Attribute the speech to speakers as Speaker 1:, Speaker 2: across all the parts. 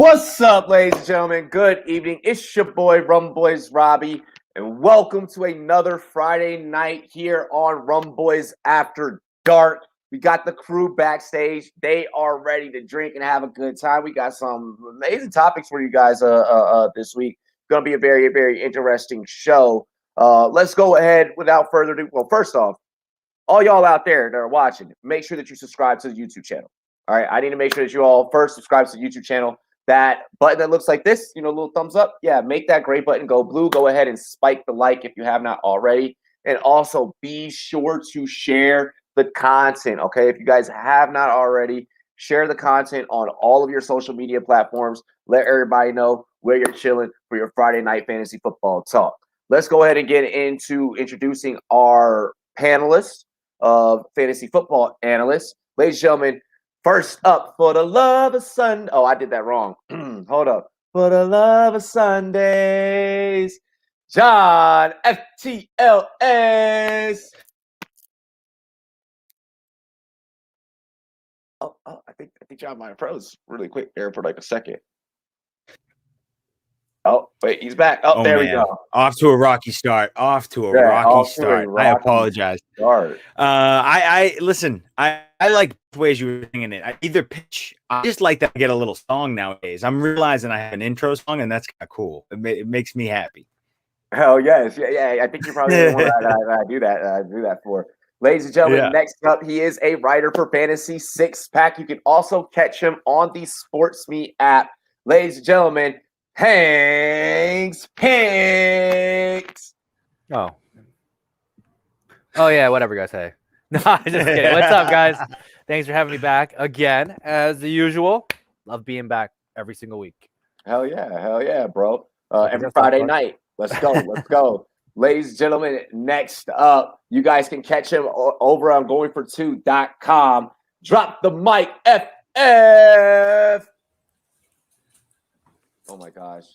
Speaker 1: What's up, ladies and gentlemen? Good evening. It's your boy, Rumboyz Robbie, and welcome to another Friday night here on Rumboyz After Dark. We got the crew backstage. They are ready to drink and have a good time. We got some amazing topics for you guys this week. Going to be a very, very interesting show. Let's go ahead without further ado. Well, first off, all y'all out there that are watching, make sure that you subscribe to the YouTube channel. All right, I need to make sure that you all first subscribe to the YouTube channel. That button that looks like this, little thumbs up. Yeah, make that gray button go blue. Go ahead and spike the like if you have not already. And also be sure to share the content, okay? If you guys have not already, share the content on all of your social media platforms. Let everybody know where you're chilling for your Friday night fantasy football talk. Let's go ahead and get into introducing our panelists of fantasy football analysts. Ladies and gentlemen, first up, for the love of Sunday. Oh, I did that wrong. Hold up. For the love of Sundays, John FTLS. Oh, I think John might have froze really quick there for like a second. Oh, wait, he's back. Oh, there
Speaker 2: man.
Speaker 1: we go.
Speaker 2: Off to a rocky start. I apologize. I listen. I like the ways you were singing it. I either pitch. I just like that I get a little song nowadays. I'm realizing I have an intro song, and that's kind of cool. It makes me happy.
Speaker 1: Hell yes, yeah. I think you're probably the one that I do that for. Ladies and gentlemen, next up, he is a writer for Fantasy Six Pack. You can also catch him on the SportsMe app. Ladies and gentlemen, Hank's Picks.
Speaker 3: Oh yeah, whatever, guys. Hey, no, just kidding. What's up, guys? Thanks for having me back again, as usual. Love being back every single week.
Speaker 1: Hell yeah, bro. Every Friday night. Let's go. Ladies and gentlemen, next up, you guys can catch him over on goingfor2.com. Drop the mic, FF. Oh my gosh.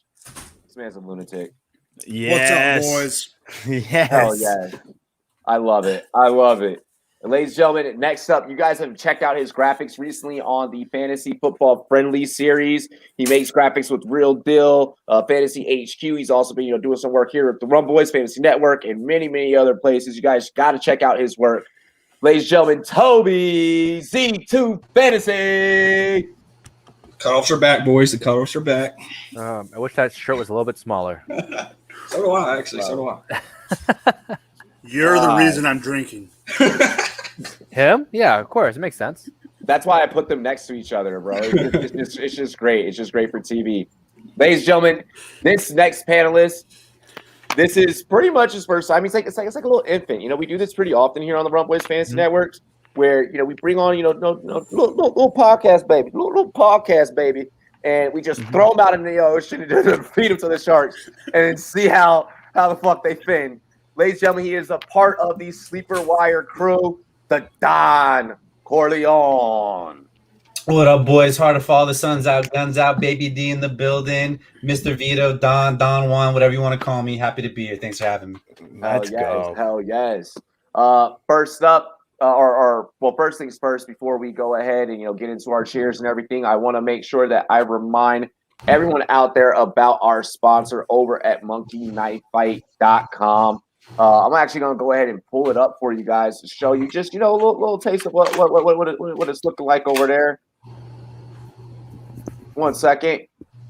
Speaker 1: This man's a lunatic.
Speaker 2: Yes.
Speaker 4: What's up, boys?
Speaker 2: Yes.
Speaker 1: Hell yeah. I love it. And ladies and gentlemen, next up, you guys have checked out his graphics recently on the Fantasy Football Friendly series. He makes graphics with Real Deal, Fantasy HQ. He's also been doing some work here at the Rumboyz Fantasy Network and many, many other places. You guys got to check out his work. Ladies and gentlemen, Toby Z2 Fantasy.
Speaker 4: Cutoffs are back, boys. The cutoffs are back.
Speaker 3: I wish that shirt was a little bit smaller.
Speaker 4: So do I, actually. So do I.
Speaker 5: You're the reason I'm drinking.
Speaker 3: Him? Yeah, of course. It makes sense.
Speaker 1: That's why I put them next to each other, bro. It's just great. It's just great for TV. Ladies and gentlemen, this next panelist, this is pretty much his first time. It's like a little infant. We do this pretty often here on the Rumboyz Fantasy Networks, where we bring on little podcast baby, little podcast baby, and we just throw them out in the ocean and feed them to the sharks, and then see how the fuck they fin. Ladies and gentlemen, he is a part of the Sleeper Wire crew, the Don Corleone.
Speaker 6: What up, boys? Hard to follow. The sun's out, guns out, Baby D in the building, Mr. Vito, Don Juan, whatever you want to call me. Happy to be here. Thanks for having me.
Speaker 2: Let's go.
Speaker 1: Hell yes. First up, first things first, before we go ahead and get into our cheers and everything, I want to make sure that I remind everyone out there about our sponsor over at monkeyknifefight.com. I'm actually going to go ahead and pull it up for you guys to show you just, a little taste of what it's looking like over there. 1 second.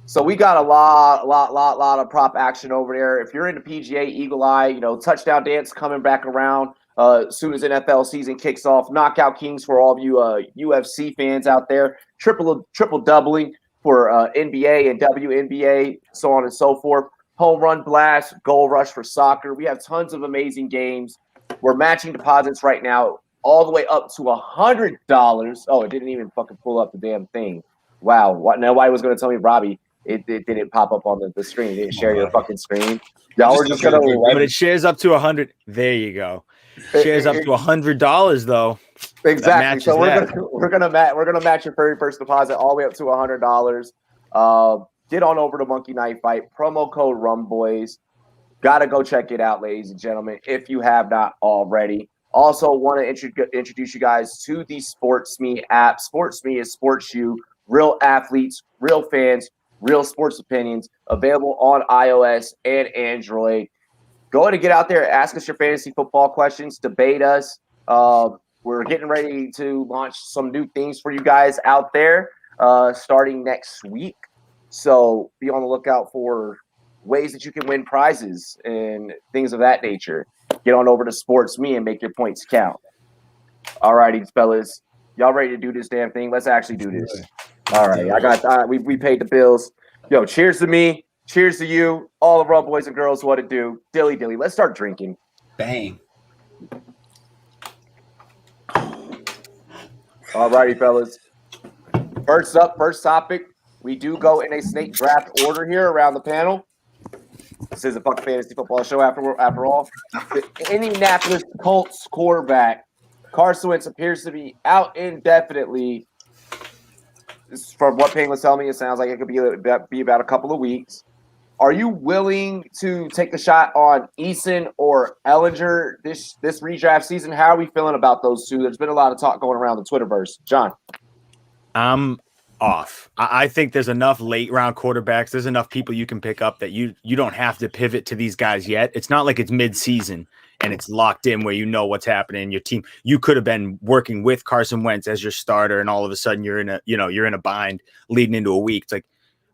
Speaker 1: So we got a lot of prop action over there. If you're into PGA, Eagle Eye, touchdown dance coming back around as soon as NFL season kicks off. Knockout Kings for all of you UFC fans out there. Triple doubling for NBA and WNBA, so on and so forth. Home Run Blast, Goal Rush for soccer. We have tons of amazing games. We're matching deposits right now all the way up to $100. Oh, it didn't even fucking pull up the damn thing. Wow. Nobody was going to tell me, Robbie, it didn't pop up on the screen. It didn't share your fucking screen. Y'all were just going to...
Speaker 2: But it shares up to 100. There you go. Shares up to $100, though.
Speaker 1: Exactly. So we're gonna match your very first deposit all the way up to $100. Get on over to Monkey Knife Fight. Promo code Rumboyz. Gotta go check it out, ladies and gentlemen, if you have not already. Also, want to introduce you guys to the SportsMe app. SportsMe is sports you, real athletes, real fans, real sports opinions, available on iOS and Android. Go ahead and get out there, ask us your fantasy football questions, debate us. We're getting ready to launch some new things for you guys out there starting next week. So be on the lookout for ways that you can win prizes and things of that nature. Get on over to SportsMe and make your points count. All righty, fellas. Y'all ready to do this damn thing? Let's actually do this. All right. I got we paid the bills. Yo, cheers to me. Cheers to you. All the boys and girls, what to do. Dilly dilly. Let's start drinking.
Speaker 6: Bang.
Speaker 1: All righty, fellas. First up, first topic. We do go in a snake draft order here around the panel. This is a fucking fantasy football show after all. The Indianapolis Colts quarterback Carson Wentz appears to be out indefinitely. From what Payne was telling me, it sounds like it could be about a couple of weeks. Are you willing to take a shot on Eason or Ellinger this redraft season? How are we feeling about those two? There's been a lot of talk going around the Twitterverse. John.
Speaker 2: I'm off. I think there's enough late round quarterbacks. There's enough people you can pick up that you don't have to pivot to these guys yet. It's not like it's mid-season and it's locked in where you know what's happening in your team. You could have been working with Carson Wentz as your starter, and all of a sudden you're in a bind leading into a week. It's like,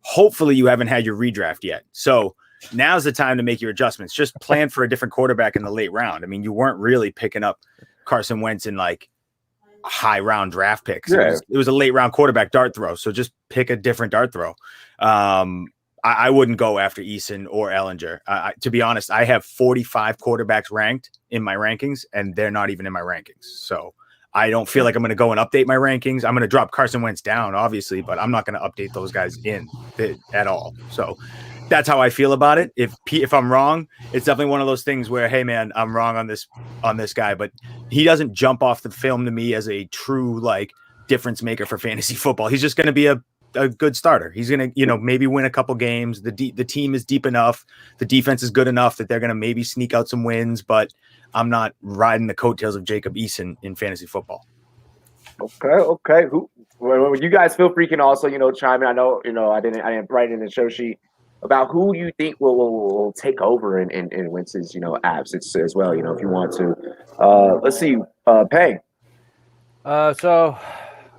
Speaker 2: hopefully you haven't had your redraft yet. So now's the time to make your adjustments. Just plan for a different quarterback in the late round. I mean, you weren't really picking up Carson Wentz in like high round draft picks. Yeah. It was a late round quarterback dart throw. So just pick a different dart throw. I wouldn't go after Eason or Ellinger. To be honest, I have 45 quarterbacks ranked in my rankings, and they're not even in my rankings. So I don't feel like I'm going to go and update my rankings. I'm going to drop Carson Wentz down, obviously, but I'm not going to update those guys at all. So that's how I feel about it. If I'm wrong, it's definitely one of those things where, hey man, I'm wrong on this guy, but he doesn't jump off the film to me as a true like difference maker for fantasy football. He's just going to be a good starter. He's going to, maybe win a couple games. The team is deep enough. The defense is good enough that they're going to maybe sneak out some wins, but I'm not riding the coattails of Jacob Eason in fantasy football.
Speaker 1: Okay. Well, you guys feel free can also, chime in. I know, I didn't write in the show sheet about who you think will take over in Wentz's, absence as well, if you want to. Let's see, Peng.
Speaker 3: So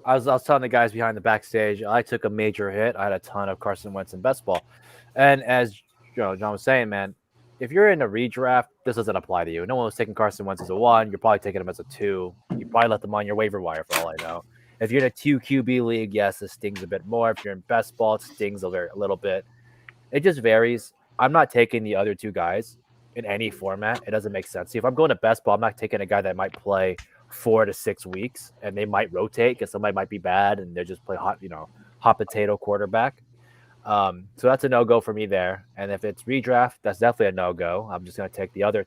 Speaker 3: I was telling the guys behind the backstage, I took a major hit. I had a ton of Carson Wentz in best ball. And as John was saying, man, if you're in a redraft, this doesn't apply to you. No one was taking Carson Wentz as a 1. You're probably taking him as a 2. You probably let them on your waiver wire for all I know. If you're in a 2 QB league, yes, it stings a bit more. If you're in best ball, it stings a little bit. It just varies. I'm not taking the other 2 guys in any format. It doesn't make sense. See, if I'm going to best ball, I'm not taking a guy that might play 4 to 6 weeks, and they might rotate because somebody might be bad and they just play hot potato quarterback. So that's a no-go for me there. And if it's redraft, that's definitely a no-go. I'm just going to take the other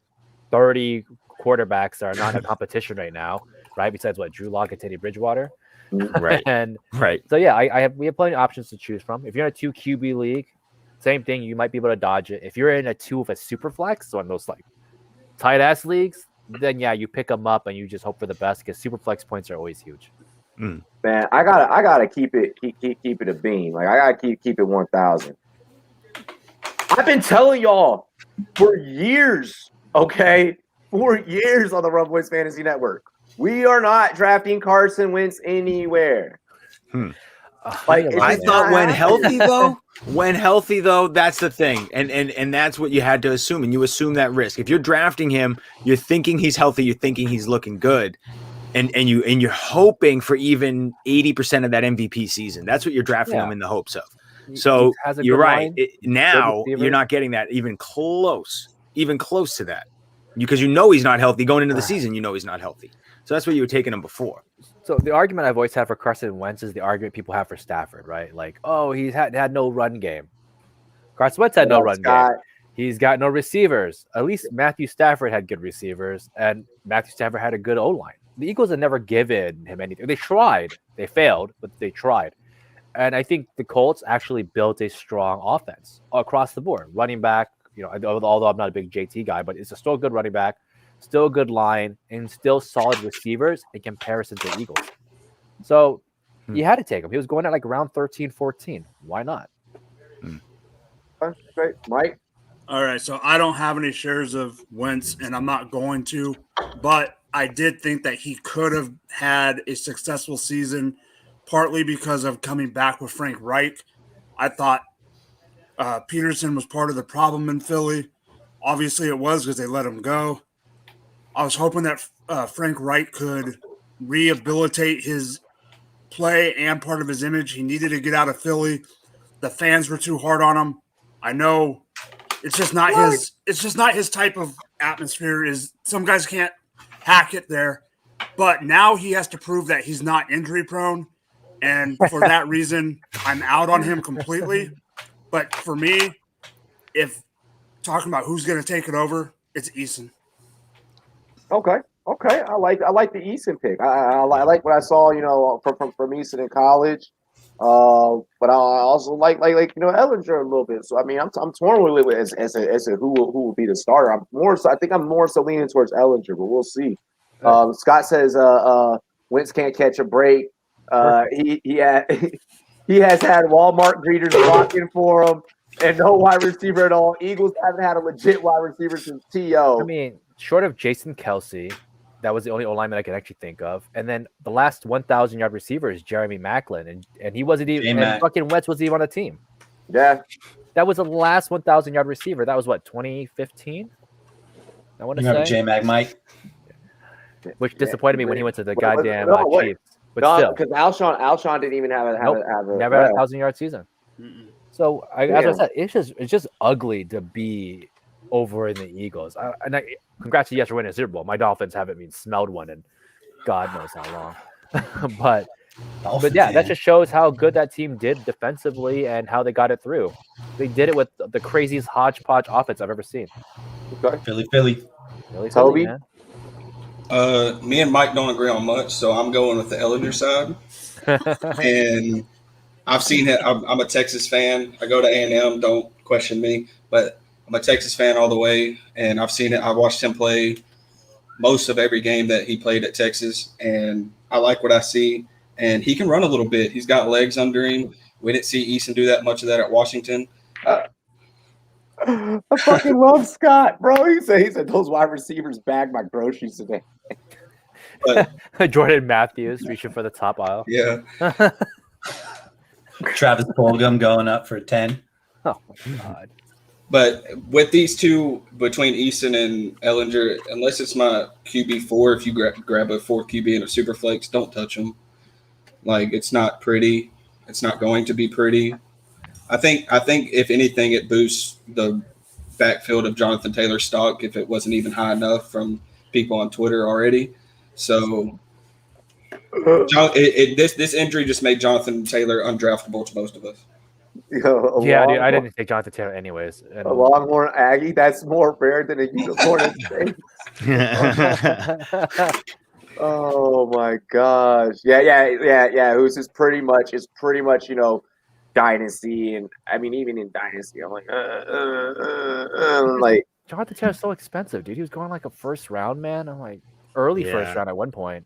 Speaker 3: 30 quarterbacks that are not in competition right now, right? Besides Drew Lock and Teddy Bridgewater.
Speaker 2: Right. Right.
Speaker 3: So yeah, we have plenty of options to choose from. If you're in a 2 QB league, same thing. You might be able to dodge it. If you're in a 2 with a super flex, so in those like tight ass leagues, then yeah, you pick them up and you just hope for the best because super flex points are always huge.
Speaker 1: Man, I gotta keep it a beam. Like I gotta keep it 1,000. I've been telling y'all for years, okay, for years on the Rumboyz Fantasy Network, we are not drafting Carson Wentz anywhere.
Speaker 2: I thought when healthy though, that's the thing, and that's what you had to assume, and you assume that risk. If you're drafting him, you're thinking he's healthy, you're thinking he's looking good. And you're hoping for even 80% of that MVP season. That's what you're drafting him in the hopes of. So you're right. Now you're not getting that even close to that, because he's not healthy going into the season. He's not healthy. So that's what you were taking him before.
Speaker 3: So the argument I've always had for Carson Wentz is the argument people have for Stafford, right? Like, oh, he's had no run game. Carson Wentz had no run game. He's got no receivers. At least Matthew Stafford had good receivers, and Matthew Stafford had a good O-line. The Eagles had never given him anything. They tried. They failed, but they tried. And I think the Colts actually built a strong offense across the board. Running back, although I'm not a big JT guy, but it's still a good running back, still a good line, and still solid receivers in comparison to the Eagles. So you had to take him. He was going at like round 13, 14. Why not?
Speaker 1: Great. Mike?
Speaker 5: All right, so I don't have any shares of Wentz, and I'm not going to, but I did think that he could have had a successful season, partly because of coming back with Frank Reich. I thought Peterson was part of the problem in Philly. Obviously, it was because they let him go. I was hoping that Frank Reich could rehabilitate his play and part of his image. He needed to get out of Philly. The fans were too hard on him. I know it's just not his. It's just not his type of atmosphere. Is some guys can't hack it there, but now he has to prove that he's not injury prone, and for that reason, I'm out on him completely. But for me, if talking about who's going to take it over, it's Eason.
Speaker 1: Okay. I like the Eason pick. I like what I saw, from Eason in college. But I also like Ellinger a little bit. So I mean, I'm torn with it as to who will be the starter. I think I'm more so leaning towards Ellinger, but we'll see. Scott says Wentz can't catch a break. He has had Walmart greeters blocking for him and no wide receiver at all. Eagles haven't had a legit wide receiver since T.O.
Speaker 3: I mean, short of Jason Kelsey, that was the only O-lineman I could actually think of. And then the last 1,000-yard receiver is Jeremy Maclin, and he wasn't even. And fucking Wentz wasn't even on the team.
Speaker 1: Yeah,
Speaker 3: that was the last 1,000-yard receiver. That was what, 2015? I want to say.
Speaker 6: J-Mag Mike,
Speaker 3: which disappointed me when he went to the goddamn Chiefs. But
Speaker 1: no, because Alshon didn't even have a
Speaker 3: never had a 1,000-yard season. So as I said, it's just ugly to be over in the Eagles. Congrats to yes for winning a Super Bowl. My Dolphins haven't been smelled one in God knows how long. but yeah, that just shows how good that team did defensively and how they got it through. They did it with the craziest hodgepodge offense I've ever seen.
Speaker 6: Philly.
Speaker 1: Toby?
Speaker 3: Man.
Speaker 4: Me and Mike don't agree on much, so I'm going with the Ellinger side. And I've seen it. I'm a Texas fan. I go to A&M. Don't question me, but I'm a Texas fan all the way, and I've seen it. I watched him play most of every game that he played at Texas, and I like what I see. And he can run a little bit. He's got legs under him. We didn't see Eason do that much of that at Washington.
Speaker 1: I fucking love Scott, bro. He said those wide receivers bagged my groceries today.
Speaker 4: But
Speaker 3: Jordan Matthews reaching for the top aisle.
Speaker 4: yeah.
Speaker 6: Travis Fulgham going up for 10.
Speaker 3: Oh my God.
Speaker 4: But with these two, between Eason and Ellinger, unless it's my QB4, if you grab a 4 QB and a super flex, don't touch them. Like, it's not pretty. It's not going to be pretty. I think if anything, it boosts the backfield of Jonathan Taylor's stock if it wasn't even high enough from people on Twitter already. So this injury just made Jonathan Taylor undraftable to most of us.
Speaker 3: Yeah, dude, I didn't take Jonathan Taylor anyways. And
Speaker 1: a Longhorn Aggie, that's more rare than a unicorn in space. Oh my gosh. Yeah. Who's is pretty much, dynasty, and I mean even in dynasty, I'm like, like
Speaker 3: Jonathan Taylor's so expensive, dude. He was going like a first round, man. I'm like early first round at one point.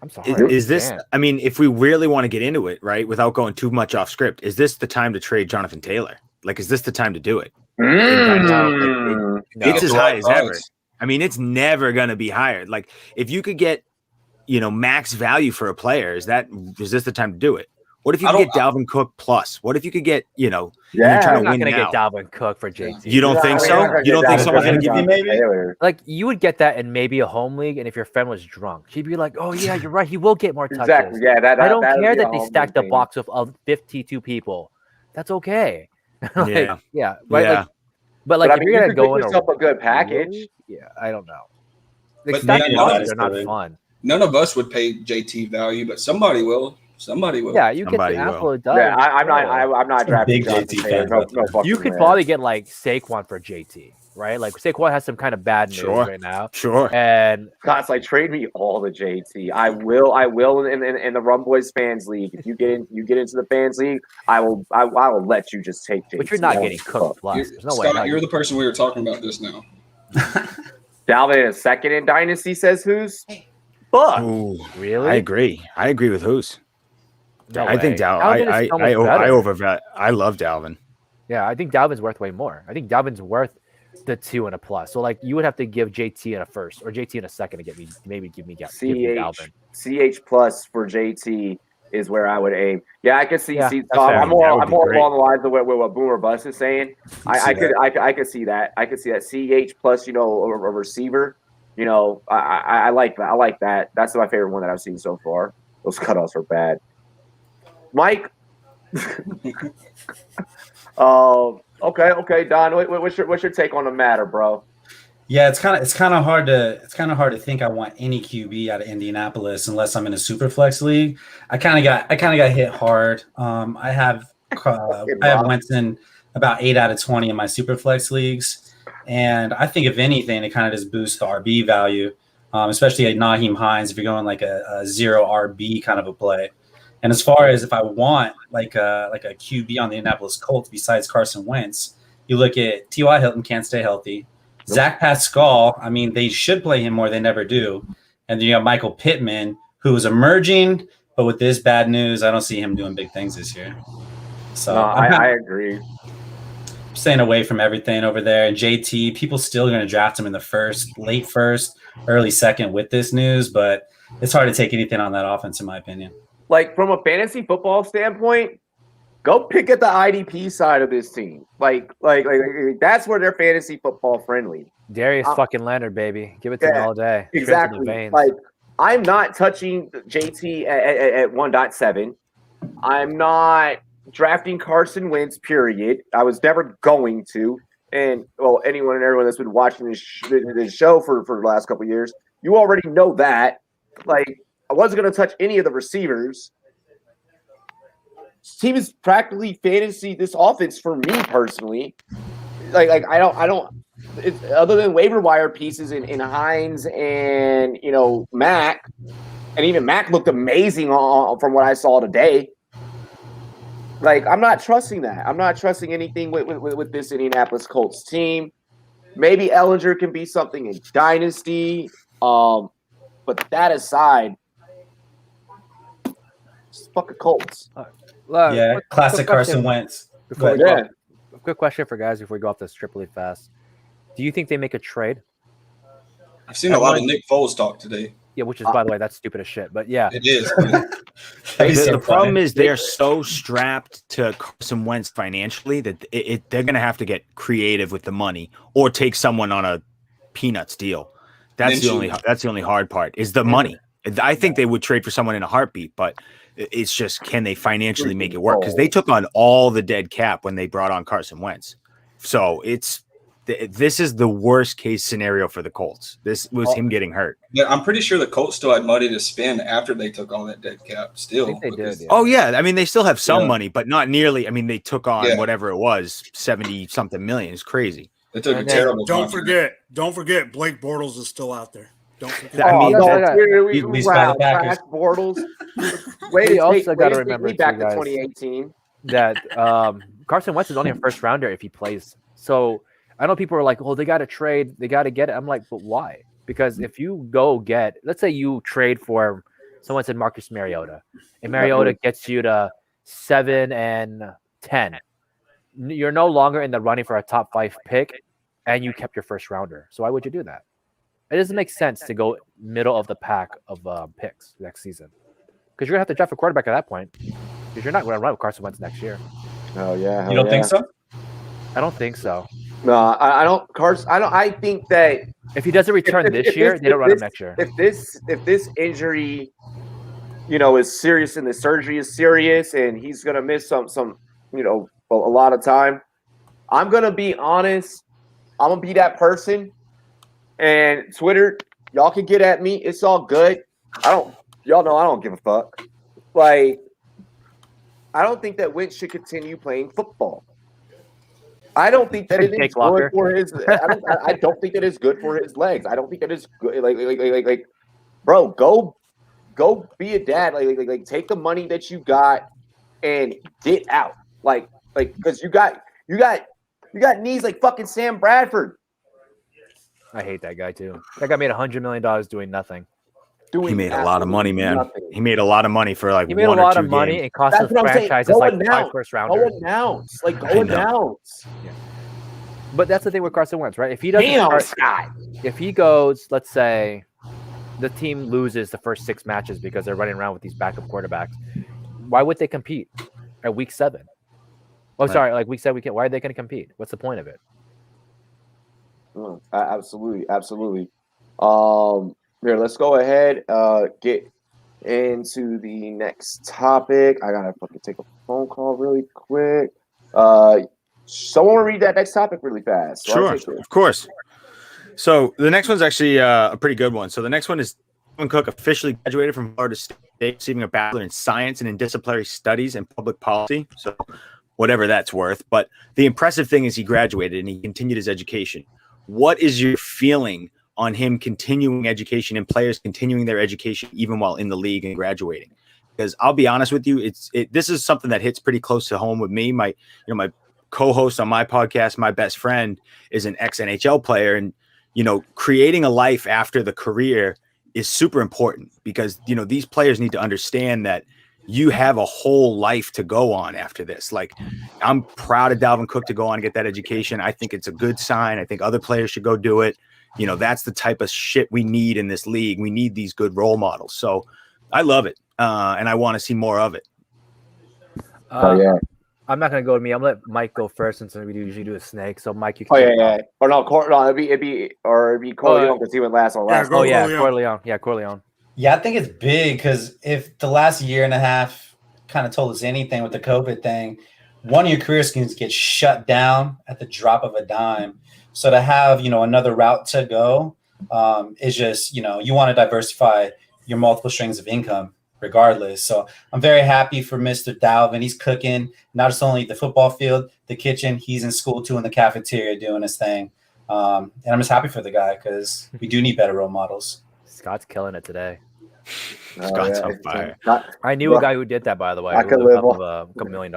Speaker 3: I'm sorry.
Speaker 2: Is this? I mean, if we really want to get into it, right, without going too much off script, is this the time to trade Jonathan Taylor? Like, is this the time to do it? It's as high as ever. I mean, it's never going to be higher. Like, if you could get, max value for a player, is this the time to do it? What if you could get Dalvin Cook plus? What if you could get,
Speaker 3: I'm not going to get Dalvin Cook for JT.
Speaker 2: You don't think so? You don't think someone's going to give you maybe?
Speaker 3: Like, you would get that in maybe a home league, and if your friend was drunk, she'd be like, oh, yeah, you're right. He will get more touches.
Speaker 1: Exactly. Yeah,
Speaker 3: I don't care that they stacked the box of 52 people. That's okay. Right?
Speaker 1: Like, but if you're going to go in yourself a good package.
Speaker 3: Yeah, I don't know.
Speaker 4: But
Speaker 3: they're not fun.
Speaker 4: None of us would pay JT value, but somebody will. Somebody will.
Speaker 3: Yeah, you get the apple it does.
Speaker 1: Yeah, I'm not drafting JT fan. No
Speaker 3: you could probably get like Saquon for JT, right? Like Saquon has some kind of bad news right now.
Speaker 2: Sure.
Speaker 3: And
Speaker 1: Scott's like, trade me all the JT. I will in the Rumboyz fans league. If you get into the fans league, I will let you just take JT.
Speaker 3: But you're not getting cooked. There's no
Speaker 4: Scott,
Speaker 3: way.
Speaker 4: You're the person we were talking about this now.
Speaker 1: Dalvin in a second in Dynasty says who's? But
Speaker 3: really?
Speaker 2: I agree with who's.
Speaker 3: No
Speaker 2: I think Dalvin. I love Dalvin.
Speaker 3: Yeah, I think Dalvin's worth way more. I think Dalvin's worth the 2 and a plus. So like you would have to give JT in a first or JT in a second to give me Dalvin.
Speaker 1: CH plus for JT is where I would aim. Yeah, I could see.
Speaker 3: Yeah,
Speaker 1: See,
Speaker 3: that's
Speaker 1: so
Speaker 3: fair.
Speaker 1: I'm more
Speaker 3: That would be great.
Speaker 1: along the lines of what Boomer Bus is saying. I could see that. I could see that CH plus a receiver. I like that. I like that. That's my favorite one that I've seen so far. Those cutoffs are bad. Mike. Okay, Don. What's your take on the matter, bro?
Speaker 6: Yeah, it's kind of hard to think I want any QB out of Indianapolis unless I'm in a super flex league. I kind of got hit hard. I have Wentz in about 8 out of 20 in my super flex leagues, and I think if anything, it kind of just boosts the RB value, especially at Naheem Hines if you're going like a 0 RB kind of a play. And as far as if I want like a QB on the Indianapolis Colts besides Carson Wentz, you look at T.Y. Hilton can't stay healthy. Zach Pascal, I mean, they should play him more. They never do. And then you have Michael Pittman, who is emerging, but with this bad news, I don't see him doing big things this year. So
Speaker 1: I agree.
Speaker 6: Staying away from everything over there. And JT, people still going to draft him in the late first, early second with this news, but it's hard to take anything on that offense, in my opinion.
Speaker 1: Like from a fantasy football standpoint, go pick at the IDP side of this team. Like that's where they're fantasy football friendly.
Speaker 3: Darius fucking Leonard, baby. Give it to him all day.
Speaker 1: Exactly. Like I'm not touching JT at 1.7. I'm not drafting Carson Wentz, period. I was never going to. And anyone and everyone that's been watching this show for the last couple of years, you already know that. Like I wasn't going to touch any of the receivers. This team is practically fantasy. This offense for me personally, like I don't. Other than waiver wire pieces in Hines and Mac, and even Mac looked amazing from what I saw today. Like I'm not trusting that. I'm not trusting anything with this Indianapolis Colts team. Maybe Ellinger can be something in Dynasty, but that aside, just fucking Colts.
Speaker 6: Classic Carson Wentz.
Speaker 3: Quick question for guys before we go off this Tripoli fast. Do you think they make a trade?
Speaker 4: I've seen a lot of Nick Foles talk today.
Speaker 3: Yeah, which is, by the way, that's stupid as shit. But yeah.
Speaker 4: It is.
Speaker 2: The problem is they're so strapped to Carson Wentz financially that they're going to have to get creative with the money or take someone on a peanuts deal. That's the only hard part is the money. I think they would trade for someone in a heartbeat, but it's just, can they financially make it work? Because they took on all the dead cap when they brought on Carson Wentz. So this is the worst case scenario for the Colts. This was him getting hurt.
Speaker 4: Yeah, I'm pretty sure the Colts still had money to spend after they took on that dead cap. Still,
Speaker 3: I think they did. Yeah.
Speaker 2: Oh yeah, I mean they still have some money, but not nearly. I mean they took on whatever it was, 70 something million. It's crazy.
Speaker 4: They took a terrible.
Speaker 5: Don't forget, Blake Bortles is still out there. Don't forget.
Speaker 1: Bortles.
Speaker 3: We also got to remember
Speaker 1: back to 2018
Speaker 3: that Carson Wentz is only a first rounder if he plays. So I know people are like, "Oh, they got to trade, they got to get it." I'm like, "But why?" Because if you go get, let's say you trade for, someone said Marcus Mariota, and Mariota gets you to 7 and 10, you're no longer in the running for a top 5 pick, and you kept your first rounder. So why would you do that? It doesn't make sense to go middle of the pack of picks next season, because you're gonna have to draft a quarterback at that point, because you're not going to run with Carson Wentz next year.
Speaker 1: Oh yeah,
Speaker 6: you don't think so?
Speaker 3: I don't think so.
Speaker 1: No, I don't. Carson, I don't. I think that
Speaker 3: if he doesn't return this year, they don't run him next year.
Speaker 1: If this injury, is serious and the surgery is serious and he's gonna miss some, a lot of time, I'm gonna be honest. I'm gonna be that person. And Twitter, y'all can get at me. It's all good. Y'all know I don't give a fuck. Like, I don't think that Wentz should continue playing football. I don't think that it is good for his. I don't think that it's good for his legs. I don't think that it's good. Like, bro, go be a dad. Like, take the money that you got and get out. Like, because you got knees like fucking Sam Bradford.
Speaker 3: I hate that guy too. That guy made $100 million doing nothing.
Speaker 1: doing.
Speaker 2: He made a lot of money, man.
Speaker 1: Nothing.
Speaker 2: He made a lot of money for like
Speaker 3: He made a
Speaker 2: one or
Speaker 3: lot
Speaker 2: two
Speaker 3: of money.
Speaker 2: games.
Speaker 3: It cost
Speaker 1: That's
Speaker 3: the
Speaker 1: what I'm saying.
Speaker 3: franchises
Speaker 1: Go
Speaker 3: like
Speaker 1: announce.
Speaker 3: 5 first
Speaker 1: Go
Speaker 3: rounders.
Speaker 1: announce. Like, go
Speaker 2: I know.
Speaker 1: announce.
Speaker 3: But that's the thing with Carson Wentz, right? If he doesn't
Speaker 1: Damn,
Speaker 3: start,
Speaker 1: Scott.
Speaker 3: if he goes, let's say the team loses the first 6 matches because they're running around with these backup quarterbacks, why would they compete at week 7? Oh,
Speaker 2: Right.
Speaker 3: sorry, like week 7, why are they going to compete? What's the point of it?
Speaker 1: Absolutely. Here, let's go ahead. Get into the next topic. I gotta fucking take a phone call really quick. Someone read that next topic really fast. So
Speaker 2: Sure, of course. So the next one's actually a pretty good one. So the next one is Dalvin Cook officially graduated from Florida State, receiving a bachelor in science and interdisciplinary studies and public policy. So whatever that's worth. But the impressive thing is he graduated and he continued his education. What is your feeling on him continuing education and players continuing their education even while in the league and graduating? Because I'll be honest with you, this is something that hits pretty close to home with me. My co-host on my podcast, my best friend, is an ex-NHL player, and creating a life after the career is super important because these players need to understand that you have a whole life to go on after this. Like, I'm proud of Dalvin Cook to go on and get that education. I think it's a good sign. I think other players should go do it. That's the type of shit we need in this league. We need these good role models. So I love it. And I want to see more of it.
Speaker 1: yeah.
Speaker 3: I'm not going to go to me. I'm going to let Mike go first since we usually do a snake. So Mike, you can.
Speaker 1: Oh yeah. Or no, it'd be Corleone because he went last on last.
Speaker 3: Corleone.
Speaker 6: Yeah, I think it's big because if the last year and a half kind of told us anything with the COVID thing, one of your career schemes get shut down at the drop of a dime. So to have, another route to go is just, you want to diversify your multiple strings of income regardless. So I'm very happy for Mr. Dalvin. He's cooking not just only the football field, the kitchen, he's in school too, in the cafeteria doing his thing. And I'm just happy for the guy because we do need better role models.
Speaker 3: Scott's killing it today.
Speaker 2: Scott's on fire.
Speaker 3: I knew a guy who did that, by the way.
Speaker 1: I could live
Speaker 3: a couple $1 million.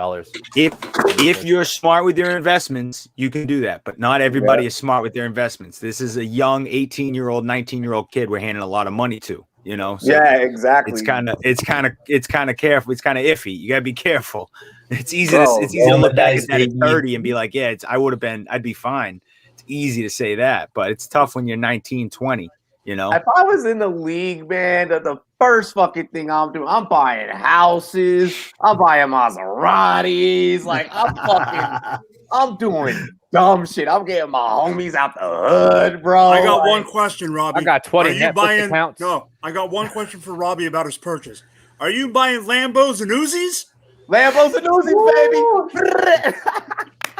Speaker 2: If you're smart with your investments, you can do that. But not everybody is smart with their investments. This is a young 18-year-old, 19-year-old kid we're handing a lot of money to. So
Speaker 1: yeah, exactly.
Speaker 2: It's kind of careful. It's kind of iffy. You gotta be careful. It's easy to look back at that at 30 and be like, yeah, I'd be fine. It's easy to say that, but it's tough when you're 19, 20. If
Speaker 1: I was in the league, man, the first fucking thing I'm doing, I'm buying houses, I'm buying Maseratis, like I'm doing dumb shit. I'm getting my homies out the hood, bro.
Speaker 5: I got one question, Robbie.
Speaker 3: I got 20 Netflix accounts.
Speaker 5: No, I got one question for Robbie about his purchase. Are you buying Lambos and Uzis?
Speaker 1: Lambos and Uzis, baby.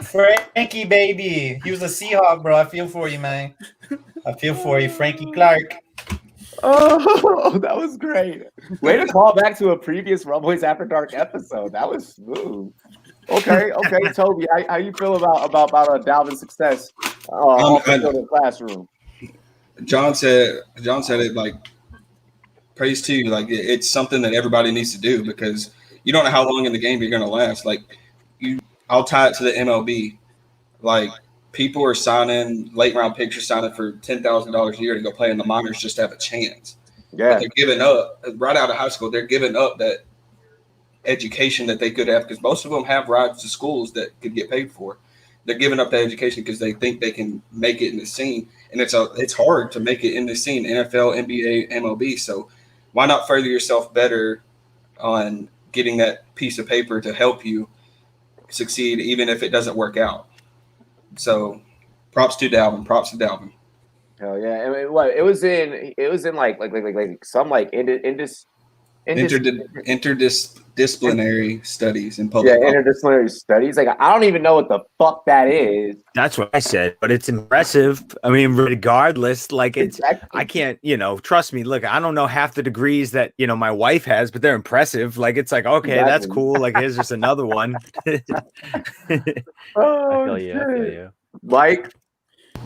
Speaker 6: Frankie, baby. He was a Seahawk, bro. I feel for you, man. I feel for you, Frankie Clark.
Speaker 1: Oh, that was great. Way to call back to a previous Rumboyz After Dark episode. That was smooth. Okay, Toby, how you feel about Dalvin's success in the classroom?
Speaker 4: John said it like praise to you. Like it's something that everybody needs to do because you don't know how long in the game you're going to last. Like I'll tie it to the MLB. Like people are signing late round picks, signing for $10,000 a year to go play in the minors just to have a chance.
Speaker 1: Yeah,
Speaker 4: but they're giving up right out of high school. They're giving up that education that they could have because most of them have rides to schools that could get paid for. They're giving up that education because they think they can make it in the scene, and it's hard to make it in the scene. NFL, NBA, MLB. So why not further yourself better on getting that piece of paper to help you succeed, even if it doesn't work out? So props to Dalvin.
Speaker 1: Hell yeah! I mean, what it was in like some like
Speaker 4: interdisciplinary studies in public.
Speaker 1: Yeah, interdisciplinary studies. Like I don't even know what the fuck that is.
Speaker 2: That's what I said, but it's impressive. I mean, regardless, like it's
Speaker 1: Exactly.
Speaker 2: I can't, trust me. Look, I don't know half the degrees that my wife has, but they're impressive. Like it's like, okay, that's cool. Like here's just another one.
Speaker 3: I feel you.
Speaker 1: Mike.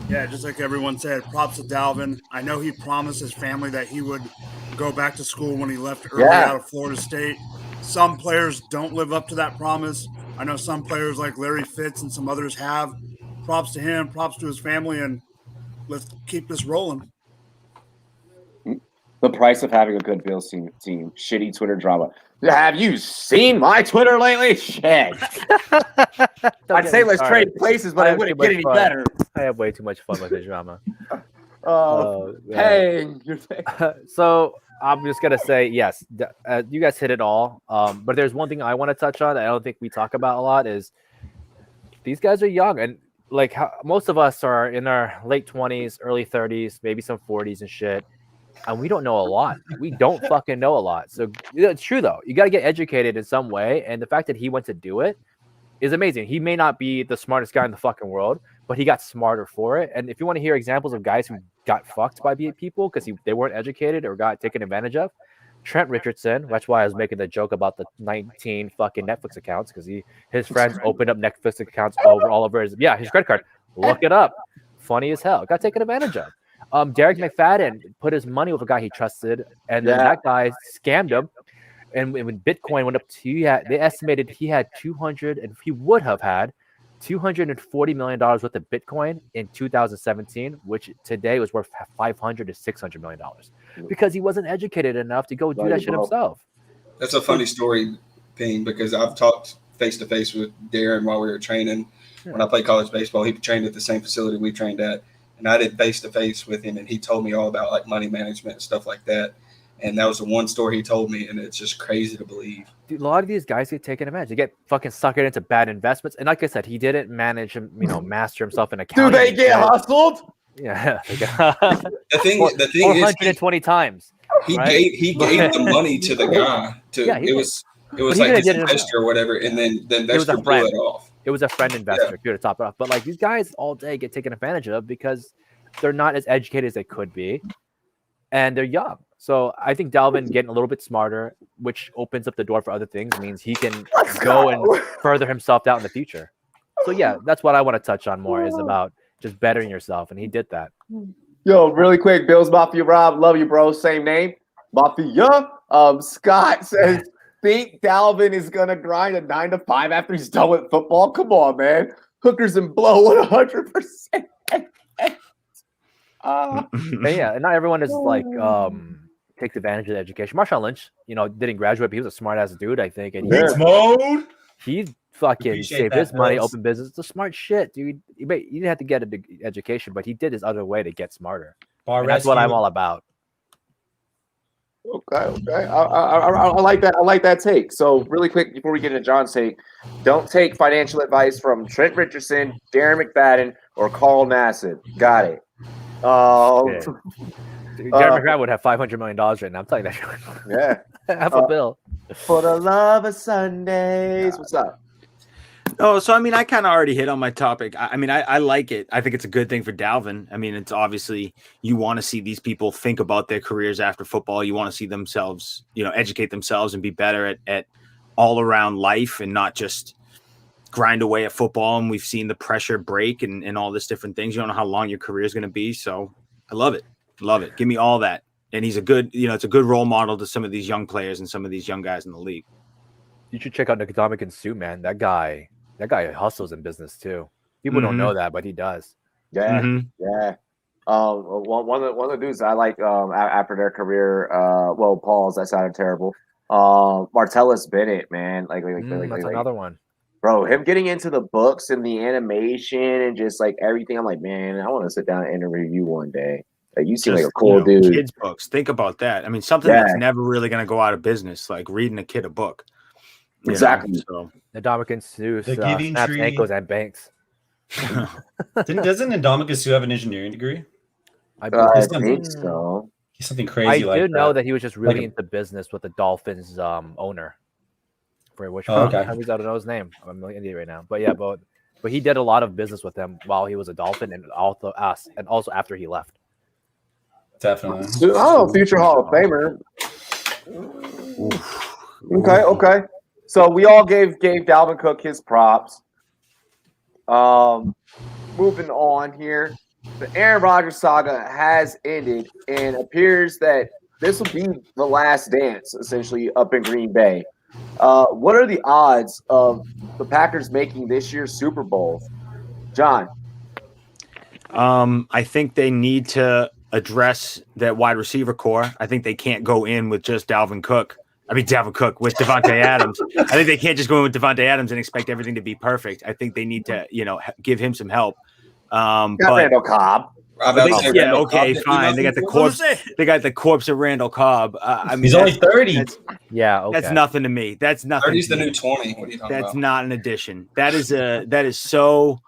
Speaker 5: Yeah, just like everyone said, props to Dalvin. I know he promised his family that he would go back to school when he left early out of Florida State. Some players don't live up to that promise. I know some players like Larry Fitz and some others have. Props to him, props to his family, and let's keep this rolling.
Speaker 1: The price of having a good Bills team. Shitty Twitter drama. Have you seen my Twitter lately? Shit. I'd say let's trade places, but it wouldn't get any better.
Speaker 3: I have way too much fun with this drama.
Speaker 1: Hey.
Speaker 3: So I'm just gonna say yes. You guys hit it all. But there's one thing I want to touch on that I don't think we talk about a lot is these guys are young, and like most of us are in our late 20s, early 30s, maybe some 40s and shit. And we don't know a lot. We don't fucking know a lot. So it's true though. You got to get educated in some way. And the fact that he went to do it is amazing. He may not be the smartest guy in the fucking world, but he got smarter for it. And if you want to hear examples of guys who got fucked by people because they weren't educated or got taken advantage of, Trent Richardson. That's why I was making the joke about the 19 fucking Netflix accounts because his friends opened up Netflix accounts all over his credit card. Look it up. Funny as hell. Got taken advantage of. Derek McFadden put his money with a guy he trusted, and then that guy scammed him. And when Bitcoin went up to, they estimated he would have had $240 million worth of Bitcoin in 2017, which today was worth $500 to $600 million because he wasn't educated enough to go do that shit himself.
Speaker 4: That's a funny story, Ping, because I've talked face to face with Darren while we were training. When I played college baseball, he trained at the same facility we trained at. And I did face-to-face with him, and he told me all about, like, money management and stuff like that. And that was the one story he told me, and it's just crazy to believe.
Speaker 3: Dude, a lot of these guys get taken advantage. They get fucking suckered into bad investments. And like I said, he didn't manage him, master himself in accounting.
Speaker 1: Do they get hustled?
Speaker 3: Yeah.
Speaker 4: The thing
Speaker 3: 420
Speaker 4: is,
Speaker 3: times.
Speaker 4: He gave the money to the guy. It was like his investor or whatever, and then the investor blew it off.
Speaker 3: It was a friend investor to top it off. But like these guys all day get taken advantage of because they're not as educated as they could be, and they're young. So I think Dalvin getting a little bit smarter, which opens up the door for other things, means he can go and further himself out in the future. So yeah, that's what I want to touch on more is about just bettering yourself, and he did that.
Speaker 1: Yo, really quick, Bills Mafia Rob, love you, bro. Same name, Mafia. Scott says, think Dalvin is gonna grind a 9 to 5 after he's done with football? Come on, man. Hookers and blow 100%.
Speaker 3: And not everyone is like takes advantage of the education. Marshawn Lynch, didn't graduate, but he was a smart ass dude, I think. And he fucking saved his money, open business. It's a smart shit, dude. He didn't have to get an education, but he did his other way to get smarter. That's what I'm all about.
Speaker 1: Okay. I like that. I like that take. So really quick before we get into John's take, don't take financial advice from Trent Richardson, Darren McFadden, or Carl Nassib. Got it.
Speaker 3: Darren McFadden would have $500 million right now. I'm telling you that.
Speaker 1: Yeah.
Speaker 3: Half a bill.
Speaker 1: For the love of Sundays. What's up?
Speaker 2: Oh, so I mean, I kind of already hit on my topic. I mean, I like it. I think it's a good thing for Dalvin. I mean, it's obviously you want to see these people think about their careers after football. You want to see themselves, educate themselves and be better at all around life and not just grind away at football. And we've seen the pressure break and all this different things. You don't know how long your career is going to be. So I love it. Love it. Give me all that. And he's a good, it's a good role model to some of these young players and some of these young guys in the league.
Speaker 3: You should check out Ndamukong Suh, man. That guy hustles in business too. People don't know that, but he does.
Speaker 1: Yeah, yeah. One of the dudes I like after their career. Pause. That sounded terrible. Martellus Bennett, man. Like
Speaker 3: that's another one.
Speaker 1: Bro, him getting into the books and the animation and just like everything. I'm like, man, I want to sit down and interview you one day. Like, you seem like a cool dude.
Speaker 2: Kids' books. Think about that. I mean, something that's never really going to go out of business, like reading a kid a book.
Speaker 1: Exactly.
Speaker 2: So
Speaker 3: Ndamukong Suh snaps ankles and banks.
Speaker 6: Doesn't Ndamukong Suh have an engineering degree?
Speaker 3: I
Speaker 1: think so.
Speaker 6: He's something crazy.
Speaker 3: I did know that he was just really into business with the Dolphins owner. For which I don't know his name. I'm an idiot right now. But yeah, but he did a lot of business with them while he was a Dolphin and also after he left.
Speaker 6: Definitely.
Speaker 1: Future Hall of Famer. Okay. So we all gave Dalvin Cook his props. Moving on here. The Aaron Rodgers saga has ended and appears that this will be the last dance, essentially, up in Green Bay. What are the odds of the Packers making this year's Super Bowl? John?
Speaker 2: I think they need to address that wide receiver core. I think they can't go in with just Dalvin Cook with Devontae Adams. I think they can't just go in with Devontae Adams and expect everything to be perfect. I think they need to, give him some help.
Speaker 1: Got Randall Cobb.
Speaker 2: Fine. They got the corpse. They got the corpse of Randall Cobb.
Speaker 6: He's only 30.
Speaker 2: That's nothing to me. That's nothing.
Speaker 4: 30's the new 20. What are you talking about?
Speaker 2: That's not an addition. That is so.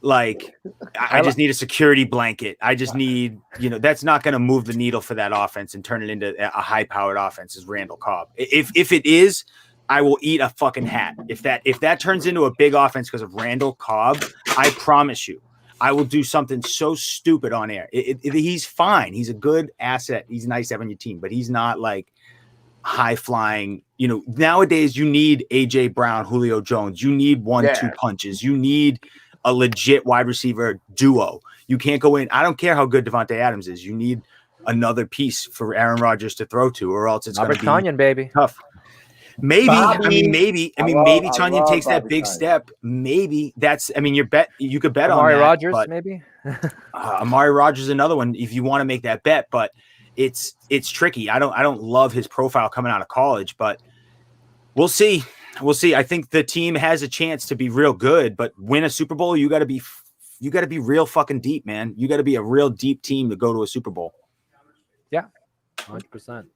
Speaker 2: Like, I just need a security blanket. I just need, that's not going to move the needle for that offense and turn it into a high-powered offense as Randall Cobb. If it is, I will eat a fucking hat. If that turns into a big offense because of Randall Cobb, I promise you, I will do something so stupid on air. He's fine. He's a good asset. He's nice to have on your team, but he's not like high-flying. Nowadays you need A.J. Brown, Julio Jones. You need 1-2 punches. You need a legit wide receiver duo. You can't go in. I don't care how good Devontae Adams is. You need another piece for Aaron Rodgers to throw to, or else it's going to be
Speaker 3: Tonyan, baby.
Speaker 2: tough. Maybe. Maybe Tonyan takes that
Speaker 1: Bobby
Speaker 2: big
Speaker 1: Tonyan.
Speaker 2: step. Maybe that's. You could bet
Speaker 3: Amari
Speaker 2: on that.
Speaker 3: Rodgers,
Speaker 2: but,
Speaker 3: maybe.
Speaker 2: Amari Rodgers is another one if you want to make that bet, but it's tricky. I don't love his profile coming out of college, but we'll see. We'll see. I think the team has a chance to be real good, but win a Super Bowl, you got to be real fucking deep, man. You got to be a real deep team to go to a Super Bowl.
Speaker 3: Yeah, 100%.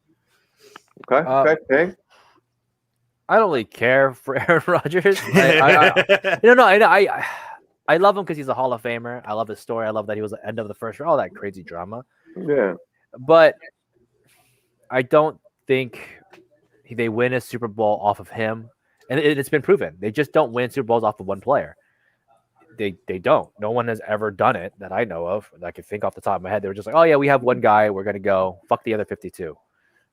Speaker 1: Okay.
Speaker 3: I don't really care for Aaron Rodgers. I love him because he's a Hall of Famer. I love his story. I love that he was the end of the first round, all that crazy drama.
Speaker 1: Yeah.
Speaker 3: But I don't think they win a Super Bowl off of him. And it's been proven. They just don't win Super Bowls off of one player. They don't. No one has ever done it that I know of. That I can think off the top of my head. They were just like, oh, yeah, we have one guy. We're going to go. Fuck the other 52.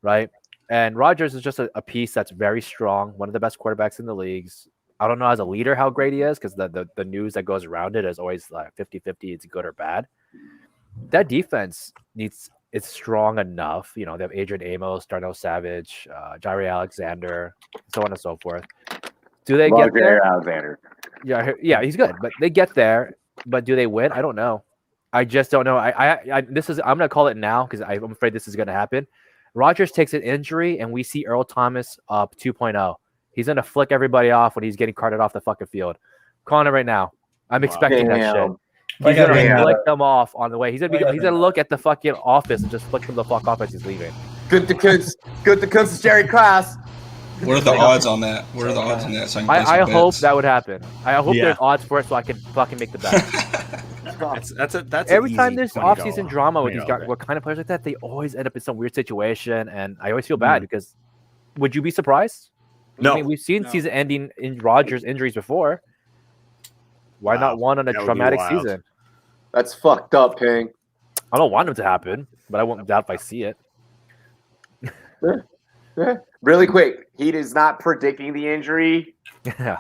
Speaker 3: Right? And Rodgers is just a piece that's very strong. One of the best quarterbacks in the leagues. I don't know as a leader how great he is because the news that goes around it is always like 50-50. It's good or bad. That defense it's strong enough. They have Adrian Amos, Darnell Savage, Jaire Alexander, so on and so forth. Do they get there?
Speaker 1: Alexander.
Speaker 3: Yeah, he's good, but they get there. But do they win? I don't know. I just don't know. I'm gonna call it now because I'm afraid this is gonna happen. Rodgers takes an injury, and we see Earl Thomas up 2.0. He's gonna flick everybody off when he's getting carted off the fucking field. I'm calling it right now. I'm expecting that shit. He's gonna flick them off on the way. He's gonna look at the fucking office and just flick them the fuck off as he's leaving.
Speaker 1: Good to comes Jerry Krause.
Speaker 4: What are the odds on that? What are the odds on that? So
Speaker 3: I hope that would happen. I hope there's odds for it so I can fucking make the bet.
Speaker 2: That's
Speaker 3: every time there's off-season drama with these guys, what kind of players like that, they always end up in some weird situation, and I always feel bad because would you be surprised?
Speaker 2: No,
Speaker 3: I mean, we've seen season-ending in Rodgers injuries before. Why not one on a traumatic season?
Speaker 1: That's fucked up, Ping.
Speaker 3: I don't want him to happen, but I won't doubt if I see it.
Speaker 1: Yeah. Really quick, he is not predicting the injury.
Speaker 3: Yeah.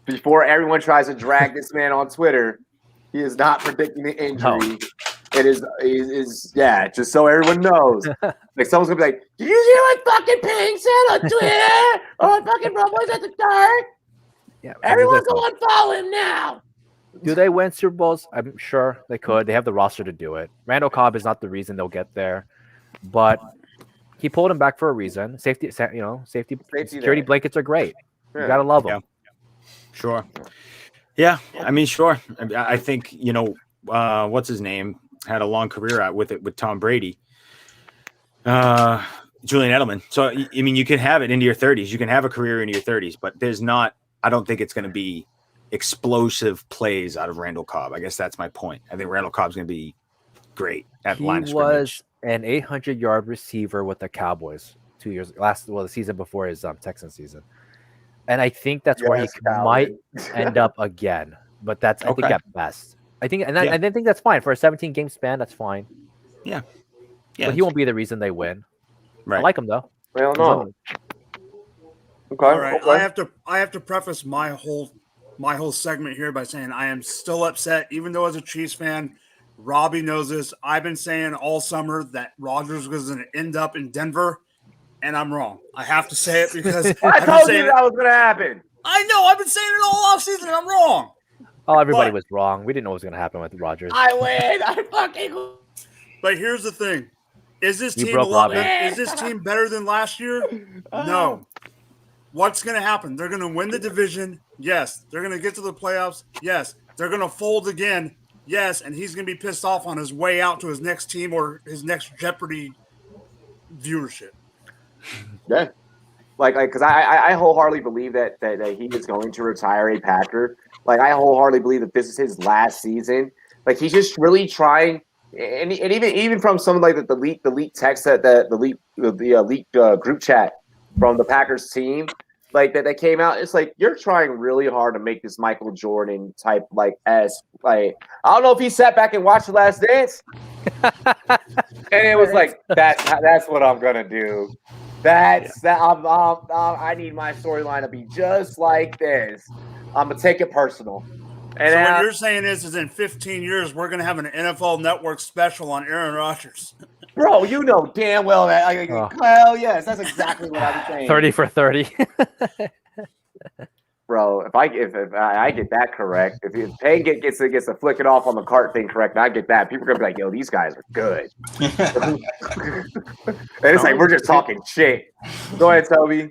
Speaker 1: Before everyone tries to drag this man on Twitter, he is not predicting the injury. No. It is just so everyone knows. Like someone's gonna be like, "Did you hear what fucking Ping said on Twitter or on fucking Rumboyz After Dark?"
Speaker 3: Yeah,
Speaker 1: everyone go unfollow him now.
Speaker 3: Do they win Super Bowls? I'm sure they could. They have the roster to do it. Randall Cobb is not the reason they'll get there, but he pulled him back for a reason. Safety security blankets are great. Yeah. You gotta love them.
Speaker 2: Yeah. Sure. Yeah, I mean, sure. I think what's his name had a long career out with Tom Brady, Julian Edelman. So I mean, you can have it into your 30s. You can have a career into your 30s, but there's not. I don't think it's going to be explosive plays out of Randall Cobb. I guess that's my point. I think Randall Cobb's going to be great at line of scrimmage.
Speaker 3: He was an 800-yard receiver with the Cowboys 2 years the season before his Texans season, and I think that's where he might end up again. But that's I think at best. I think, and I think that's fine for a 17-game span. That's fine.
Speaker 2: Yeah.
Speaker 3: But he won't be the reason they win.
Speaker 2: Right.
Speaker 3: I like him though.
Speaker 1: Well, no. Okay.
Speaker 5: All right. Okay. I have to preface my whole segment here by saying I am still upset, even though as a Chiefs fan, Robbie knows this. I've been saying all summer that Rodgers was going to end up in Denver, and I'm wrong. I have to say it because
Speaker 1: I told you that was going to happen.
Speaker 5: I know. I've been saying it all offseason, and I'm wrong.
Speaker 3: Oh, everybody was wrong. We didn't know what was going to happen with Rodgers.
Speaker 1: I win. I fucking.
Speaker 5: But here's the thing: is this
Speaker 3: You
Speaker 5: team
Speaker 3: broke Robbie.
Speaker 5: Is this team better than last year? No. What's going to happen? They're going to win the division. Yes. They're going to get to the playoffs. Yes. They're going to fold again. Yes. And he's going to be pissed off on his way out to his next team or his next Jeopardy viewership.
Speaker 1: Yeah. Because I wholeheartedly believe that he is going to retire a Packer. Like, I wholeheartedly believe that this is his last season. Like, he's just really trying, and even from some like the leak text that the leaked group chat from the Packers team, like that came out. It's like you're trying really hard to make this Michael Jordan type like as like I don't know if he sat back and watched The Last Dance, and it was like that's what I'm gonna do. I need my storyline to be just like this. I'm gonna take it personal. And
Speaker 5: so what you're saying is in 15 years we're gonna have an NFL Network special on Aaron Rodgers.
Speaker 1: Bro, you know damn well that. Well, yes, that's exactly what I'm saying.
Speaker 3: 30 for 30.
Speaker 1: Bro, if I get that correct, if Payne gets to flick it off on the cart thing correct, and I get that, people are gonna be like, "Yo, these guys are good." And it's like we're just talking shit. Go ahead, Toby.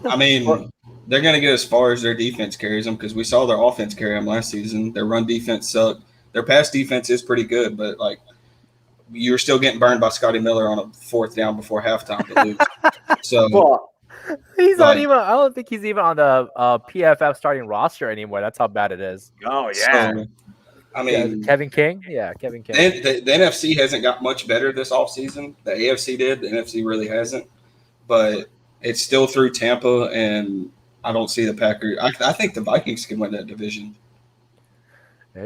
Speaker 4: I mean, they're going to get as far as their defense carries them because we saw their offense carry them last season. Their run defense sucked. Their pass defense is pretty good, but like you're still getting burned by Scotty Miller on a 4th down before halftime to lose. So
Speaker 3: he's not even. I don't think he's even on the PFF starting roster anymore. That's how bad it is.
Speaker 1: Oh yeah.
Speaker 4: So, I mean,
Speaker 3: Kevin King. Yeah, Kevin King.
Speaker 4: The NFC hasn't got much better this offseason. The AFC did. The NFC really hasn't. But it's still through Tampa, and I don't see the Packers. I think the Vikings can win that division.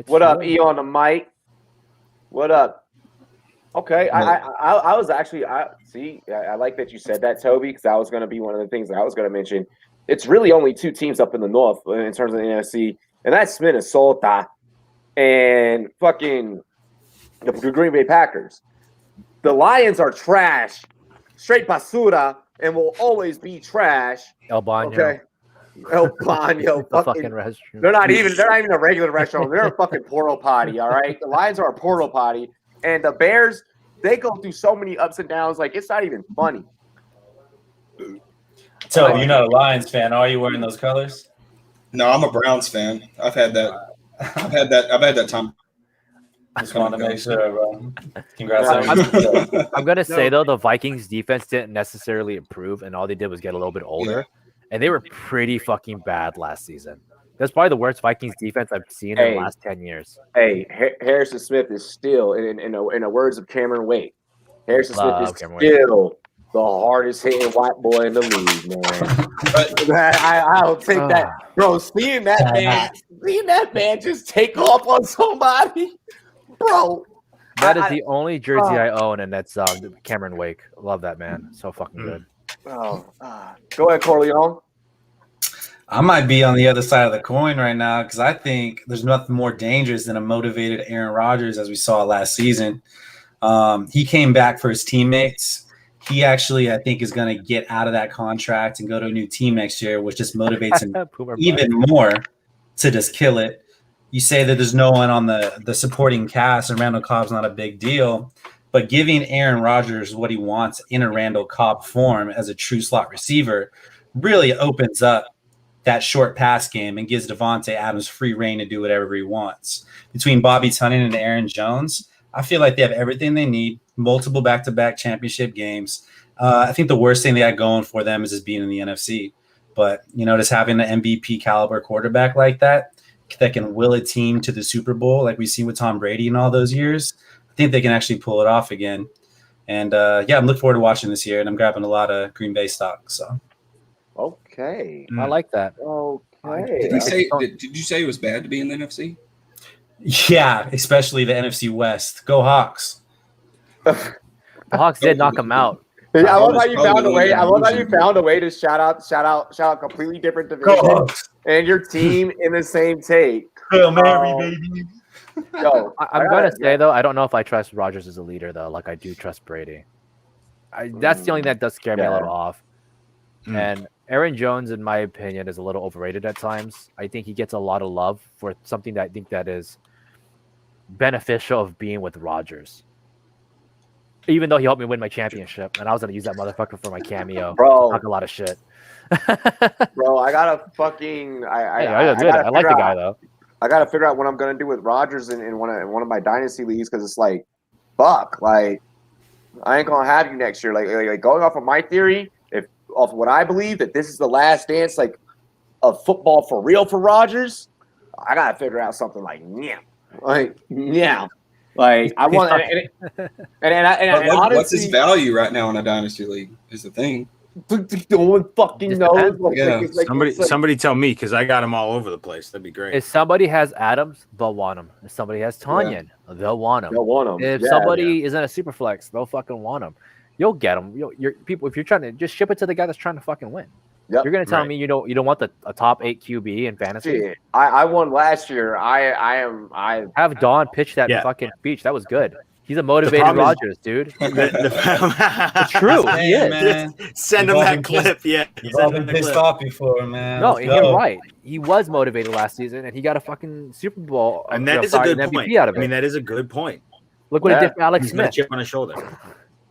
Speaker 1: What up, E on the mic? What up? Okay, I was actually I like that you said that, Toby, because that was going to be one of the things that I was going to mention. It's really only 2 teams up in the North in terms of the NFC, and that's Minnesota and fucking the Green Bay Packers. The Lions are trash, straight basura, and will always be trash.
Speaker 3: El Baño.
Speaker 1: Okay. El Baño.
Speaker 3: fucking restroom.
Speaker 1: They're not even a regular restaurant. They're a fucking portal potty, all right? The Lions are a portal potty. And the Bears, they go through so many ups and downs, like it's not even funny.
Speaker 6: So you're not a Lions fan, are you wearing those colors?
Speaker 4: No, I'm a Browns fan. I've had that. I've had that time.
Speaker 6: Just want to make sure, bro. Congrats.
Speaker 3: I'm gonna say though, the Vikings defense didn't necessarily improve, and all they did was get a little bit older, and they were pretty fucking bad last season. That's probably the worst Vikings defense I've seen in the last 10 years.
Speaker 1: Hey, Harrison Smith is still, in the words of Cameron Wake, Harrison Smith is still the hardest hitting white boy in the league, man. But I'll take that, bro. Seeing that man just take off on somebody, bro.
Speaker 3: That is the only jersey I own, and that's Cameron Wake. Love that man. So fucking good.
Speaker 1: Go ahead, Corleone.
Speaker 6: I might be on the other side of the coin right now because I think there's nothing more dangerous than a motivated Aaron Rodgers, as we saw last season. He came back for his teammates. He actually, I think, is going to get out of that contract and go to a new team next year, which just motivates him even more to just kill it. You say that there's no one on the supporting cast, and Randall Cobb's not a big deal, but giving Aaron Rodgers what he wants in a Randall Cobb form as a true slot receiver really opens up that short pass game and gives Devontae Adams free reign to do whatever he wants. Between Bobby Tunnin and Aaron Jones, I feel like they have everything they need, multiple back-to-back championship games. I think the worst thing they got going for them is just being in the NFC. But, just having an MVP caliber quarterback like that can will a team to the Super Bowl like we've seen with Tom Brady in all those years, I think they can actually pull it off again. And, I'm looking forward to watching this year, and I'm grabbing a lot of Green Bay stock. So.
Speaker 1: Okay.
Speaker 3: I like that.
Speaker 1: Okay.
Speaker 4: Did you say it was bad to be in the NFC?
Speaker 6: Yeah, especially the NFC West. Go Hawks.
Speaker 3: The Hawks did knock them out.
Speaker 1: I love how you found a way. I love how you found a way to shout out completely different division and your team in the same take.
Speaker 6: Hail Mary, baby.
Speaker 1: Yo,
Speaker 3: I'm gonna say though, I don't know if I trust Rodgers as a leader though. Like I do trust Brady. That's the only thing that does scare me a little off. And Aaron Jones, in my opinion, is a little overrated at times. I think he gets a lot of love for something that I think that is beneficial of being with Rodgers. Even though he helped me win my championship, and I was gonna use that motherfucker for my cameo.
Speaker 1: Bro.
Speaker 3: Talk a lot of shit.
Speaker 1: Bro, I gotta fucking
Speaker 3: I like the guy though.
Speaker 1: I gotta figure out what I'm gonna do with Rodgers in one of my dynasty leagues because it's like, fuck, like I ain't gonna have you next year. Like going off of my theory, off of what I believe that this is the last dance, like of football for real for Rodgers. I gotta figure out something like Like I want, and honestly,
Speaker 4: what's his value right now in a dynasty league? Is the thing.
Speaker 1: No one fucking knows.
Speaker 2: Somebody tell me because I got him all over the place. That'd be great.
Speaker 3: If somebody has Adams, they'll want him. If somebody has Tanyan, they'll want him.
Speaker 1: They'll want him.
Speaker 3: If somebody is in a super flex, they'll fucking want him. You'll get him. If you're trying to just ship it to the guy that's trying to fucking win. Yep. You're gonna tell me you don't want a top 8 QB in fantasy.
Speaker 1: Shit. I won last year. I
Speaker 3: have Don pitch that fucking speech. That was good. He's a motivated Rodgers, dude. It's true. He is.
Speaker 6: Man.
Speaker 2: Send him that clip.
Speaker 6: You've all been pissed off before, man.
Speaker 3: No, you're right. He was motivated last season, and he got a fucking Super Bowl.
Speaker 2: And that is a good point.
Speaker 3: Out of it.
Speaker 2: I mean, that is a good point.
Speaker 3: Look what he did for Alex Smith.
Speaker 2: Chip on his shoulder.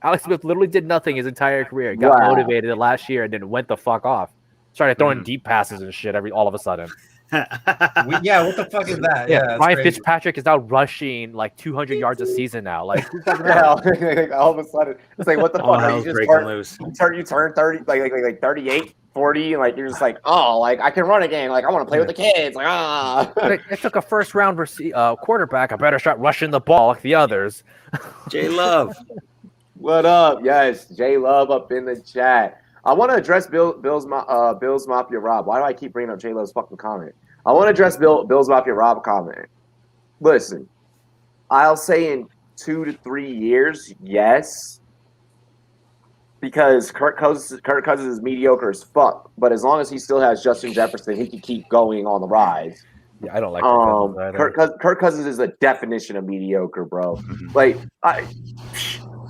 Speaker 3: Alex Smith literally did nothing his entire career. Got motivated last year and then went the fuck off. Started throwing deep passes and shit all of a sudden.
Speaker 6: What the fuck is that?
Speaker 3: Yeah, Ryan Fitzpatrick is now rushing like 200 yards a season now. Like,
Speaker 1: all of a sudden, it's like, what the fuck? You turn 30, like 38, 40, and like you're just like, oh, like I can run again. Like I want to play with the kids. Like
Speaker 3: I took a first round quarterback. I better start rushing the ball like the others.
Speaker 2: J Love,
Speaker 1: what up? Yes, J Love up in the chat. I want to address Bill's Mafia Rob. Why do I keep bringing up J Lo's fucking comment? I want to address Bill's Mafia Rob comment. Listen, I'll say in 2 to 3 years, yes, because Kirk Cousins is mediocre as fuck. But as long as he still has Justin Jefferson, he can keep going on the rise.
Speaker 3: Yeah, I don't like Kirk Cousins.
Speaker 1: Kirk Cousins is the definition of mediocre, bro. Like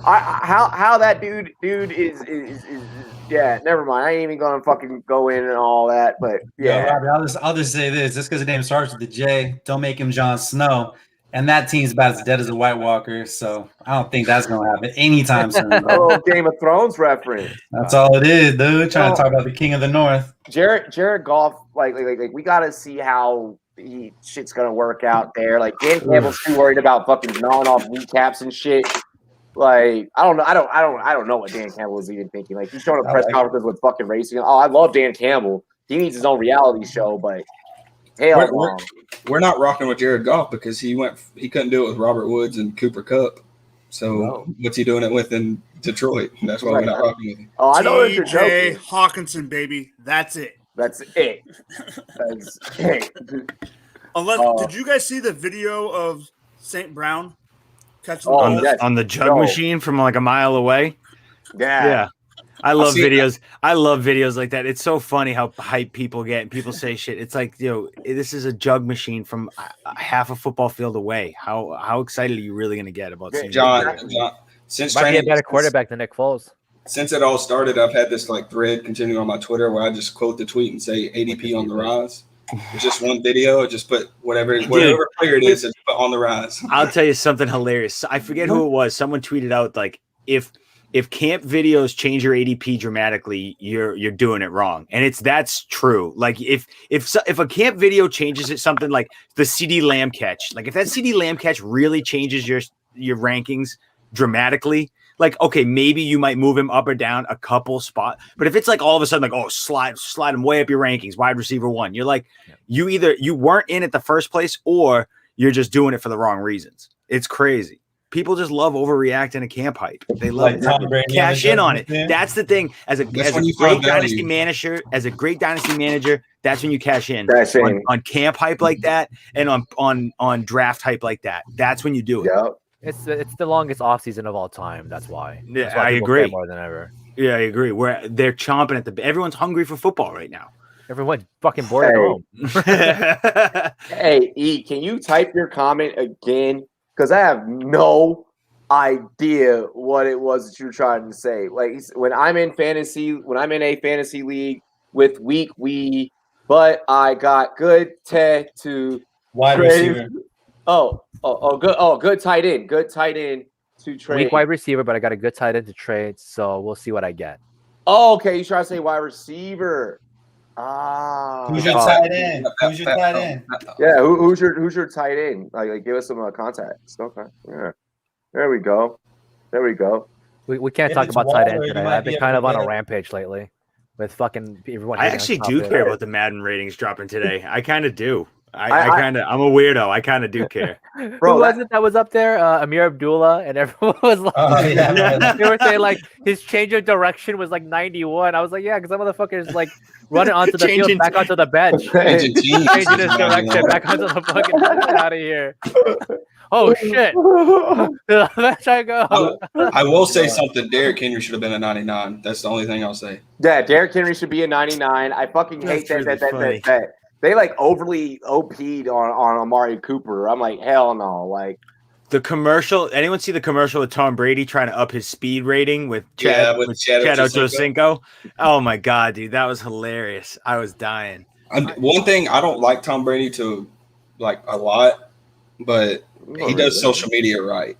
Speaker 1: how that dude is yeah, never mind. I ain't even gonna fucking go in and all that, but yeah.
Speaker 6: Robbie, I'll just say this: just because the name starts with the J, don't make him Jon Snow. And that team's about as dead as a White Walker, so I don't think that's gonna happen anytime soon.
Speaker 1: Oh, Game of Thrones reference.
Speaker 6: That's all it is, dude. Trying to talk about the King of the North.
Speaker 1: Jared Goff, like we gotta see how shit's gonna work out there. Like Dan Campbell's too worried about fucking gnawing off kneecaps and shit. Like I don't know what Dan Campbell was even thinking. Like he's showing a press conference with fucking racing. Oh, I love Dan Campbell. He needs his own reality show, but
Speaker 4: we're not rocking with Jared Goff because he couldn't do it with Robert Woods and Cooper Kupp. So what's he doing it with in Detroit? That's why we're not rocking with him.
Speaker 1: Oh, I know it's
Speaker 5: T.J. Hawkinson, baby. That's it.
Speaker 1: That's it.
Speaker 5: Unless, did you guys see the video of St. Brown catching the ball?
Speaker 2: On the jug machine from like a mile away?
Speaker 1: Yeah.
Speaker 2: I love videos. I love videos like that. It's so funny how hype people get and people say shit. It's like, this is a jug machine from half a football field away. How excited are you really going to get about seeing
Speaker 4: John, since
Speaker 3: might be a better quarterback than Nick Foles.
Speaker 4: Since it all started, I've had this like thread continuing on my Twitter where I just quote the tweet and say ADP on the rise. It's just one video. I just put whatever player it is, just put on the rise.
Speaker 2: I'll tell you something hilarious. I forget who it was. Someone tweeted out like if camp videos change your ADP dramatically, you're doing it wrong. And that's true. Like if a camp video changes it, something like the CD Lamb catch, like if that CD Lamb catch really changes your rankings dramatically, like, okay, maybe you might move him up or down a couple spots. But if it's like all of a sudden, like, slide him way up your rankings, wide receiver 1, you're like, you weren't in it the first place or you're just doing it for the wrong reasons. It's crazy. People just love overreacting to camp hype. They love it. Cash in on it. That's the thing. As a great dynasty manager, that's when you cash in on camp hype like that and on draft hype like that. That's when you do it.
Speaker 1: Yep.
Speaker 3: It's the longest offseason of all time. That's why.
Speaker 2: Yeah, I agree.
Speaker 3: More than ever.
Speaker 2: Yeah, I agree. Where they're chomping at the. Everyone's hungry for football right now.
Speaker 3: Everyone's fucking bored at home.
Speaker 1: Hey, E, can you type your comment again? Because I have no idea what it was that you were trying to say. Like when I'm in a fantasy league with weak we, but I got good to
Speaker 6: wide receiver.
Speaker 1: Good tight end. Good tight end to trade.
Speaker 3: Weak wide receiver, but I got a good tight end to trade, so we'll see what I get.
Speaker 1: Oh, okay. You trying to say wide receiver? Ah.
Speaker 6: Who's your tight end? Who's your tight end?
Speaker 1: Yeah. Who's your tight end? Like give us some context. Okay. Yeah. There we go.
Speaker 3: We can't
Speaker 6: If
Speaker 3: talk
Speaker 6: it's
Speaker 3: about tight
Speaker 6: Waller,
Speaker 3: end
Speaker 6: you
Speaker 3: today.
Speaker 6: might
Speaker 3: I've
Speaker 6: be
Speaker 3: been
Speaker 6: able
Speaker 3: kind
Speaker 6: to
Speaker 3: of on
Speaker 6: get
Speaker 3: a
Speaker 6: it.
Speaker 3: rampage lately with fucking everyone.
Speaker 2: I
Speaker 3: hating on
Speaker 2: actually
Speaker 3: top
Speaker 2: do
Speaker 3: of
Speaker 2: care
Speaker 3: it.
Speaker 2: about the Madden ratings dropping today. I kind of do. I'm a weirdo. I kind of do care.
Speaker 1: Bro,
Speaker 3: Who was it that was up there? Amir Abdullah, and everyone was like,
Speaker 6: Oh, yeah.
Speaker 3: they were saying like his change of direction was like 91. I was like, yeah, because that motherfucker is like running onto the field, back onto the bench,
Speaker 4: Changing teams.
Speaker 3: changing his direction, back onto the fucking. Get out of here! Oh shit! Let's try go.
Speaker 4: I will say something. Derrick Henry should have been a 99. That's the only thing I'll say.
Speaker 1: Yeah, Derrick Henry should be a 99. I fucking hate
Speaker 2: That's really funny.
Speaker 1: that they like overly OP'd on Amari Cooper. I'm like, hell no. Like
Speaker 2: The commercial. Anyone see the commercial with Tom Brady trying to up his speed rating with Chad Ochocinco? Oh my god, dude, that was hilarious. I was dying.
Speaker 4: One thing, I don't like Tom Brady to like a lot, but he does social media right.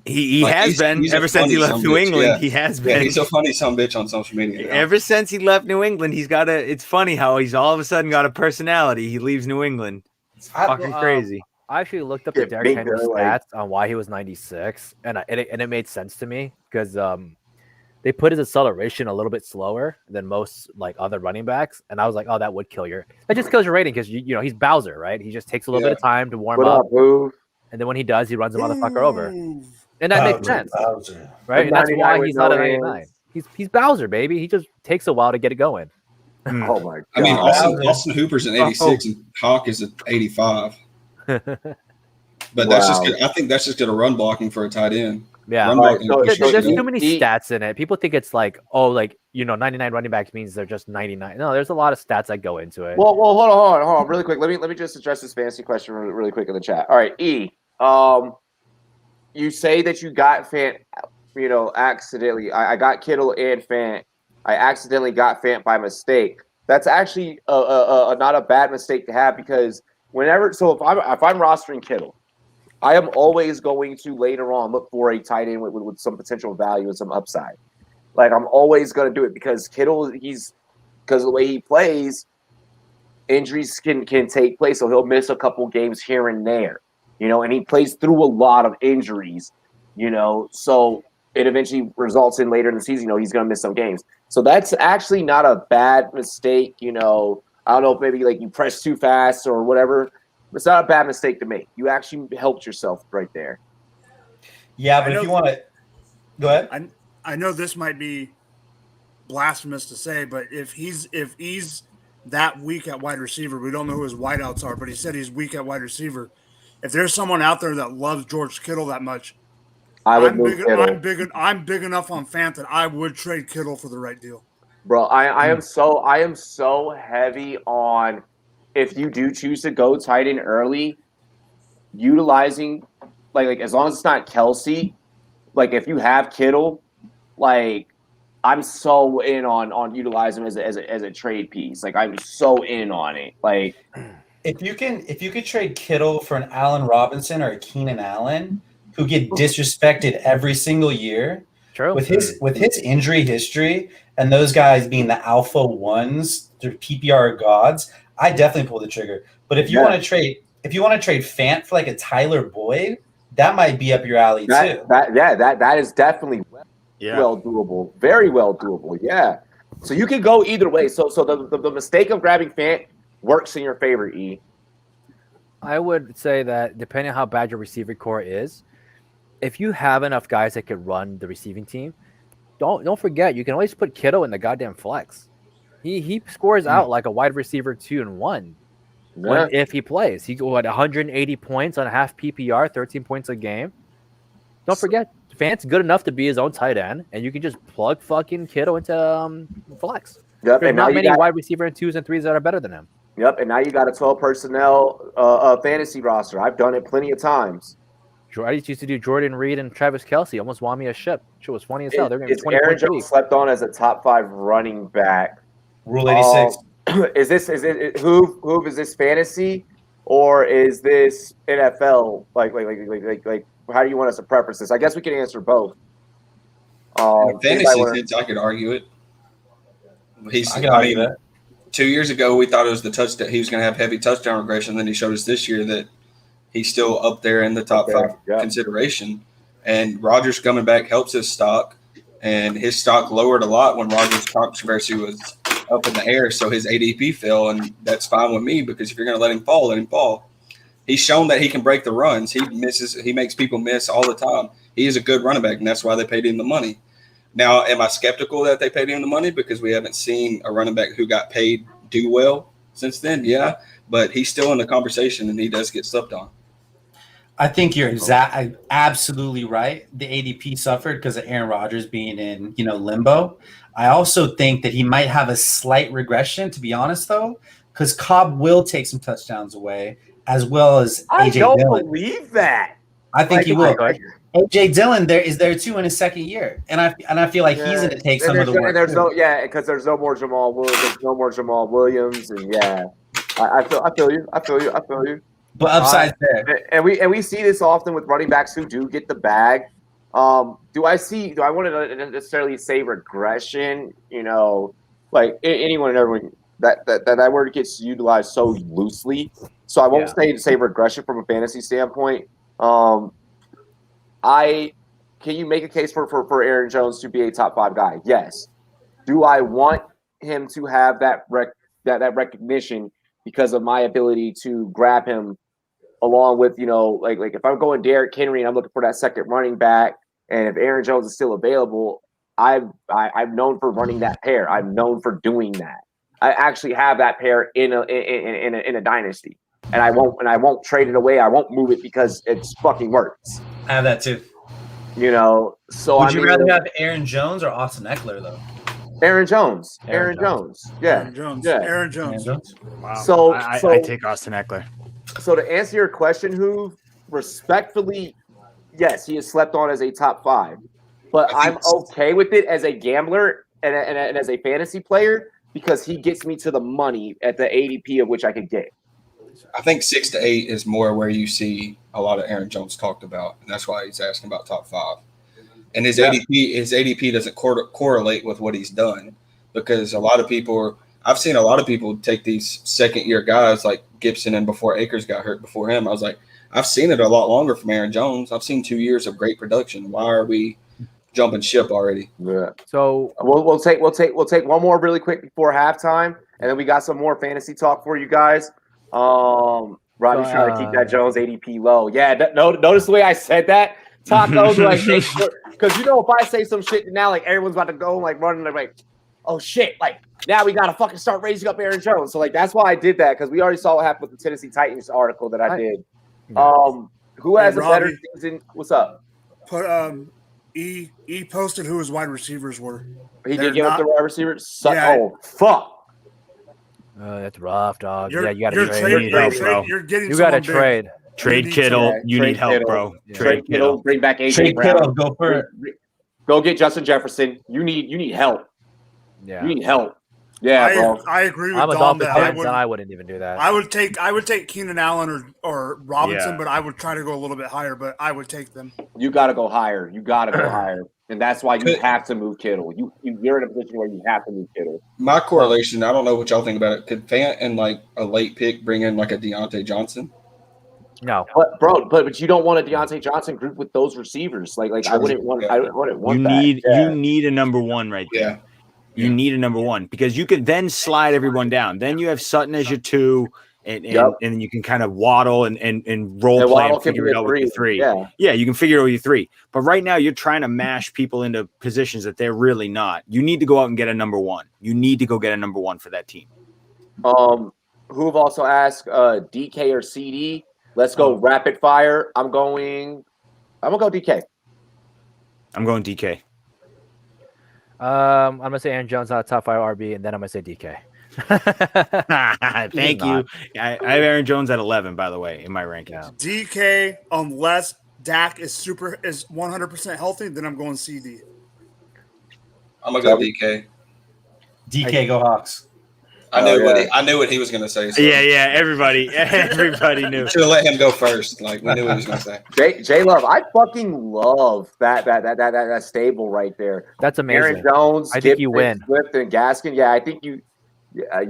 Speaker 2: He has been ever since he left New England.
Speaker 4: Yeah.
Speaker 2: He has
Speaker 4: Yeah,
Speaker 2: been.
Speaker 4: he's a funny son bitch on social media.
Speaker 2: Ever since he left New England, he's got a. It's funny how he's all of a sudden got a personality. He leaves New England. It's fucking crazy.
Speaker 3: I actually looked up the Derrick Henry stats on why he was 96, and it made sense to me because they put his acceleration a little bit slower than most like other running backs, and I was like, oh, that would kill your. That just kills your rating because you know he's Bowser, right? He just takes a little bit of time to warm up, and then when he does, he runs the motherfucker over, and that makes sense, right? And that's why he's not a 99. He's Bowser, baby. He just takes a while to get it going.
Speaker 1: Oh my god!
Speaker 4: I mean, Austin Hooper's an 86 and Hawk is an 85. But that's just good. I think that's just good a run blocking for a tight end.
Speaker 3: Yeah, there's too many stats in it. People think it's like, oh, like 99 running backs means they're just 99. No, there's a lot of stats that go into it.
Speaker 1: Well, hold on, really quick. Let me just address this fantasy question really quick in the chat. All right, you say that you got Fant, accidentally. I got Kittle and Fant. I accidentally got Fant by mistake. That's actually not a bad mistake to have because if I'm rostering Kittle, I am always going to later on look for a tight end with some potential value and some upside. Like I'm always going to do it because Kittle, because of the way he plays, injuries can take place, so he'll miss a couple games here and there, and he plays through a lot of injuries, so it eventually results in later in the season, he's going to miss some games. So that's actually not a bad mistake, I don't know if maybe like you press too fast or whatever. It's not a bad mistake to make. You actually helped yourself right there.
Speaker 6: Yeah, but if you want to go ahead.
Speaker 5: I know this might be blasphemous to say, but if he's that weak at wide receiver, we don't know who his wideouts are, but he said he's weak at wide receiver. If there's someone out there that loves George Kittle that much, I'm big enough on Fant that I would trade Kittle for the right deal.
Speaker 1: Bro, I am so heavy on if you do choose to go tight end early, utilizing like as long as it's not Kelsey, like if you have Kittle, like I'm so in on utilizing him as a trade piece. Like I'm so in on it. Like
Speaker 6: if you could trade Kittle for an Allen Robinson or a Keenan Allen who get disrespected every single year.
Speaker 3: True.
Speaker 6: With his injury history and those guys being the alpha ones, they're PPR gods, I definitely pull the trigger. But if you want to trade Fant for like a Tyler Boyd, that might be up your alley too.
Speaker 1: That is definitely well doable. Very well doable. Yeah. So you can go either way. So the mistake of grabbing Fant works in your favor, E.
Speaker 3: I would say that depending on how bad your receiver core is, if you have enough guys that could run the receiving team, don't forget you can always put Kittle in the goddamn flex. He scores out like a wide receiver 2 and 1 if he plays. He got 180 points on a half PPR, 13 points a game. Don't forget, Fant's good enough to be his own tight end, and you can just plug fucking Kittle into flex.
Speaker 1: Yep,
Speaker 3: There's not many wide receiver 2s and 3s that are better than him.
Speaker 1: Yep, and now you got a 12 personnel fantasy roster. I've done it plenty of times.
Speaker 3: I used to do Jordan Reed and Travis Kelce. Almost won me a ship. Shit was funny as hell. They're going to be 20
Speaker 1: Aaron
Speaker 3: points a
Speaker 1: Jones
Speaker 3: week.
Speaker 1: slept on as a top 5 running back.
Speaker 6: Rule 86.
Speaker 1: Is it who is this fantasy or is this NFL like how do you want us to preface this? I guess we can answer both.
Speaker 4: Fantasy sense, I could argue it. I mean, 2 years ago we thought it was the touchdown. He was going to have heavy touchdown regression. Then he showed us this year that he's still up there in the top five consideration. And Rodgers coming back helps his stock, and his stock lowered a lot when Rodgers' controversy was up in the air. So his ADP fell, and that's fine with me because if you're going to let him fall, let him fall. He's shown that he can break the runs. He makes people miss all the time. He is a good running back, and that's why they paid him the money. Now, am I skeptical that they paid him the money because we haven't seen a running back who got paid do well since then? Yeah, but he's still in the conversation, and he does get slept on.
Speaker 6: I think you're absolutely right. The ADP suffered because of Aaron Rodgers being in, limbo. I also think that he might have a slight regression, to be honest, though, because Cobb will take some touchdowns away, as well as AJ Dillon.
Speaker 1: I don't believe that.
Speaker 6: I think he will. AJ Dillon is there too in his second year, and I feel like he's going to take some of the work.
Speaker 1: Because there's no more Jamal Williams. There's no more Jamal Williams, and I feel you.
Speaker 6: But upside's there,
Speaker 1: and we see this often with running backs who do get the bag. Do I want to necessarily say regression? Like anyone and everyone that word gets utilized so loosely. So I won't say regression from a fantasy standpoint. Can you make a case for Aaron Jones to be a top 5 guy? Yes. Do I want him to have that recognition because of my ability to grab him along with, like if I'm going Derrick Henry and I'm looking for that second running back, and if Aaron Jones is still available, I'm known for running that pair. I'm known for doing that. I actually have that pair in a dynasty, and I won't trade it away. I won't move it because it's fucking works.
Speaker 6: I have that too.
Speaker 1: So
Speaker 6: would you rather have Aaron Jones or Austin Eckler though?
Speaker 1: Aaron Jones. Aaron Jones. Yeah.
Speaker 5: Aaron Jones.
Speaker 2: Wow.
Speaker 1: So
Speaker 2: I take Austin Eckler.
Speaker 1: So to answer your question, who respectfully, yes, he is slept on as a top 5, but I'm okay with it as a gambler and as a fantasy player because he gets me to the money at the ADP of which I could get.
Speaker 4: I think 6 to 8 is more where you see a lot of Aaron Jones talked about, and that's why he's asking about top 5. And his ADP doesn't correlate with what he's done because I've seen a lot of people take these second-year guys like Gibson and before Akers got hurt before him. I was like, I've seen it a lot longer from Aaron Jones. I've seen 2 years of great production. Why are we jumping ship already?
Speaker 1: Yeah. So we'll take one more really quick before halftime, and then we got some more fantasy talk for you guys. Robbie's trying to keep that Jones ADP low. Yeah, notice the way I said that. Taco, because if I say some shit now, like everyone's about to go like running, like, oh shit, like now we gotta fucking start raising up Aaron Jones. So like that's why I did that because we already saw what happened with the Tennessee Titans article that I did. Who has a better season? What's up?
Speaker 5: Put E posted who his wide receivers were.
Speaker 1: He did give up the wide receivers. Oh fuck.
Speaker 3: That's rough, dog. You got
Speaker 5: to
Speaker 3: trade. You got to trade.
Speaker 2: Trade Kittle. You need help, bro.
Speaker 1: Trade Kittle. Bring back AJ Brown.
Speaker 6: Kittle, go for it.
Speaker 1: Go get Justin Jefferson. You need help.
Speaker 3: Yeah.
Speaker 1: You need help. Yeah, bro.
Speaker 5: I agree with
Speaker 3: I'm a
Speaker 5: Dom
Speaker 3: Dolphins fan, and I wouldn't even do that.
Speaker 5: I would take Keenan Allen or Robinson, but I would try to go a little bit higher. But I would take them.
Speaker 1: You got to go higher. And that's why you have to move Kittle. You're in a position where you have to move Kittle.
Speaker 4: My correlation, I don't know what y'all think about it. Could Fant and like a late pick bring in like a Deontay Johnson?
Speaker 3: No,
Speaker 1: but you don't want a Deontay Johnson group with those receivers. Like I wouldn't want. I wouldn't want
Speaker 2: You need a number 1 right there.
Speaker 4: Yeah.
Speaker 2: You need a number 1 because you could then slide everyone down. Then you have Sutton as your 2, and then you can kind of waddle and role play and figure it out with your 3. Yeah, you can figure it out with your 3. But right now you're trying to mash people into positions that they're really not. You need to go out and get a number 1. You need to go get a number 1 for that team.
Speaker 1: Who have also asked DK or CD? Let's go rapid fire. I'm gonna go DK.
Speaker 2: I'm going DK.
Speaker 3: I'm gonna say Aaron Jones not a top 5 RB, and then I'm gonna say DK.
Speaker 2: Thank you. I have Aaron Jones at 11, by the way, in my rankings.
Speaker 5: DK, unless Dak is 100% healthy, then I'm going CD.
Speaker 4: I'm gonna go DK.
Speaker 6: DK, go Hawks.
Speaker 4: I knew what he was going to say. So.
Speaker 2: Yeah. Everybody knew.
Speaker 4: Should have let him go first. Like we knew what he was going to say.
Speaker 1: J Love, I fucking love that stable right there.
Speaker 3: That's amazing.
Speaker 1: Aaron Jones,
Speaker 3: I think you win.
Speaker 1: Swift and Gaskin. Yeah, I think you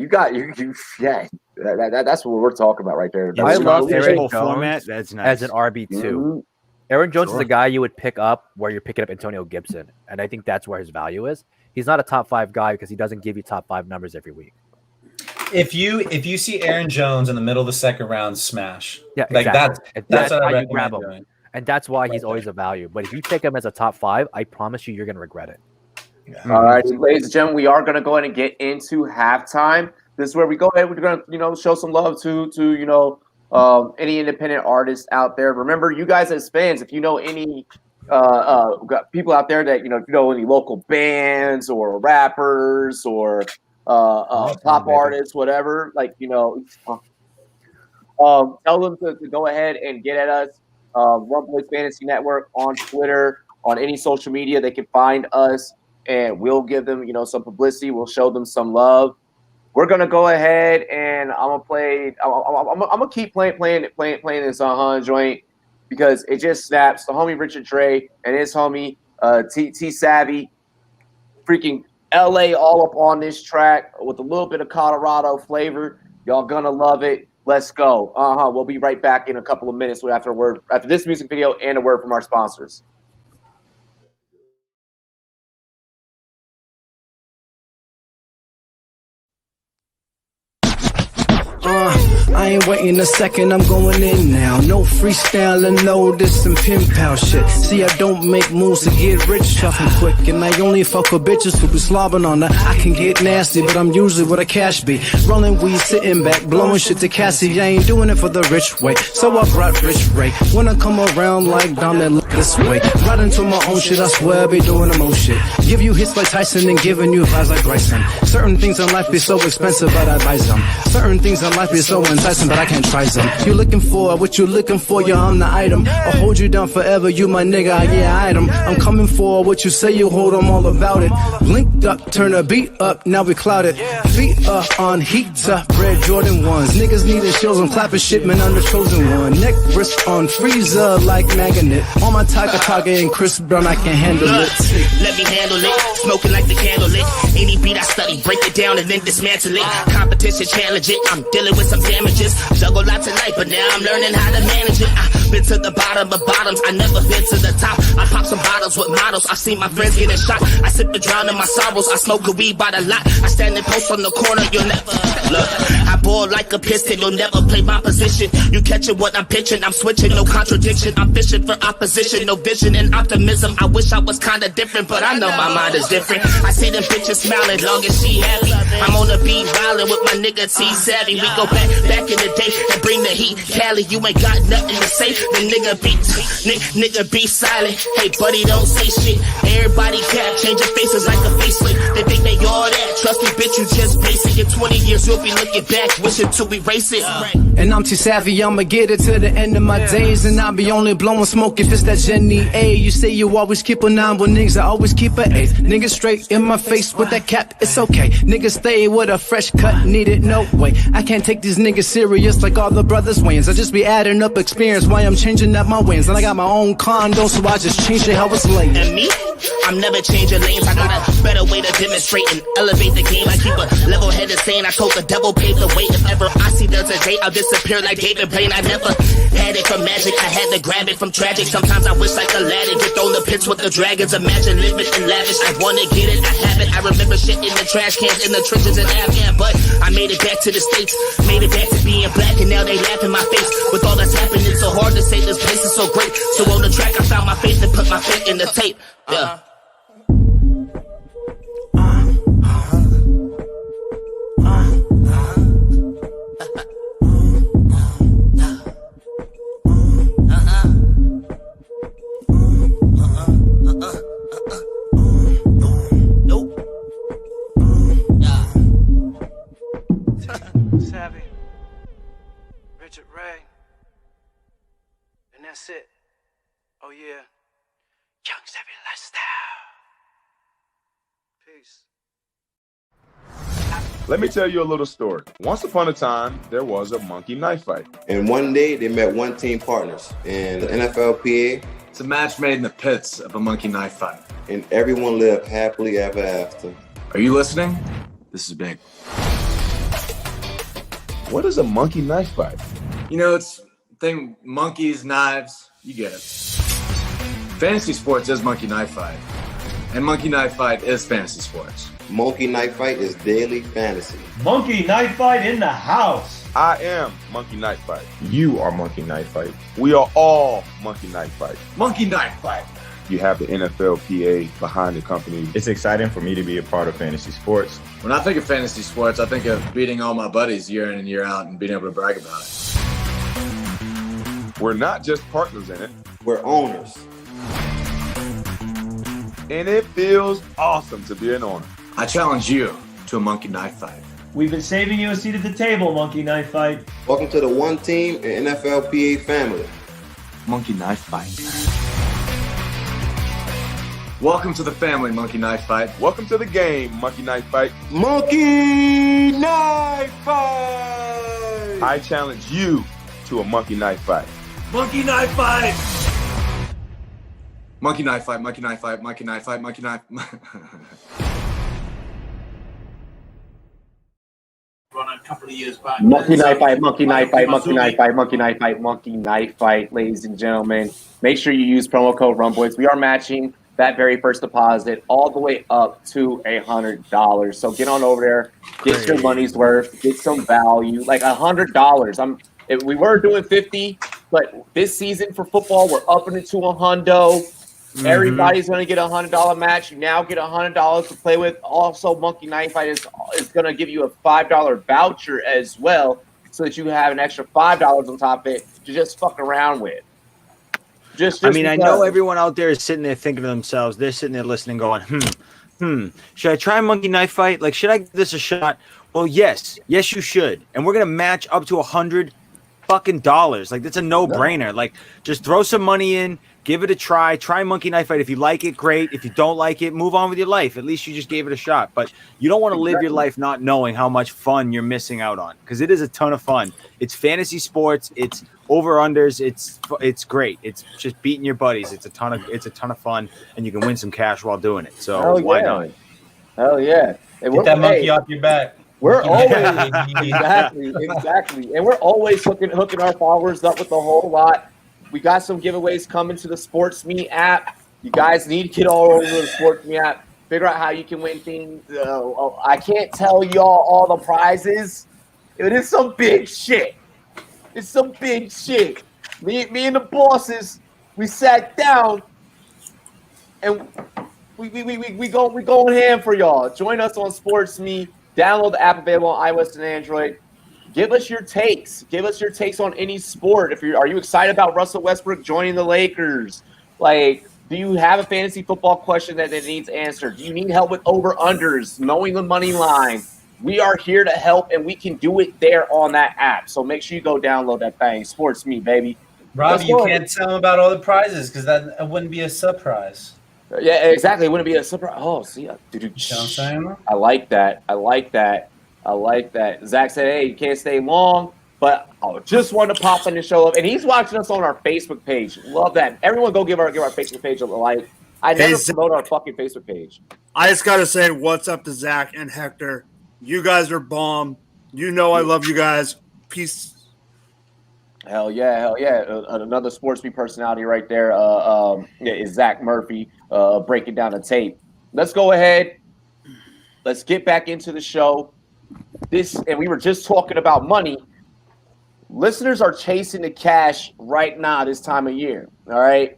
Speaker 1: got you. Yeah, that's what we're talking about right there.
Speaker 3: I love Aaron Jones
Speaker 2: format. That's nice.
Speaker 3: as an RB2. Mm-hmm. Aaron Jones is a guy you would pick up where you're picking up Antonio Gibson, and I think that's where his value is. He's not a top 5 guy because he doesn't give you top 5 numbers every week.
Speaker 6: If you see Aaron Jones in the middle of the second round, smash.
Speaker 3: Yeah,
Speaker 6: like
Speaker 3: exactly.
Speaker 6: that's
Speaker 3: how
Speaker 6: what I
Speaker 3: you grab him,
Speaker 6: doing.
Speaker 3: And that's why he's always a value. But if you take him as a top 5, I promise you're going to regret it.
Speaker 1: Yeah. All right, ladies and gentlemen, we are going to go ahead and get into halftime. This is where we go ahead. We're going to show some love to any independent artists out there. Remember, you guys as fans, if you know any people out there that any local bands or rappers or pop artists, whatever, tell them to go ahead and get at us. Rumboyz Fantasy Network on Twitter, on any social media they can find us, and we'll give them some publicity. We'll show them some love. We're gonna go ahead and I'm gonna keep playing this joint because it just snaps. The homie Richard Dre and his homie T Savvy, freaking LA all up on this track with a little bit of Colorado flavor. Y'all gonna love it. Let's go. We'll be right back in a couple of minutes after this music video and a word from our sponsors.
Speaker 7: I ain't waiting a second, I'm going in now. No freestyling, no this and pin pal shit. See, I don't make moves to get rich, shuffle quick. And I only fuck with bitches who be slobbing on her. I can get nasty, but I'm usually where the cash be. Rolling weed, sitting back, blowing shit to Cassie. I ain't doing it for the rich way, so I brought Rich Ray. When I come around like Dominic, look this way. Right into my own shit, I swear I be doing the most shit. Give you hits like Tyson and giving you vibes like Bryson. Certain things in life be so expensive, but I buy them. Certain things in life be so enticing, but I can't try them. You looking for what you looking for, yeah, I'm the item. I'll hold you down forever, you my nigga, yeah, item. I'm coming for what you say you hold, I'm all about it. Blinked up, turn the beat up, now we clouded. Feet up on heat up, red Jordan 1s. Niggas needing shows, I'm clapping shit, man, I'm the chosen one. Neck wrist on freezer like magnet. On my Taka and Chris Brown, I can handle it.
Speaker 8: Let me handle it, smoking like the candle lit. Any beat I study, break it down and then dismantle it. Competition challenge it, I'm dealing with some damages. Juggle lots of night, but now I'm learning how to manage it. I've been to the bottom of bottoms, I never been to the top. I pop some bottles with models, I see my friends getting shot. I sip to drown in my sorrows, I smoke a weed by the lot. I stand and post on the corner, you'll never look. I ball like a piston, you'll never play my position. You catching what I'm pitching, I'm switching, no contradiction. I'm fishing for opposition, no vision and optimism. I wish I was kinda different, but I know my mind is different. I see them bitches smiling, long as she happy. I'm on the beat violin with my nigga T Savvy. We go back in the day and bring the heat. Cali, you ain't got nothing to say. The nigga be silent. Hey, buddy, don't say shit. Everybody cap, changing faces like a facelift. They think they all that. Trust me, bitch, you just basic. In 20 years, you'll be looking back, wishing to erase it.
Speaker 7: And I'm too savvy, I'ma get it to the end of my days. And I'll be only blowing smoke if it's that Jenny A. You say you always keep a 9, but niggas, I always keep a 8. Niggas straight in my face with that cap, it's okay. Niggas stay with a fresh cut, need it, no way. I can't take these niggas serious like all the brothers Wayans. I just be adding up experience while I'm changing up my wins. And I got my own condo, so I just change it how it's laid.
Speaker 8: And me? I'm never changing lanes. I got a better way to demonstrate and elevate the game. I keep a level-headed saying I told the devil pave the way. If ever I see there's a day, I'll disappear like David Blaine. I never had it from magic, I had to grab it from tragic. Sometimes I wish like Aladdin, get thrown the pits with the dragons. Imagine living in lavish, I wanna get it, I have it. I remember shit in the trash cans, in the trenches in Afghan. But I made it back to the States, made it back to being black. And now they laugh in my face. With all that's happening, it's so hard to say this place is so great. So on the track, I found my faith and put my faith in the tape. Yeah.
Speaker 9: Savvy, Richard Ray, and that's it. Oh yeah, Young Savvy lifestyle. Peace.
Speaker 10: Let me tell you a little story. Once upon a time, there was a monkey knife fight.
Speaker 11: And one day, they met one team partners in the NFLPA.
Speaker 12: It's a match made in the pits of a monkey knife fight.
Speaker 11: And everyone lived happily ever after.
Speaker 12: Are you listening? This is big.
Speaker 10: What is a monkey knife fight?
Speaker 12: You know, it's thing monkeys, knives, you get it. Fantasy sports is monkey knife fight. And monkey knife fight is fantasy sports.
Speaker 11: Monkey Knife Fight is daily fantasy.
Speaker 13: Monkey Knife Fight in the house.
Speaker 10: I am Monkey Knife Fight. You are Monkey Knife Fight. We are all Monkey Knife Fight.
Speaker 12: Monkey Knife Fight.
Speaker 10: You have the NFLPA behind the company.
Speaker 14: It's exciting for me to be a part of fantasy sports.
Speaker 12: When I think of fantasy sports, I think of beating all my buddies year in and year out and being able to brag about it.
Speaker 10: We're not just partners in it.
Speaker 11: We're owners.
Speaker 10: And it feels awesome to be an owner.
Speaker 12: I challenge you to a monkey knife fight.
Speaker 13: We've been saving you a seat at the table, Monkey Knife Fight.
Speaker 11: Welcome to the one team and NFLPA family.
Speaker 12: Monkey Knife Fight. Welcome to the family, Monkey Knife Fight.
Speaker 10: Welcome to the game, Monkey Knife Fight.
Speaker 11: Monkey Knife Fight!
Speaker 10: I challenge you to a monkey knife fight.
Speaker 13: Monkey Knife Fight!
Speaker 12: Monkey Knife Fight, Monkey Knife Fight, Monkey Knife Fight, Monkey Knife.
Speaker 9: A couple of years back.
Speaker 1: Monkey knife fight, monkey knife fight, monkey knife fight, monkey knife fight, monkey knife fight, ladies and gentlemen. Make sure you use promo code Rumboyz. We are matching that very first deposit all the way up to $100. So get on over there, get your money's worth, get some value. Like $100. We were doing 50, but this season for football, we're upping it to a hundo. Mm-hmm. Everybody's going to get $100 match. You now get $100 to play with. Also, Monkey Knife Fight is going to give you a $5 voucher as well, so that you have an extra $5 on top of it to just fuck around with. Just
Speaker 2: I mean, because. I know everyone out there is sitting there thinking to themselves, they're sitting there listening, going, should I try Monkey Knife Fight? Like, should I give this a shot? Well, yes, you should. And we're going to match up to $100 fucking dollars. Like, that's a no-brainer. Like, just throw some money in. Give it a try. Try Monkey Knife Fight. If you like it, great. If you don't like it, move on with your life. At least you just gave it a shot. But you don't want to live your life not knowing how much fun you're missing out on, because it is a ton of fun. It's fantasy sports. It's over-unders. It's great. It's just beating your buddies. It's a ton of fun, and you can win some cash while doing it. So why not?
Speaker 1: Hell yeah.
Speaker 6: Get that monkey off your back.
Speaker 1: We're always exactly. And we're always hooking our followers up with a whole lot. We got some giveaways coming to the SportsMe app. You guys need to get all over the SportsMe app. Figure out how you can win things. I can't tell y'all all the prizes. It is some big shit. It's some big shit. Me and the bosses, we sat down and we going ham for y'all. Join us on SportsMe. Download the app, available on iOS and Android. Give us your takes. Give us your takes on any sport. Are you excited about Russell Westbrook joining the Lakers? Like, do you have a fantasy football question that needs answered? Do you need help with over-unders, knowing the money line? We are here to help, and we can do it there on that app. So make sure you go download that thing. SportsMe, baby.
Speaker 6: Rob, you can't tell them about all the prizes because that wouldn't be a surprise.
Speaker 1: Yeah, exactly. It wouldn't be a surprise. Oh, see, I like that. I like that. Zach said, hey, you can't stay long, but I just wanted to pop in and show up. And he's watching us on our Facebook page. Love that. Everyone go give our Facebook page a like. I never promote our fucking Facebook page.
Speaker 5: I just got to say what's up to Zach and Hector. You guys are bomb. You know I love you guys. Peace.
Speaker 1: Hell yeah. Another SportsMe personality right there is Zach Murphy breaking down the tape. Let's go ahead. Let's get back into the show. And we were just talking about money. Listeners are chasing the cash right now this time of year. All right.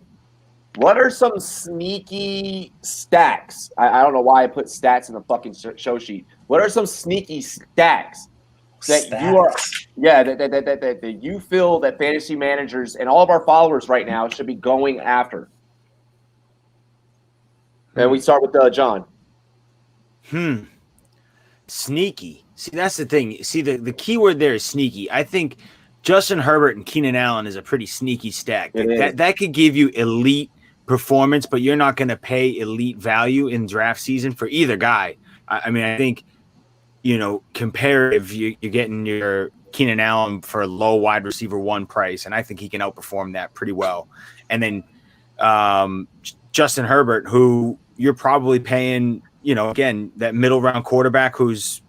Speaker 1: What are some sneaky stacks? I don't know why I put stats in the fucking show sheet. What are some sneaky stacks that that you feel that fantasy managers and all of our followers right now should be going after? And we start with John.
Speaker 2: Sneaky. See, that's the thing. See, the key word there is sneaky. I think Justin Herbert and Keenan Allen is a pretty sneaky stack. That could give you elite performance, but you're not going to pay elite value in draft season for either guy. I mean, I think comparative, you're getting your Keenan Allen for a low wide receiver 1 price, and I think he can outperform that pretty well. And then Justin Herbert, who you're probably paying, again, that middle round quarterback who's,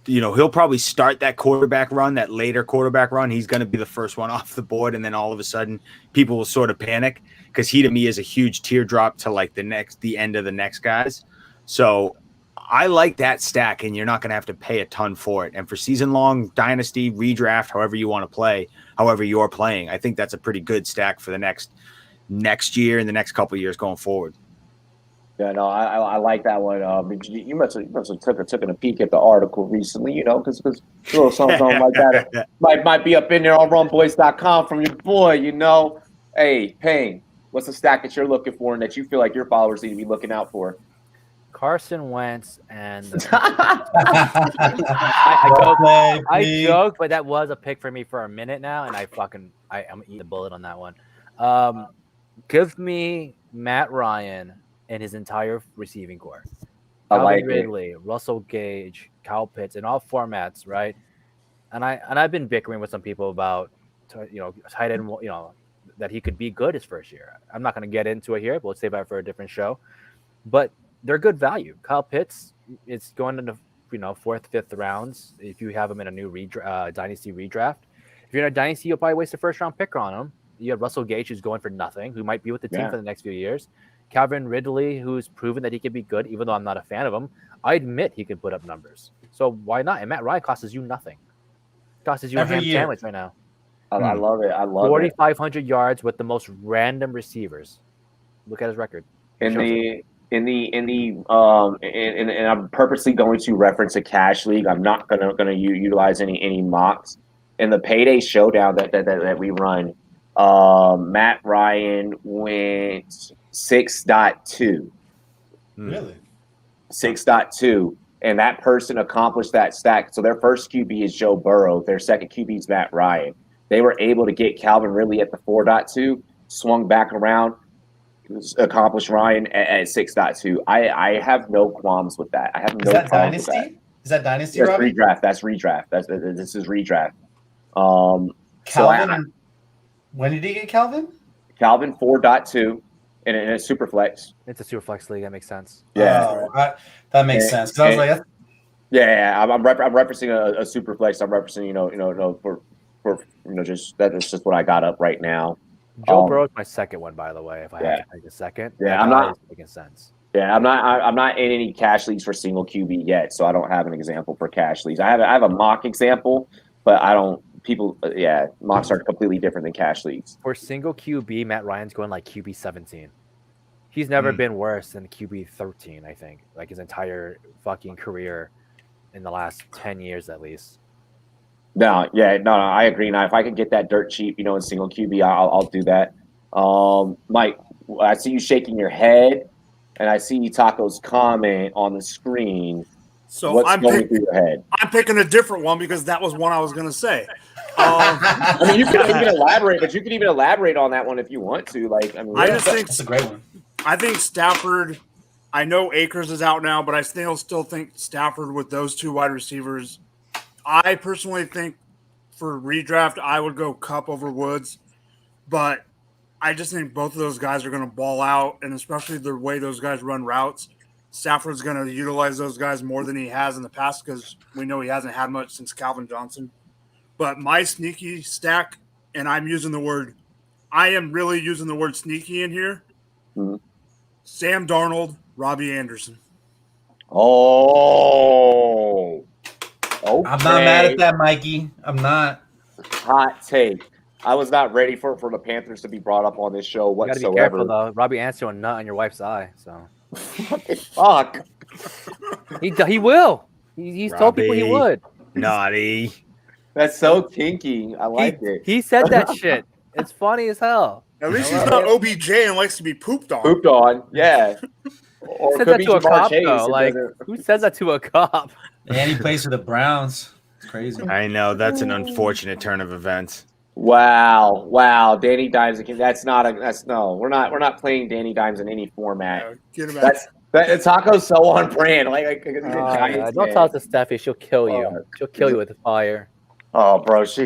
Speaker 2: he'll probably start that quarterback run, that later quarterback run. He's going to be the first one off the board. And then all of a sudden people will sort of panic because he, to me, is a huge teardrop to like the end of the next guys. So I like that stack, and you're not going to have to pay a ton for it. And for season long dynasty redraft, however you want to play, however you're playing, I think that's a pretty good stack for the next year and the next couple of years going forward.
Speaker 1: Yeah, no, I like that one. You must have taken a peek at the article recently, because little something like that might be up in there on Rumboyz.com from your boy, Hey, Payne, what's the stack that you're looking for and that you feel like your followers need to be looking out for?
Speaker 3: Carson Wentz and I joke, but that was a pick for me for a minute now, and I'm eating the bullet on that one. Give me Matt Ryan and his entire receiving core. Calvin Ridley, Russell Gage, Kyle Pitts in all formats, right? And I've been bickering with some people about tight end, that he could be good his first year. I'm not going to get into it here, but let's save that for a different show. But they're good value. Kyle Pitts is going into 4th, 5th rounds if you have him in a new dynasty redraft. If you're in a dynasty, you'll probably waste a 1st-round pick on him. You have Russell Gage, who's going for nothing, who might be with the team for the next few years. Calvin Ridley, who's proven that he can be good, even though I'm not a fan of him. I admit he can put up numbers. So why not? And Matt Ryan costs you nothing. Costs you a ham sandwich right now.
Speaker 1: I love it. I love
Speaker 3: 4,500 yards with the most random receivers. Look at his record.
Speaker 1: And I'm purposely going to reference a cash league. I'm not gonna utilize any mocks. In the payday showdown that we run, Matt Ryan went 6.2.
Speaker 6: Really?
Speaker 1: 6.2. And that person accomplished that stack. So their first QB is Joe Burrow. Their second QB is Matt Ryan. They were able to get Calvin Ridley at the 4.2, swung back around, accomplished Ryan at 6.2. I have no qualms with that. I have no qualms
Speaker 6: dynasty?
Speaker 1: with that.
Speaker 6: Is that dynasty?
Speaker 1: That's redraft. That's redraft. This is redraft.
Speaker 6: Calvin. When did he get Calvin?
Speaker 1: Calvin 4.2 in a super flex.
Speaker 3: It's a super flex league. That makes sense.
Speaker 1: Yeah,
Speaker 6: that makes sense. Because I was like,
Speaker 1: I'm referencing a super flex. I'm referencing that's just what I got up right now.
Speaker 3: Joe Burrow is my second one, by the way. If I had to take a second,
Speaker 1: I'm not
Speaker 3: making sense.
Speaker 1: Yeah, I'm not in any cash leagues for single QB yet, so I don't have an example for cash leagues. I have a mock example, but I don't. Mocks are completely different than cash leagues.
Speaker 3: For single QB, Matt Ryan's going like QB 17. He's never been worse than QB 13, I think, like his entire fucking career in the last 10 years at least.
Speaker 1: No, I agree. Now, if I could get that dirt cheap, in single QB, I'll do that. Mike, I see you shaking your head, and I see Taco's comment on the screen.
Speaker 5: So
Speaker 1: what's going through your head?
Speaker 5: I'm picking a different one because that was one I was going to say.
Speaker 1: I mean, you can elaborate, but you can even elaborate on that one if you want to.
Speaker 5: I just think
Speaker 6: that's a great one.
Speaker 5: I think Stafford. I know Akers is out now, but I still think Stafford with those two wide receivers. I personally think for redraft, I would go Kupp over Woods, but I just think both of those guys are going to ball out, and especially the way those guys run routes. Stafford's going to utilize those guys more than he has in the past because we know he hasn't had much since Calvin Johnson. But my sneaky stack, and I am really using the word sneaky in here.
Speaker 1: Mm-hmm.
Speaker 5: Sam Darnold, Robbie Anderson.
Speaker 1: Oh, okay.
Speaker 6: I'm not mad at that, Mikey. I'm not.
Speaker 1: Hot take. I was not ready for the Panthers to be brought up on this show whatsoever.
Speaker 3: You gotta be careful, though. Robbie Anderson will nut on your wife's eye, so.
Speaker 1: Fuck.
Speaker 3: He will. He's told people he would.
Speaker 2: Naughty.
Speaker 1: That's so kinky. I like it.
Speaker 3: He said that shit. It's funny as hell.
Speaker 5: At least he's not OBJ and likes to be pooped on.
Speaker 1: Pooped on, yeah.
Speaker 3: Who says that to a cop, though? Like, who says that to a cop?
Speaker 6: And he plays for the Browns. It's crazy.
Speaker 2: I know. That's an unfortunate turn of events.
Speaker 1: Wow. Danny Dimes. We're not playing Danny Dimes in any format.
Speaker 5: Get him
Speaker 1: That Taco's so on brand. Like he's a Giants
Speaker 3: don't
Speaker 1: fan.
Speaker 3: talk to Steffi. She'll kill you. She'll kill you with the fire.
Speaker 1: Oh, bro, she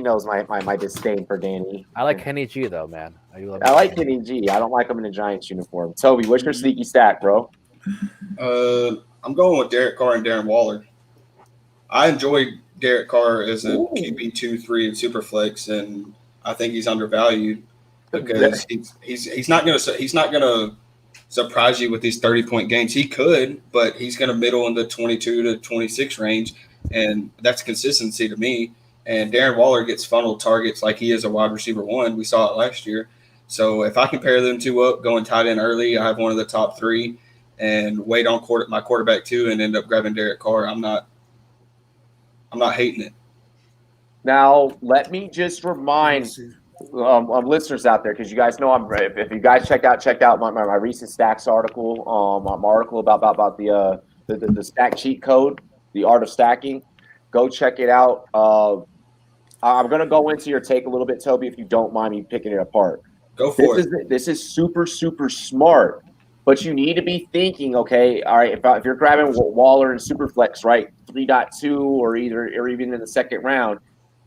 Speaker 1: knows my disdain for Danny.
Speaker 3: I like Kenny G though, man.
Speaker 1: I like Kenny G. I don't like him in a Giants uniform. Toby, what's your sneaky stack, bro?
Speaker 4: I'm going with Derek Carr and Darren Waller. I enjoy Derek Carr as a QB 2-3 in Superflex, and I think he's undervalued because he's not gonna surprise you with these 30-point games. He could, but he's gonna middle in the 22 to 26 range, and that's consistency to me. And Darren Waller gets funneled targets like he is a wide receiver 1. We saw it last year. So if I can pair them two up, going tight end early, I have one of the top 3, and wait on my quarterback 2, and end up grabbing Derek Carr. I'm not hating it.
Speaker 1: Now, let me just remind listeners out there, because you guys know if you guys checked out my recent stacks article, my article about the stack cheat code, the art of stacking. Go check it out. I'm gonna go into your take a little bit, Toby, if you don't mind me picking it apart.
Speaker 4: Go for it.
Speaker 1: This is super, super smart, but you need to be thinking, okay, all right, if you're grabbing Waller and Superflex, right, 3.2 or even in the second round,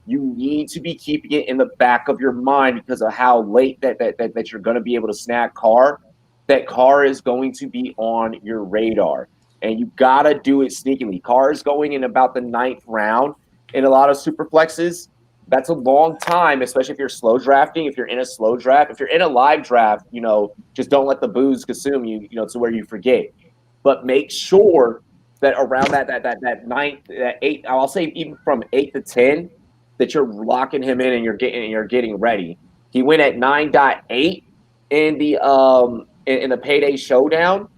Speaker 1: you need to be keeping it in the back of your mind because of how late that you're going to be able to snag Carr. That Carr is going to be on your radar, and you got to do it sneakily. Carr is going in about the 9th round in a lot of Superflexes. That's a long time, especially if you're slow drafting, if you're in a slow draft. If you're in a live draft, just don't let the booze consume you, to where you forget. But make sure that around that 9th, that 8th, I'll say even from 8 to 10, that you're locking him in and you're getting ready. He went at 9.8 in the payday showdown.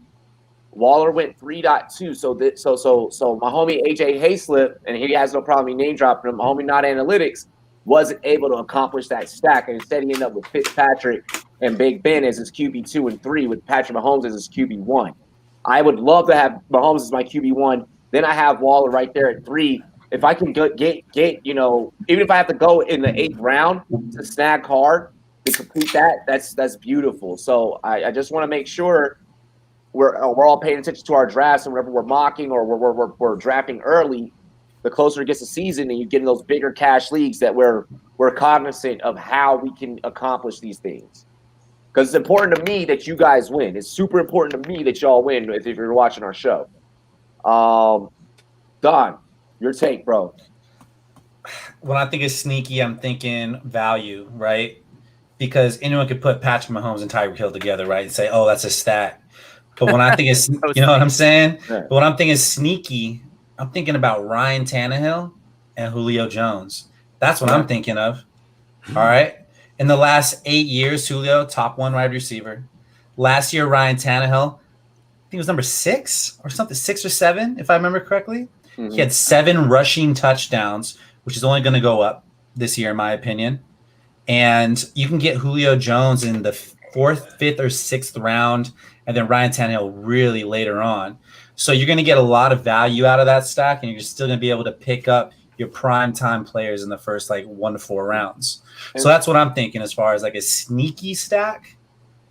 Speaker 1: Waller went 3.2. So my homie AJ Hayslip, and he has no problem name dropping him, my homie Not Analytics, wasn't able to accomplish that stack, and instead he ended up with Fitzpatrick and Big Ben as his QB 2 and 3, with Patrick Mahomes as his QB 1. I would love to have Mahomes as my QB 1. Then I have Waller right there at 3. If I can get even if I have to go in the 8th round to snag Carr to complete that's beautiful. So I just want to make sure we're all paying attention to our drafts, and whenever we're mocking or we're drafting early, the closer it gets to season and you get in those bigger cash leagues, that we're cognizant of how we can accomplish these things. Because it's important to me that you guys win. It's super important to me that y'all win if you're watching our show. Don, your take, bro.
Speaker 6: When I think of sneaky, I'm thinking value, right? Because anyone could put Patrick Mahomes and Tyreek Hill together, right, and say, oh, that's a stack. But when I think it's, you know what I'm saying?
Speaker 1: Yeah.
Speaker 6: But when I'm thinking sneaky, I'm thinking about Ryan Tannehill and Julio Jones. That's what I'm thinking of. All right. In the last 8 years, Julio, top 1 wide receiver. Last year, Ryan Tannehill, I think it was number 6 or something, 6 or 7, if I remember correctly. Mm-hmm. He had 7 rushing touchdowns, which is only going to go up this year, in my opinion. And you can get Julio Jones in the 4th, 5th, or 6th round, and then Ryan Tannehill really later on. So you're going to get a lot of value out of that stack, and you're still going to be able to pick up your prime time players in the first 1 to 4 rounds. So that's what I'm thinking as far as a sneaky stack.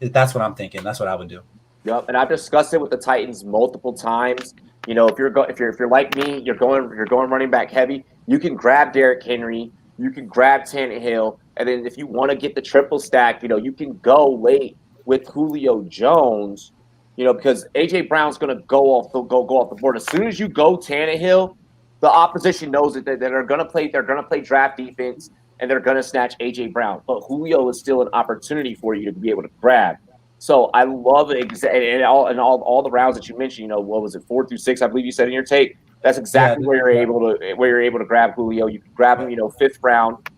Speaker 6: That's what I'm thinking. That's what I would do.
Speaker 1: Yep, and I've discussed it with the Titans multiple times. If you're like me, you're going running back heavy. You can grab Derrick Henry, you can grab Tannehill, and then if you want to get the triple stack, you can go late with Julio Jones. Because AJ Brown's going to go off the board as soon as you go Tannehill. The opposition knows that they're going to play. They're going to play draft defense, and they're going to snatch AJ Brown. But Julio is still an opportunity for you to be able to grab. So I love it, and all the rounds that you mentioned. What was it, 4 through 6? I believe you said in your tape. That's exactly where you're able to grab Julio. You can grab him, 5th round.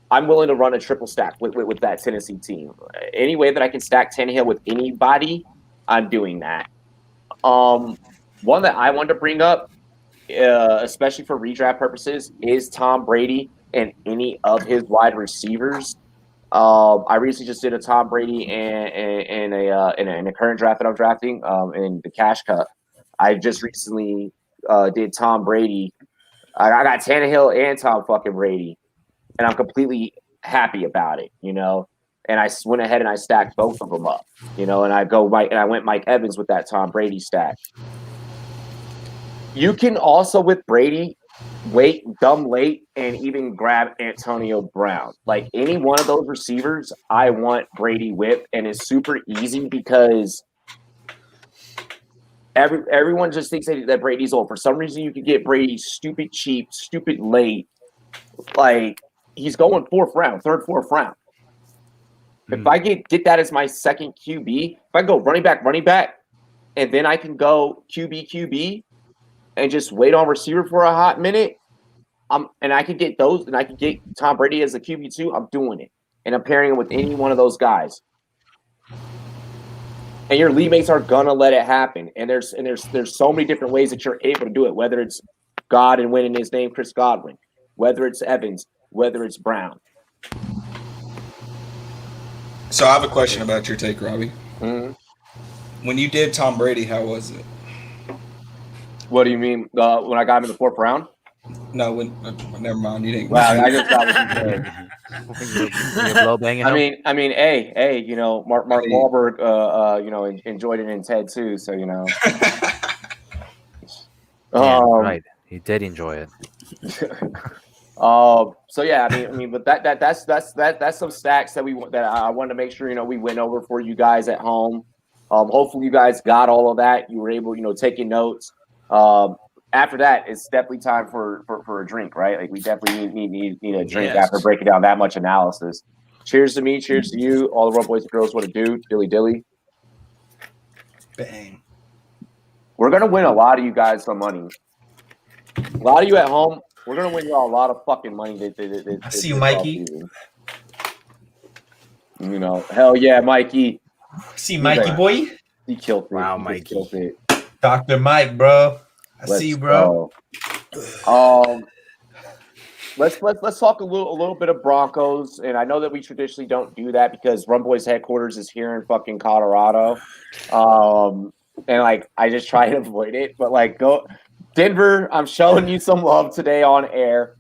Speaker 1: I'm willing to run a triple stack with that Tennessee team. Any way that I can stack Tannehill with anybody, I'm doing that. One that I wanted to bring up, especially for redraft purposes, is Tom Brady and any of his wide receivers. I recently just did a Tom Brady in a current draft that I'm drafting in the Cash Cup. I just recently did Tom Brady. I got Tannehill and Tom fucking Brady, and I'm completely happy about it. and I went ahead and I stacked both of them up, and I went Mike Evans with that Tom Brady stack. You can also with Brady wait dumb late and even grab Antonio Brown. Like any one of those receivers, I want Brady with, and it's super easy because everyone just thinks that Brady's old. For some reason, you could get Brady stupid cheap, stupid late. Like he's going third, fourth round. If I get that as my second QB, if I go running back, and then I can go QB, and just wait on receiver for a hot minute, and I could get those, and I could get Tom Brady as a QB2, I'm doing it. And I'm pairing him with any one of those guys. And your league mates are gonna let it happen. And there's so many different ways that you're able to do it, whether it's God and winning his name, Chris Godwin, whether it's Evans, whether it's Brown.
Speaker 4: So I have a question about your take, Robbie.
Speaker 1: Mm-hmm.
Speaker 4: When you did Tom Brady, how was it?
Speaker 1: What do you mean? When I got him in the fourth round?
Speaker 4: No, never mind. You didn't.
Speaker 1: Wow, I just got what you said. I mean, hey, Mark Wahlberg, enjoyed it in Ted too. So
Speaker 3: right, he did enjoy it.
Speaker 1: So yeah, I mean, but that's some stacks that I wanted to make sure we went over for you guys at home. Hopefully you guys got all of that. You were able, taking notes. After that, it's definitely time for a drink, right? Like we definitely need a drink after breaking down that much analysis. Cheers to me, cheers to you, all the boys and girls. What to do, dilly.
Speaker 6: Bang.
Speaker 1: We're gonna win a lot of you guys some money. A lot of you at home, we're gonna win y'all a lot of fucking money.
Speaker 6: I see you, Mikey.
Speaker 1: Hell yeah, Mikey.
Speaker 6: See Mikey, boy.
Speaker 1: He killed it.
Speaker 2: Wow, Mikey.
Speaker 6: Dr. Mike, bro. I see you, bro.
Speaker 1: Let's talk a little bit of Broncos, and I know that we traditionally don't do that because Rumboyz headquarters is here in fucking Colorado, and I just try to avoid it. But go Denver. I'm showing you some love today on air.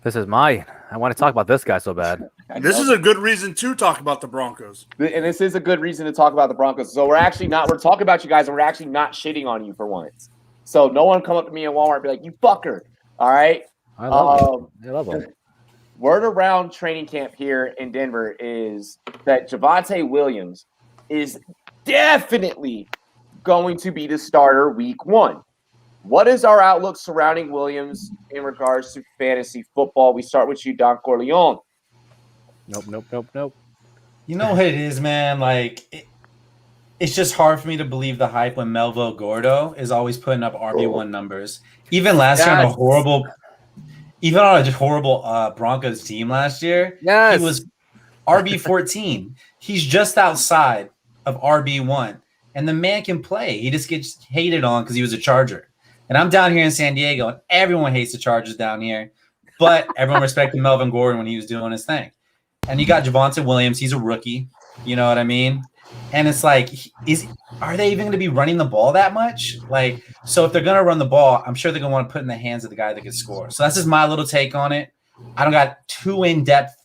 Speaker 3: This is mine. I want to talk about this guy so bad.
Speaker 5: This is a good reason to talk about the Broncos.
Speaker 1: And this is a good reason to talk about the Broncos. So we're talking about you guys, and we're actually not shitting on you for once. So no one come up to me in Walmart and be like, you fucker. All right.
Speaker 3: I love it.
Speaker 1: Word around training camp here in Denver is that Javonte Williams is definitely going to be the starter week 1. What is our outlook surrounding Williams in regards to fantasy football? We start with you, Don Corleone.
Speaker 3: Nope.
Speaker 6: You know what it is, man? It's just hard for me to believe the hype when Melville Gordo is always putting up RB1 numbers. Even last year on a horrible Broncos team last year, he was RB14. He's just outside of RB1. And the man can play. He just gets hated on because he was a Charger. And I'm down here in San Diego, and everyone hates the Chargers down here. But everyone respected Melvin Gordon when he was doing his thing. And you got Javonte Williams. He's a rookie. You know what I mean? And it's are they even going to be running the ball that much? So if they're going to run the ball, I'm sure they're going to want to put it in the hands of the guy that can score. So that's just my little take on it. I don't got too in depth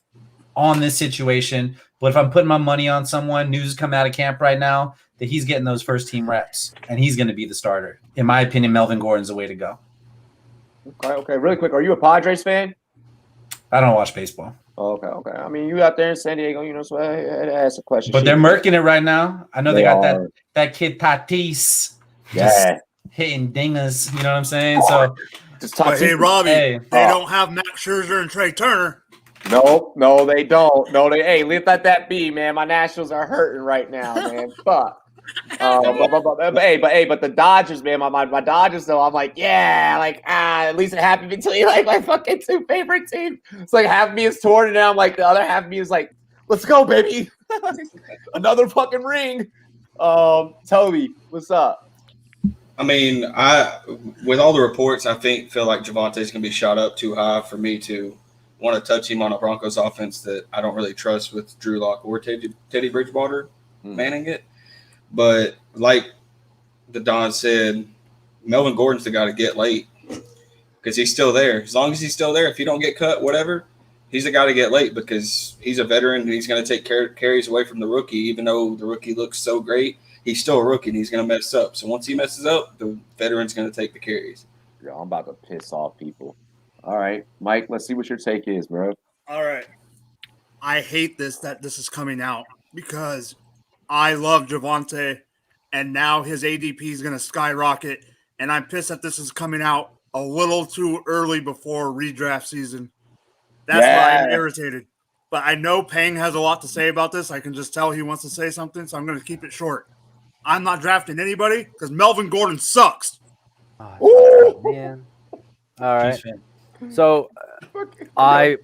Speaker 6: on this situation, but if I'm putting my money on someone, news is coming out of camp right now that he's getting those first team reps and he's going to be the starter. In my opinion, Melvin Gordon's the way to go.
Speaker 1: Okay. Really quick. Are you a Padres fan?
Speaker 6: I don't watch baseball.
Speaker 1: Okay. I mean, you out there in San Diego, so I had to ask a question.
Speaker 6: But they're murking it right now. I know they got that kid Tatis just hitting dingers. You know what I'm saying? So,
Speaker 5: but hey, Robbie, they don't have Max Scherzer and Trey Turner.
Speaker 1: No, they don't. Let that be, man. My Nationals are hurting right now, man. Fuck. But the Dodgers, man, my Dodgers though, I'm at least it happened until you my fucking 2 favorite teams. It's half of me is torn, and now I'm the other half of me is let's go, baby. Another fucking ring. Toby, what's up?
Speaker 4: I mean, with all the reports, I feel like Javonte's gonna be shot up too high for me to want to touch him on a Broncos offense that I don't really trust with Drew Lock or Teddy Bridgewater manning it. But like the Don said, Melvin Gordon's the guy to get late because he's still there. As long as he's still there, if you don't get cut, whatever, He's the guy to get late because he's a veteran and he's going to take carries away from the rookie. Even though the rookie looks so great, he's still a rookie and he's going to mess up. So once he messes up, the veteran's going to take the carries.
Speaker 1: Yo, I'm about to piss off people. All right, Mike, let's see what your take is, bro.
Speaker 5: All right. I hate that this is coming out because I love Javonte, and now his ADP is going to skyrocket, and I'm pissed that this is coming out a little too early before redraft season. That's why I'm irritated. But I know Pang has a lot to say about this. I can just tell he wants to say something, so I'm going to keep it short. I'm not drafting anybody because Melvin Gordon sucks.
Speaker 3: Oh, man. All right. So I'm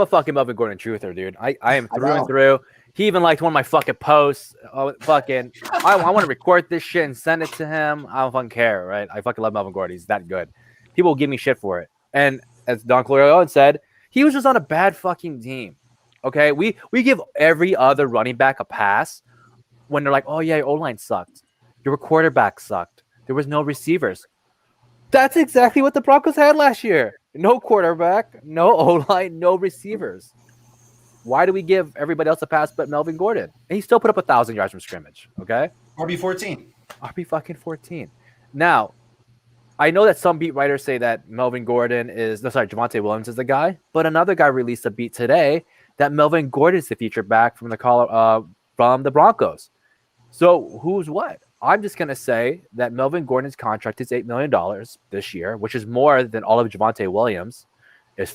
Speaker 3: a fucking Melvin Gordon truther, dude. I am through and through. He even liked one of my fucking posts. I want to record this shit and send it to him. I don't fucking care, right? I fucking love Melvin Gordon. He's that good. People will give me shit for it. And as Don Corleone said, he was just on a bad fucking team. Okay, we give every other running back a pass when they're like, oh yeah, your O-line sucked. Your quarterback sucked. There was no receivers. That's exactly what the Broncos had last year. No quarterback, no O-line, no receivers. Why do we give everybody else a pass but Melvin Gordon? And he still put up 1,000 yards from scrimmage, okay?
Speaker 6: RB14.
Speaker 3: RB14. Now, I know that some beat writers say that Javonte Williams is the guy, but another guy released a beat today that Melvin Gordon is the featured back from the Broncos. So who's what? I'm just going to say that Melvin Gordon's contract is $8 million this year, which is more than all of Javonte Williams'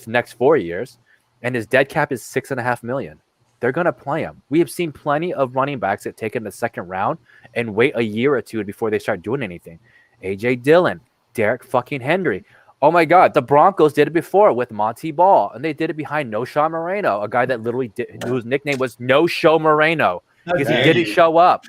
Speaker 3: next 4 years, and his dead cap is $6.5 million. They're going to play him. We have seen plenty of running backs that take in the second round and wait a year or two before they start doing anything. A.J. Dillon, Derek fucking Henry. Oh my God, the Broncos did it before with Monty Ball, and they did it behind No Show Moreno, a guy that literally whose nickname was No Show Moreno because he didn't show up.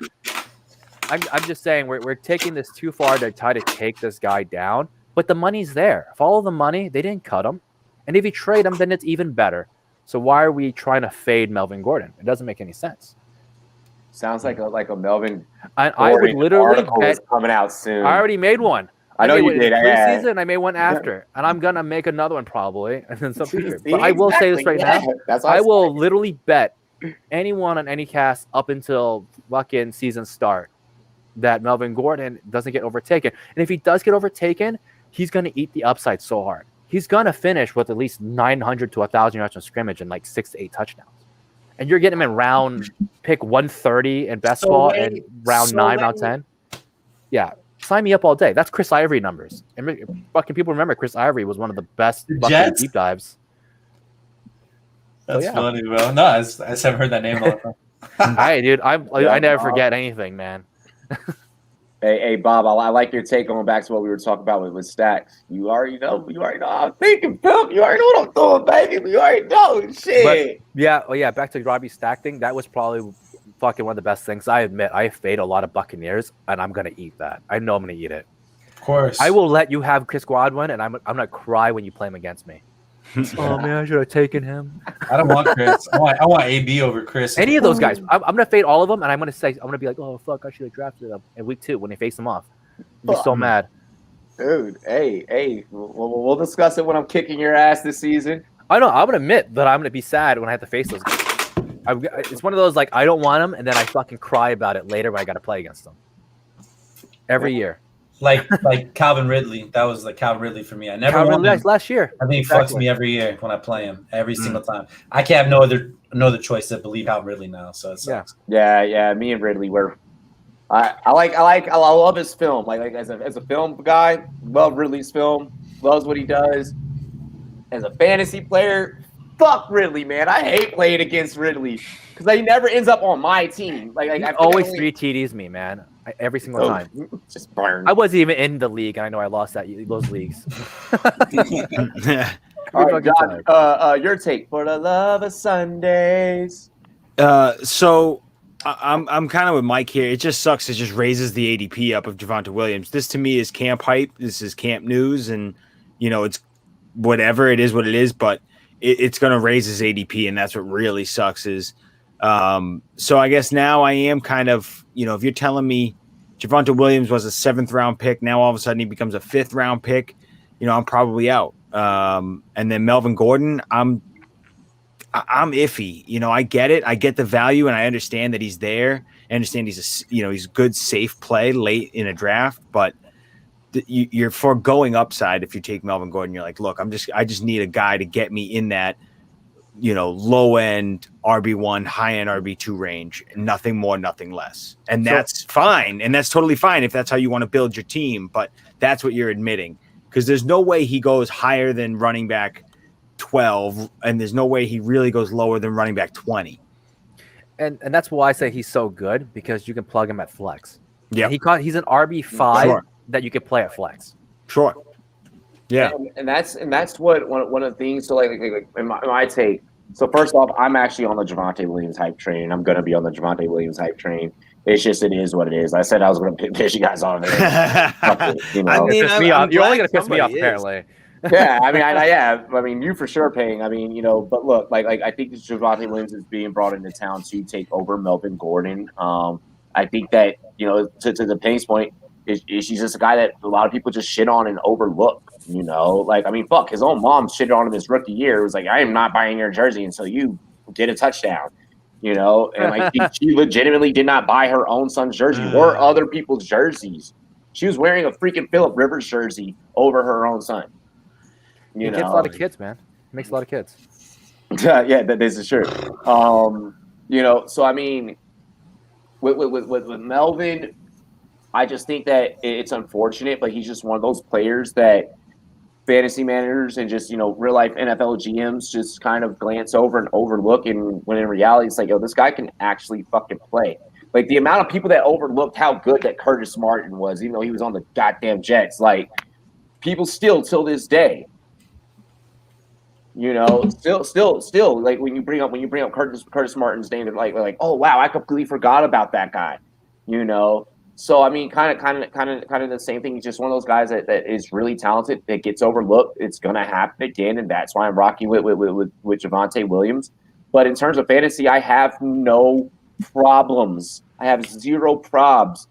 Speaker 3: I'm just saying we're taking this too far to try to take this guy down, but the money's there. Follow the money. They didn't cut him, and if you trade him, then it's even better. So why are we trying to fade Melvin Gordon? It doesn't make any sense.
Speaker 1: Sounds like a Melvin.
Speaker 3: I would literally bet
Speaker 1: coming out soon.
Speaker 3: I already made one.
Speaker 1: I know you did.
Speaker 3: Preseason, and I made one after, and I'm gonna make another one probably, and then some future. But I will say this right now: I will literally bet anyone on any cast up until fucking season start that Melvin Gordon doesn't get overtaken. And if he does get overtaken, he's gonna eat the upside so hard. He's gonna finish with at least 900 to 1,000 yards from scrimmage and like 6 to 8 touchdowns. And you're getting him in round pick 130 in best ball and round 9, round 10. Yeah. Sign me up all day. That's Chris Ivory numbers. And fucking people remember Chris Ivory was one of the best deep dives.
Speaker 6: That's funny, bro. No, I just haven't heard that name all the time.
Speaker 3: Hey, dude, I never forget anything, man.
Speaker 1: Hey, Bob, I like your take going back to what we were talking about with stacks. You already know I'm thinking, Pimp. You already know what I'm doing, baby. You already know. Shit.
Speaker 3: But, back to Robbie Stack thing. That was probably fucking one of the best things. I admit I fade a lot of Buccaneers, and I'm gonna eat that. I know I'm gonna eat it.
Speaker 6: Of course.
Speaker 3: I will let you have Chris Godwin, and I'm gonna cry when you play him against me. Oh man, I should have taken him.
Speaker 6: I don't want Chris. I want AB over Chris.
Speaker 3: Any of those guys. I'm gonna fade all of them, and I'm gonna be like, oh fuck, I should have drafted them in week 2 when they face them off. I'll be so mad.
Speaker 1: Dude, hey, we'll discuss it when I'm kicking your ass this season.
Speaker 3: I know. I'm gonna admit that I'm gonna be sad when I have to face those guys. It's one of those like I don't want them, and then I fucking cry about it later when I got to play against them. Every year,
Speaker 6: like Calvin Ridley. That was like Calvin Ridley for me. I never won
Speaker 3: last year.
Speaker 6: I think he fucks me every year when I play him. Every single time. I can't have no other choice to believe Calvin Ridley now. So it sucks.
Speaker 1: Yeah. Me and Ridley were. I love his film. Like as a film guy, love Ridley's film. Loves what he does. As a fantasy player. Fuck Ridley, man. I hate playing against Ridley because he never ends up on my team. Like I
Speaker 3: always 3 TDs me, man. Every single time.
Speaker 1: Just burn.
Speaker 3: I wasn't even in the league, and I know I lost those leagues.
Speaker 1: All right, John, your take for the love of Sundays.
Speaker 2: So I'm kind of with Mike here. It just sucks. It just raises the ADP up of Javonte Williams. This to me is camp hype. This is camp news, and it's whatever it is, what it is, but it's going to raise his ADP, and that's what really sucks is. So I guess now I am kind of, if you're telling me Javonte Williams was a 7th round pick, now all of a sudden he becomes a 5th round pick, I'm probably out. And then Melvin Gordon, I'm I'm iffy. You know, I get it. I get the value, and I understand that he's there. I understand he's he's good, safe play late in a draft, but you're foregoing upside if you take Melvin Gordon. You're like, look, I just need a guy to get me in that, low end RB1, high end RB2 range, nothing more, nothing less. And that's fine. And that's totally fine if that's how you want to build your team. But that's what you're admitting, because there's no way he goes higher than running back 12, and there's no way he really goes lower than running back 20.
Speaker 3: And that's why I say he's so good, because you can plug him at flex.
Speaker 2: Yeah,
Speaker 3: he's an RB5 that you can play at flex.
Speaker 2: Sure. Yeah,
Speaker 1: and that's what one of the things. So like in my take. So first off, I'm actually on the Javonte Williams hype train. I'm gonna be on the Javonte Williams hype train. It's just, it is what it is. I said I was gonna piss you guys off.
Speaker 2: I mean,
Speaker 3: you're only gonna piss me off apparently.
Speaker 1: Yeah, I mean, you for sure paying. I mean, but look, like I think Javonte Williams is being brought into town to take over Melvin Gordon. I think that to the Payne's point, she's just a guy that a lot of people just shit on and overlook. Like, I mean, fuck, his own mom shitted on him his rookie year. It was like, I am not buying your jersey until you get a touchdown. And like she legitimately did not buy her own son's jersey or other people's jerseys. She was wearing a freaking Phillip Rivers jersey over her own son.
Speaker 3: He gets a lot of kids, man. He makes a lot of kids.
Speaker 1: Yeah, this is true. So I mean, with Melvin, I just think that it's unfortunate, but he's just one of those players that fantasy managers and just, real life NFL GMs just kind of glance over and overlook. And when in reality, it's like, this guy can actually fucking play. Like the amount of people that overlooked how good that Curtis Martin was, even though he was on the goddamn Jets, like people still till this day, still like when you bring up Curtis Martin's name, they're like, oh wow, I completely forgot about that guy, So I mean, kind of the same thing. He's just one of those guys that is really talented, that gets overlooked. It's gonna happen again, and that's why I'm rocking with Javonte Williams. But in terms of fantasy, I have no problems. I have zero probs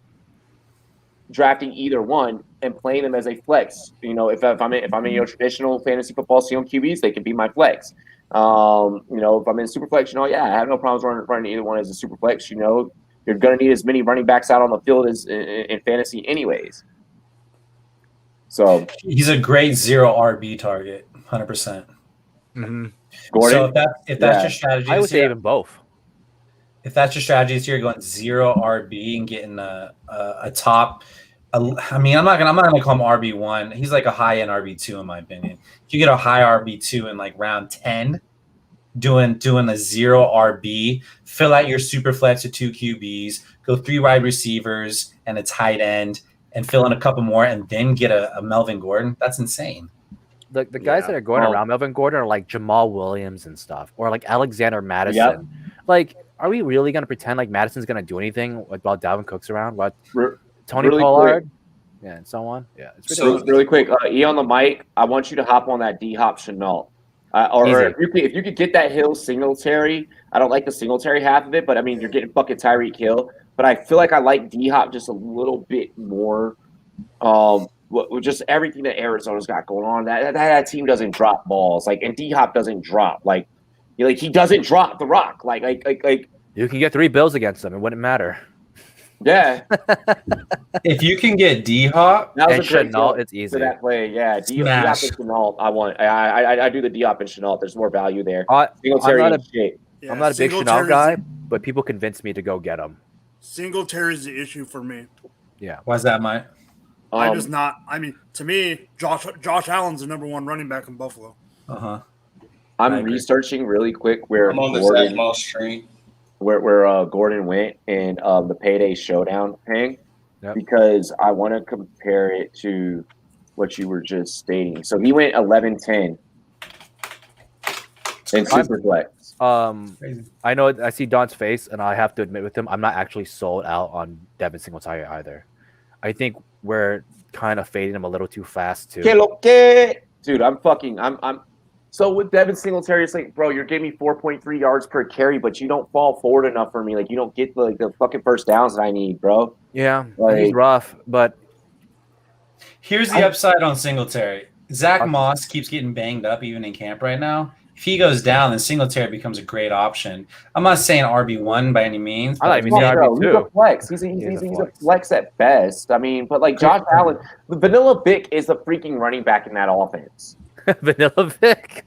Speaker 1: drafting either one and playing them as a flex. If I'm in your traditional fantasy football CM QBs, they can be my flex. If I'm in super flex, I have no problems running either one as a super flex. You're going to need as many running backs out on the field as in fantasy anyways. So
Speaker 6: he's a great 0 RB target, 100%.
Speaker 2: Mm-hmm.
Speaker 6: Gordon, so if that's your strategy,
Speaker 3: I would say even both.
Speaker 6: If that's your strategy, so you're going 0 RB and getting a top. I mean, I'm not gonna call him RB1. He's like a high end RB2 in my opinion. If you get a high RB2 in like round 10. Doing a 0 RB, fill out your super flex with 2 QBs, go 3 wide receivers and a tight end, and fill in a couple more, and then get a Melvin Gordon. That's insane.
Speaker 3: The guys that are going around Melvin Gordon are like Jamal Williams and stuff, or like Alexander Madison. Yep. Like, are we really going to pretend like Madison's going to do anything while Dalvin Cook's around? What Tony really Pollard? Quick. Yeah, and so on. Yeah, it's
Speaker 1: really quick. E on the mic. I want you to hop on that D-Hop Chenault. Or if you could get that Hill Singletary, I don't like the Singletary half of it, but I mean, you're getting fucking Tyreek Hill. But I feel like I like D-Hop just a little bit more. With just everything that Arizona's got going on, that team doesn't drop balls. Like, and D-Hop doesn't drop. Like he doesn't drop the rock. Like
Speaker 3: you can get 3 bills against them. It wouldn't matter.
Speaker 1: Yeah.
Speaker 6: If you can get D-Hop
Speaker 3: and Chenault, it's easy.
Speaker 1: For that play, yeah. D-Hop and Chenault, I do the D-Hop and Chenault. There's more value there.
Speaker 3: I'm not a big Chenault guy, but people convinced me to go get him.
Speaker 5: Singletary is the issue for me.
Speaker 3: Yeah.
Speaker 6: Why's that, Mike?
Speaker 5: I'm just not. I mean, to me, Josh Allen's the number 1 running back in Buffalo.
Speaker 1: I'm researching really quick where
Speaker 4: I'm on the Zach Moss train.
Speaker 1: Where Gordon went in the Payday Showdown thing, because I want to compare it to what you were just stating. So he went 11-10 in Superflex.
Speaker 3: I know I see Don's face, and I have to admit with him, I'm not actually sold out on Devin Singletary either. I think we're kind of fading him a little too fast too.
Speaker 1: Dude, I'm so with Devin Singletary, it's like, bro, you're giving me 4.3 yards per carry, but you don't fall forward enough for me. Like, you don't get the fucking first downs that I need, bro.
Speaker 3: Yeah, he's rough, but
Speaker 6: here's the upside on Singletary. Zach Moss keeps getting banged up even in camp right now. If if he goes down, then Singletary becomes a great option. I'm not saying RB1 by any means.
Speaker 3: I like
Speaker 6: but
Speaker 3: RB2.
Speaker 1: He's a flex. He's a flex at best. I mean, but like Josh Allen, Vanilla Vic is the freaking running back in that offense.
Speaker 3: Vanilla Vic.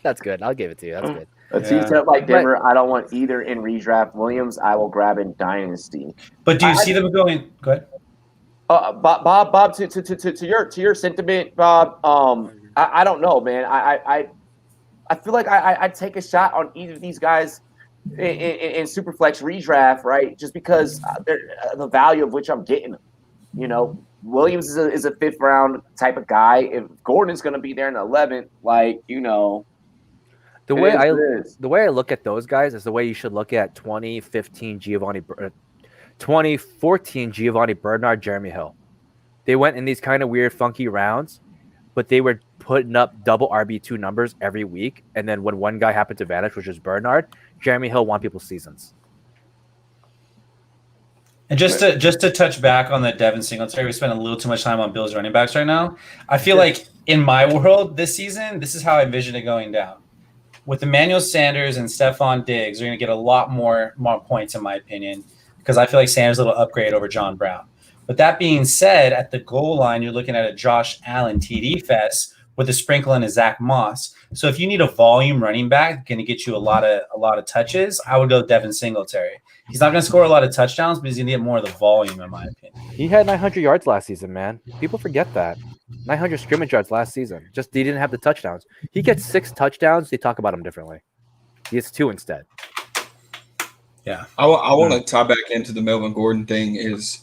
Speaker 3: That's good. I'll give it to you. That's good.
Speaker 1: A two-step like Denver, I don't want either in redraft. Williams, I will grab in dynasty.
Speaker 6: But do you see them going? Go ahead.
Speaker 1: Bob, to your sentiment, Bob. I don't know, man. I feel like I'd take a shot on either of these guys in Superflex redraft, right? Just because the value of which I'm getting them. You know, Williams is a 5th round type of guy. If Gordon's going to be there in the 11th, like, you know.
Speaker 3: The way I look at those guys is the way you should look at 2014 Giovanni Bernard, Jeremy Hill. They went in these kind of weird, funky rounds, but they were putting up double RB2 numbers every week. And then when one guy happened to vanish, which was Bernard, Jeremy Hill won people's seasons.
Speaker 6: And just to touch back on the Devin Singletary, we spent a little too much time on Bills running backs right now. I feel like in my world this season, this is how I envision it going down. With Emmanuel Sanders and Stephon Diggs, they're going to get a lot more points, in my opinion, because I feel like Sanders is a little upgrade over John Brown. But that being said, at the goal line, you're looking at a Josh Allen TD fest with a sprinkle and a Zach Moss. So if you need a volume running back going to get you a lot of touches, I would go Devin Singletary. He's not going to score a lot of touchdowns, but he's going to get more of the volume, in my opinion.
Speaker 3: He had 900 yards last season, man. People forget that. 900 scrimmage yards last season. Just he didn't have the touchdowns. He gets 6 touchdowns. They talk about him differently. He gets 2 instead.
Speaker 4: Yeah. I want to tie back into the Melvin Gordon thing is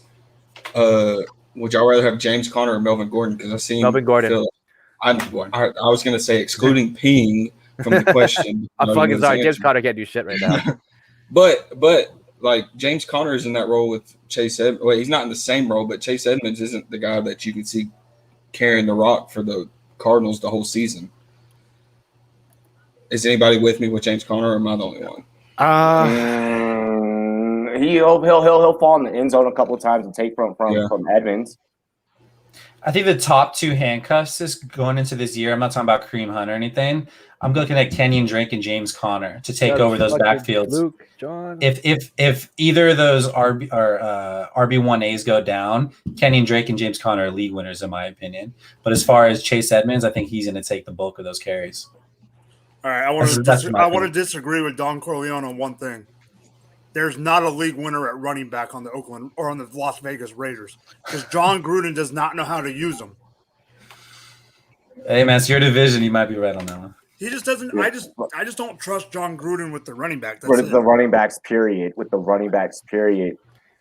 Speaker 4: would y'all rather have James Conner or Melvin Gordon? Because I've seen
Speaker 3: Melvin Gordon.
Speaker 4: I was going to say excluding peeing from the question.
Speaker 3: I'm fucking sorry. James Conner can't do shit right now.
Speaker 4: But like James Conner is in that role with Chase Edmonds. Well, he's not in the same role, but Chase Edmonds isn't the guy that you can see carrying the rock for the Cardinals the whole season. Is anybody with me with James Conner, or am I the only one?
Speaker 1: He'll fall in the end zone a couple of times and take from Edmonds.
Speaker 6: I think the top 2 handcuffs is going into this year. I'm not talking about Kareem Hunt or anything. I'm looking at Kenyon Drake and James Conner to take over those backfields.
Speaker 3: Luke, John.
Speaker 6: If either of those RB1As go down, Kenyon Drake and James Conner are league winners, in my opinion. But as far as Chase Edmonds, I think he's going to take the bulk of those carries.
Speaker 5: All right, I want to disagree with Don Corleone on one thing. There's not a league winner at running back on the Oakland or on the Las Vegas Raiders because John Gruden does not know how to use them.
Speaker 6: Hey man, it's your division. You might be right on that one.
Speaker 5: He just doesn't. I just don't trust John Gruden with the running back.
Speaker 1: With the running backs, period.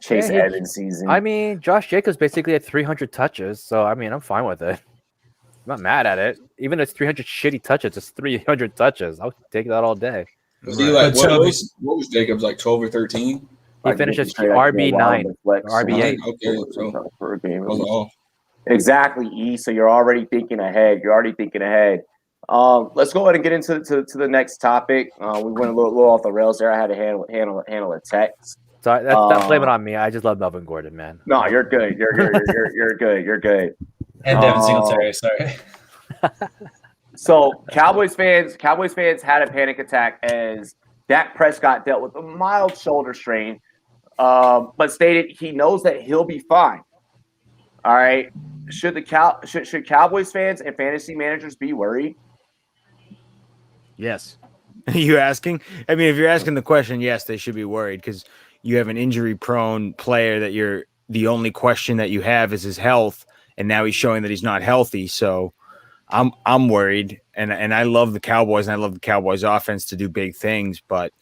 Speaker 1: Chase Edmonds season.
Speaker 3: I mean, Josh Jacobs basically had 300 touches, so I mean, I'm fine with it. I'm not mad at it. Even if it's 300 shitty touches, it's 300 touches. I'll take that all day.
Speaker 4: Was he like what was Jacobs like 12 or 13?
Speaker 3: He finishes RB9, RB8.
Speaker 4: Okay, so
Speaker 1: for a game. Exactly, E. So you're already thinking ahead. Let's go ahead and get into the next topic. We went a little off the rails there. I had to handle a text.
Speaker 3: So that's blame it on me. I just love Melvin Gordon, man.
Speaker 1: No, you're good. You're good. You're good.
Speaker 6: And Devin Singletary, sorry.
Speaker 1: So Cowboys fans had a panic attack as Dak Prescott dealt with a mild shoulder strain, but stated he knows that he'll be fine. All right. Should Cowboys fans and fantasy managers be worried?
Speaker 2: Yes. Are you asking? I mean, if you're asking the question, yes, they should be worried because you have an injury-prone player that you're the only question that you have is his health, and now he's showing that he's not healthy. So I'm worried, and I love the Cowboys, and I love the Cowboys offense to do big things, but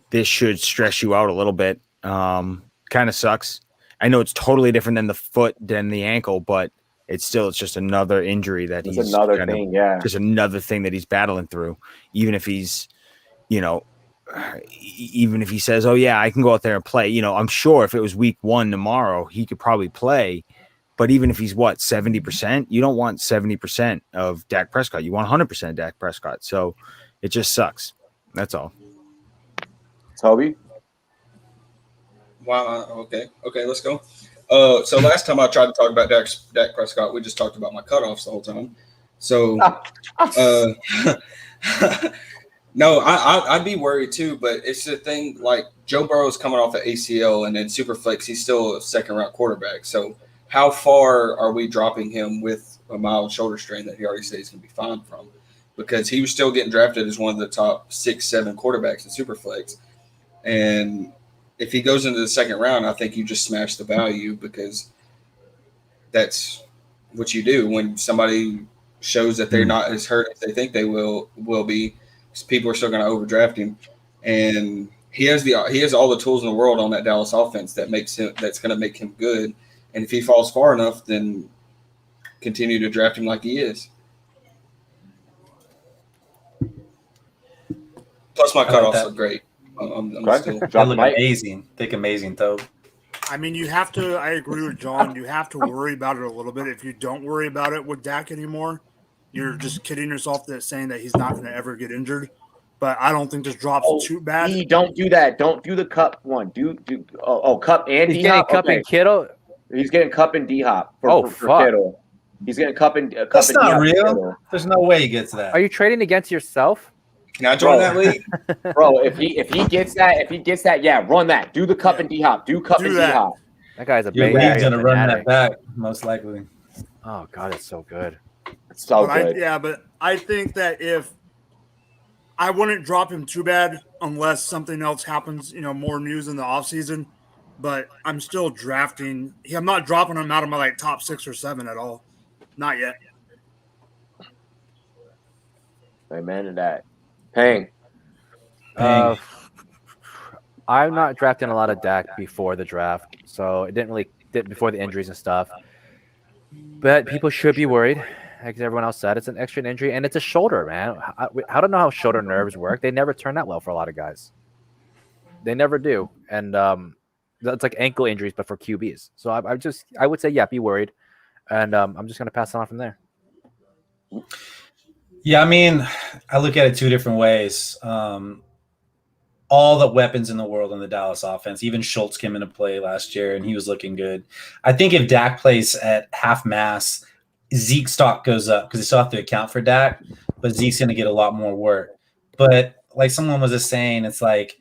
Speaker 2: this should stress you out a little bit. Kind of sucks. I know it's totally different than the foot than the ankle, but it's just another injury that
Speaker 1: it's another thing, just
Speaker 2: another thing that he's battling through. Even if he's, even if he says, "Oh yeah, I can go out there and play," I'm sure if it was week 1 tomorrow, he could probably play. But even if he's 70%, you don't want 70% of Dak Prescott. You want 100% Dak Prescott. So it just sucks. That's all.
Speaker 1: Toby?
Speaker 4: Wow. Okay, let's go. So last time I tried to talk about Dak Prescott, we just talked about my cutoffs the whole time. So No, I'd be worried too, but it's the thing. Like Joe Burrow's coming off an ACL, and then Superflex, he's still a second-round quarterback. So how far are we dropping him with a mild shoulder strain that he already said he's going to be fine from? Because he was still getting drafted as one of the top 6-7 quarterbacks in Superflex, and if he goes into the second round, I think you just smash the value because that's what you do when somebody shows that they're not as hurt as they think they will be. People are still going to overdraft him, and he has all the tools in the world on that Dallas offense that's going to make him good. And if he falls far enough, then continue to draft him like he is. Plus, my cutoffs look great. I'm still
Speaker 6: they look amazing. Think amazing though.
Speaker 5: I mean, you have to. I agree with John. You have to worry about it a little bit. If you don't worry about it with Dak anymore, you're just kidding yourself that saying that he's not going to ever get injured. But I don't think this drops too bad.
Speaker 1: Don't do that. Don't do the Cup one. Do Cup and
Speaker 3: He's
Speaker 1: D-Hop.
Speaker 3: getting Cup and Kittle.
Speaker 1: He's getting Cup and D-Hop for Kittle. He's getting Cup and
Speaker 6: That's not
Speaker 1: D-Hop
Speaker 6: real.
Speaker 1: Kittle.
Speaker 6: There's no way he gets that.
Speaker 3: Are you trading against yourself?
Speaker 4: Can I join that league?
Speaker 1: Bro, if he gets that, yeah, run that. Do the Cup and D-Hop. Do Cup and D-Hop.
Speaker 3: That guy's a
Speaker 6: Your
Speaker 3: baby.
Speaker 6: league's gonna run that back, most likely.
Speaker 3: Oh God, it's so good.
Speaker 1: It's so good.
Speaker 5: But I think that if I wouldn't drop him too bad unless something else happens, more news in the offseason. But I'm still drafting. I'm not dropping him out of my top 6 or 7 at all. Not yet.
Speaker 1: Amen to that. Pang.
Speaker 3: I'm not drafting a lot of Dak before the draft, so it didn't before the injuries and stuff. But people should be worried, like everyone else said. It's an extra injury, and it's a shoulder, man. I don't know how shoulder nerves work. They never turn out well for a lot of guys. They never do, and that's like ankle injuries, but for QBs. So I would say, yeah, be worried, and I'm just gonna pass it on from there.
Speaker 6: Yeah, I mean, I look at it two different ways. All the weapons in the world in the Dallas offense, even Schultz came into play last year, and he was looking good. I think if Dak plays at half mass, Zeke's stock goes up because they still have to account for Dak, but Zeke's going to get a lot more work. But like someone was just saying, it's like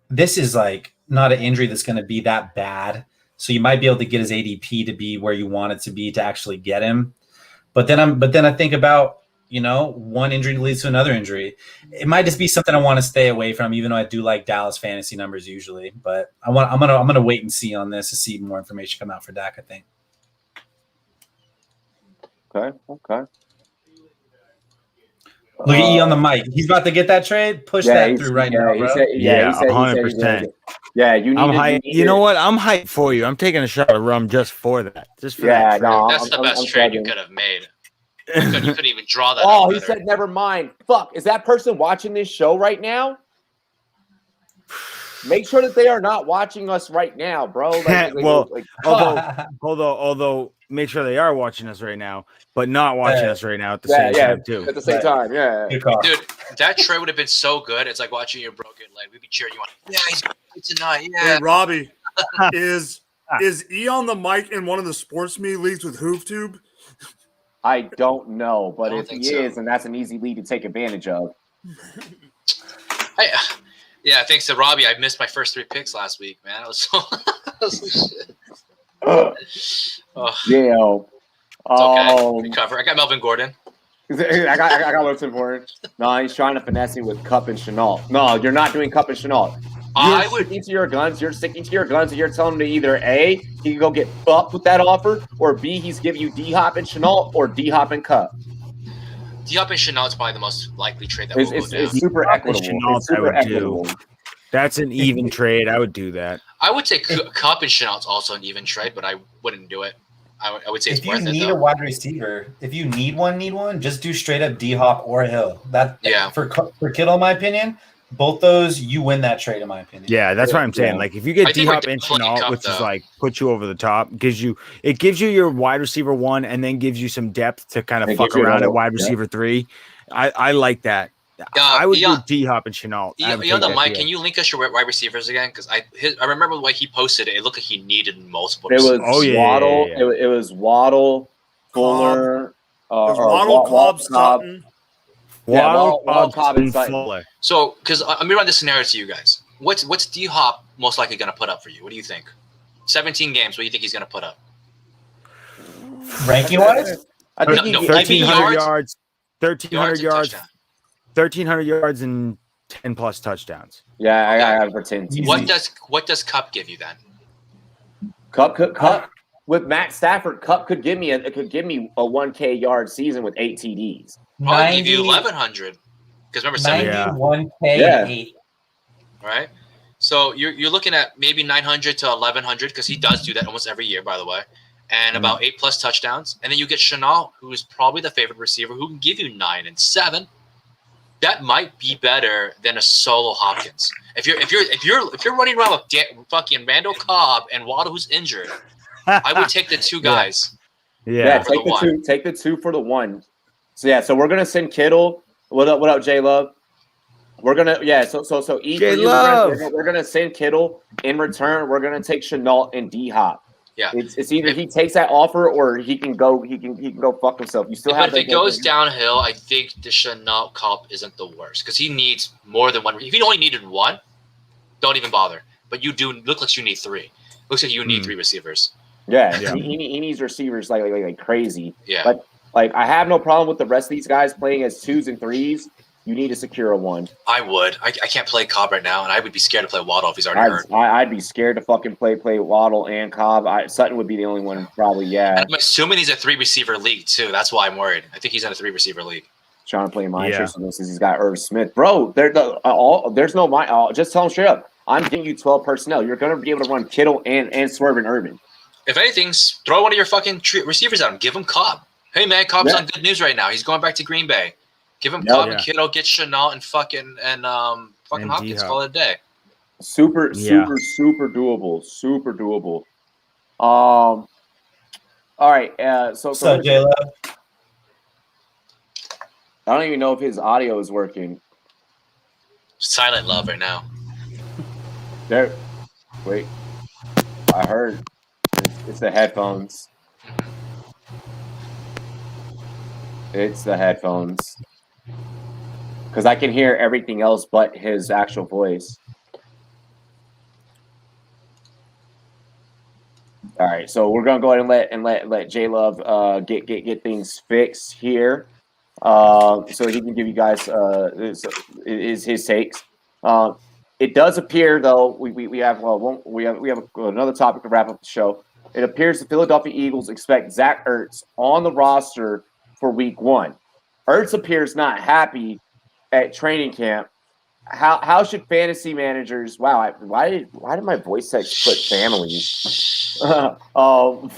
Speaker 6: this is like not an injury that's going to be that bad. So you might be able to get his ADP to be where you want it to be to actually get him. But then I think about, one injury leads to another injury. It might just be something I want to stay away from, even though I do like Dallas fantasy numbers usually. But I'm gonna wait and see on this to see more information come out for Dak, I think.
Speaker 1: Okay.
Speaker 6: Look at E on the mic. He's about to get that trade. Push that through right now, bro.
Speaker 1: He said
Speaker 2: 100%.
Speaker 1: Yeah, you need.
Speaker 2: I'm hyped. You know what? I'm hyped for you. I'm taking a shot of rum just for that. Just for that.
Speaker 1: No,
Speaker 15: that's the best trade you could have made. You couldn't even draw that.
Speaker 1: Oh, he said, never mind. Fuck. Is that person watching this show right now? Make sure that they are not watching us right now, bro.
Speaker 2: Although make sure they are watching us right now, but not watching us right now at the same time too.
Speaker 1: At the same time, yeah.
Speaker 15: Dude, that trade would have been so good. It's like watching your broken leg. We'd be cheering you on. Yeah, he's good tonight. Yeah.
Speaker 5: Hey, Robbie, is E on the mic in one of the SportsMe leagues with HoofTube?
Speaker 1: I don't know, but if he is, then that's an easy lead to take advantage of.
Speaker 15: Hey, yeah, thanks to Robbie, I missed my first 3 picks last week, man. I was so shit.
Speaker 1: Yeah.
Speaker 15: It's okay. Recover. I got Melvin Gordon.
Speaker 1: I got what's important. No, he's trying to finesse me with Cup and Chenault. No, you're not doing Cup and Chenault. You're sticking to your guns. And you're telling him to either A, he can go get fucked with that offer, or B, he's giving you D-Hop and Chenault or D-Hop and Cup.
Speaker 15: D-Hop and Chenault is probably the most likely trade that will go down.
Speaker 1: It's super equitable.
Speaker 2: That's an even trade. I would do that.
Speaker 15: I would say Cup and Chenault is also an even trade, but I wouldn't do it. I would say it's worth it.
Speaker 6: If you need a wide receiver, if you need one, just do straight up D-Hop or Hill. For Kittle, in my opinion, both those, you win that trade, in my opinion.
Speaker 2: Yeah, that's what I'm saying. Like, if you get D-Hop and Chenault, which is like puts you over the top, gives you your wide receiver 1 and then gives you some depth to kind of fuck around at wide receiver 3. I like that. I would do D-Hop and Chenault.
Speaker 15: On the mic, can you link us your wide receivers again? Because I remember the way he posted it. It looked like he needed multiple receivers.
Speaker 1: Waddle. Yeah. It was Waddle, Fuller,
Speaker 5: Waddle, Cobb, Sutton.
Speaker 1: Waddle, Cobb, and Sutton.
Speaker 2: Fuller.
Speaker 15: So, because let me run this scenario to you guys. What's D Hop most likely going to put up for you? What do you think? 17 games. What do you think he's going to put up?
Speaker 6: Ranking wise,
Speaker 1: I think
Speaker 2: 1,300 yards, 1,300
Speaker 15: yards,
Speaker 2: yards, 1,300 yards, and 10 plus touchdowns.
Speaker 1: Yeah, I got for 10.
Speaker 15: What does Cup give you then?
Speaker 1: Cup with Matt Stafford, Cup could give me a 1K yard season with 8 TDs.
Speaker 15: Probably give you 1,100 because remember
Speaker 6: 91K
Speaker 1: Yeah.
Speaker 6: 8.
Speaker 15: right? So you're looking at maybe 900 to 1,100 because he does do that almost every year, by the way, and about 8 plus touchdowns. And then you get Chenault, who is probably the favorite receiver, who can give you 9 and 7. That might be better than a solo Hopkins. If you're running around with fucking Randall Cobb and Waddle, who's injured, I would take the 2 guys.
Speaker 1: Yeah, take the 2. Take the 2 for the 1. So we're gonna send Kittle. What up, J Love? We're gonna So each we're gonna send Kittle in return. We're gonna take Chenault and D Hop.
Speaker 15: Yeah,
Speaker 1: it's either he takes that offer or he can go fuck himself. You still have.
Speaker 15: But if it goes downhill, I think the Chenault Cup isn't the worst because he needs more than one. If you only needed 1, don't even bother. But you do look like you need 3. Looks like you need 3 receivers.
Speaker 1: Yeah. He needs receivers like crazy.
Speaker 15: Yeah.
Speaker 1: But like I have no problem with the rest of these guys playing as 2s and 3s. You need to secure a 1.
Speaker 15: I would. I can't play Cobb right now, and I would be scared to play Waddle if he's already hurt.
Speaker 1: I'd be scared to fucking play Waddle and Cobb. Sutton would be the only one probably. Yeah.
Speaker 15: I'm assuming he's a 3 receiver league too. That's why I'm worried. I think he's in a 3 receiver league.
Speaker 1: Trying to play my interest in this is he's got Irv Smith, bro. There's no just tell him straight up. I'm giving you 12 personnel. You're gonna be able to run Kittle and Swerve and Urban.
Speaker 15: If anything, throw one of your fucking receivers at him. Give him Cobb. Hey man, Cobb's on good news right now. He's going back to Green Bay. Give him Cobb and Kittle, get Chenault and fucking Hopkins. Call it a day.
Speaker 1: Super doable. Super doable. All right. So
Speaker 6: J-Love.
Speaker 1: I don't even know if his audio is working.
Speaker 15: Silent love right now.
Speaker 1: There. Wait. I heard. It's the headphones. It's the headphones. Because I can hear everything else but his actual voice. All right, so we're gonna go ahead and let J Love get things fixed here, so he can give you guys his takes. It does appear though we have another topic to wrap up the show. It appears the Philadelphia Eagles expect Zach Ertz on the roster for Week 1. Ertz appears not happy at training camp. How should fantasy managers? Wow, why did my voice text put families? How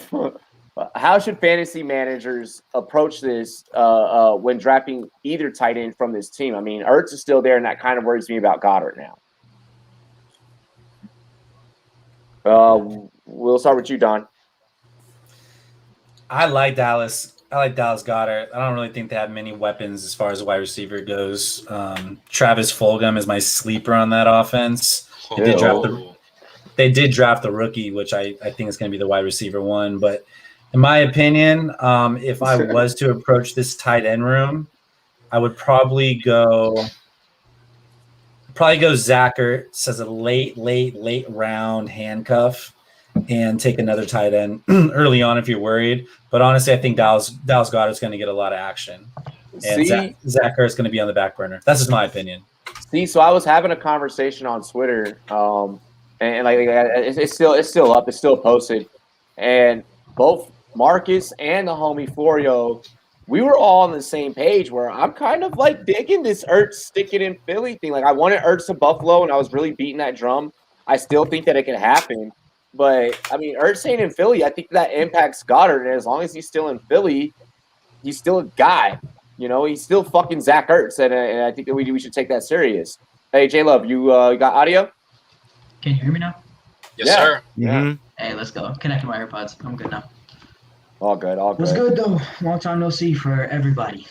Speaker 1: should fantasy managers approach this when drafting either tight end from this team? I mean, Ertz is still there, and that kind of worries me about Goddard now. We'll start with you, Don.
Speaker 6: I like Dallas Goddard. I don't really think they have many weapons as far as a wide receiver goes. Travis Fulgham is my sleeper on that offense. They did draft the rookie, which I think is going to be the wide receiver 1. But in my opinion, if I was to approach this tight end room, I would probably go Zach Ertz as a late round handcuff and take another tight end early on if you're worried. But honestly, I think Dallas Goedert's going to get a lot of action. And Zach Ertz is going to be on the back burner. That's just my opinion.
Speaker 1: So I was having a conversation on Twitter, and like it's still up, it's still posted, and both Marcus and the homie Florio, we were all on the same page where I'm kind of like digging this Ertz sticking in Philly thing. Like I wanted Ertz to Buffalo, and I was really beating that drum. I still think that it can happen. But, I mean, Ertz ain't in Philly. I think that impacts Goddard. And as long as he's still in Philly, he's still a guy. You know, he's still fucking Zach Ertz. And I think that we should take that serious. Hey, J-Love, you got audio?
Speaker 16: Can you hear me now?
Speaker 15: Yes, sir.
Speaker 1: Yeah.
Speaker 16: Hey, let's go. Connecting my AirPods. I'm good now.
Speaker 1: All good.
Speaker 16: What's good, though? Long time no see for everybody.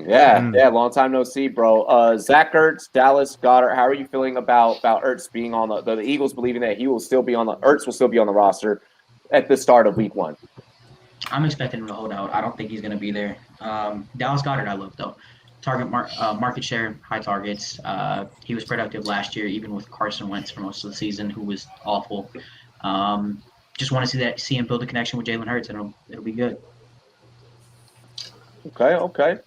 Speaker 1: Yeah, long time no see, bro. Zach Ertz, Dallas Goedert. How are you feeling about Ertz being on the Eagles believing that Ertz will still be on the roster at the start of Week 1?
Speaker 16: I'm expecting him to hold out. I don't think he's going to be there. Dallas Goedert, I love though. market share, high targets. He was productive last year, even with Carson Wentz for most of the season, who was awful. Just want to see him build a connection with Jalen Hurts, and it'll be good.
Speaker 1: Okay.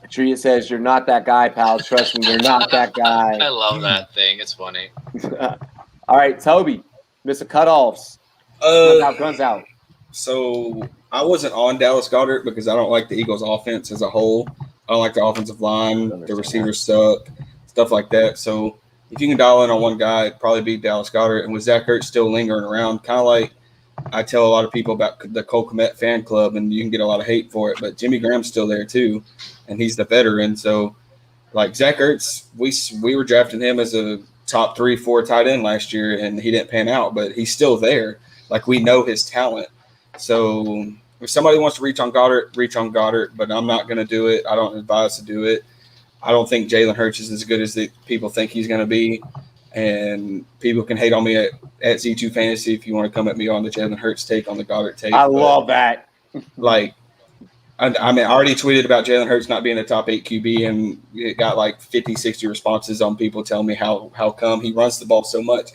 Speaker 1: Tria says, "You're not that guy, pal. Trust me, you're not that guy."
Speaker 15: I love that thing. It's funny.
Speaker 1: All right, Toby, Mr. Cutoffs. Guns out.
Speaker 4: So I wasn't on Dallas Goedert because I don't like the Eagles' offense as a whole. I don't like the offensive line. The receivers suck, stuff like that. So if you can dial in on one guy, it'd probably be Dallas Goedert. And with Zach Ertz still lingering around, kind of like I tell a lot of people about the Cole Kmet fan club, and you can get a lot of hate for it. But Jimmy Graham's still there too, and he's the veteran. So like Zach Ertz, we were drafting him as a top 3-4 tight end last year, and he didn't pan out, but he's still there. Like we know his talent. So if somebody wants to reach on Goddard, but I'm not going to do it. I don't advise to do it. I don't think Jalen Hurts is as good as people think he's going to be. And people can hate on me at Z2 Fantasy if you want to come at me on the Jalen Hurts take, on the Goddard take.
Speaker 1: I love that.
Speaker 4: Like, I mean, I already tweeted about Jalen Hurts not being a top 8 QB, and it got like 50, 60 responses on people telling me how come he runs the ball so much.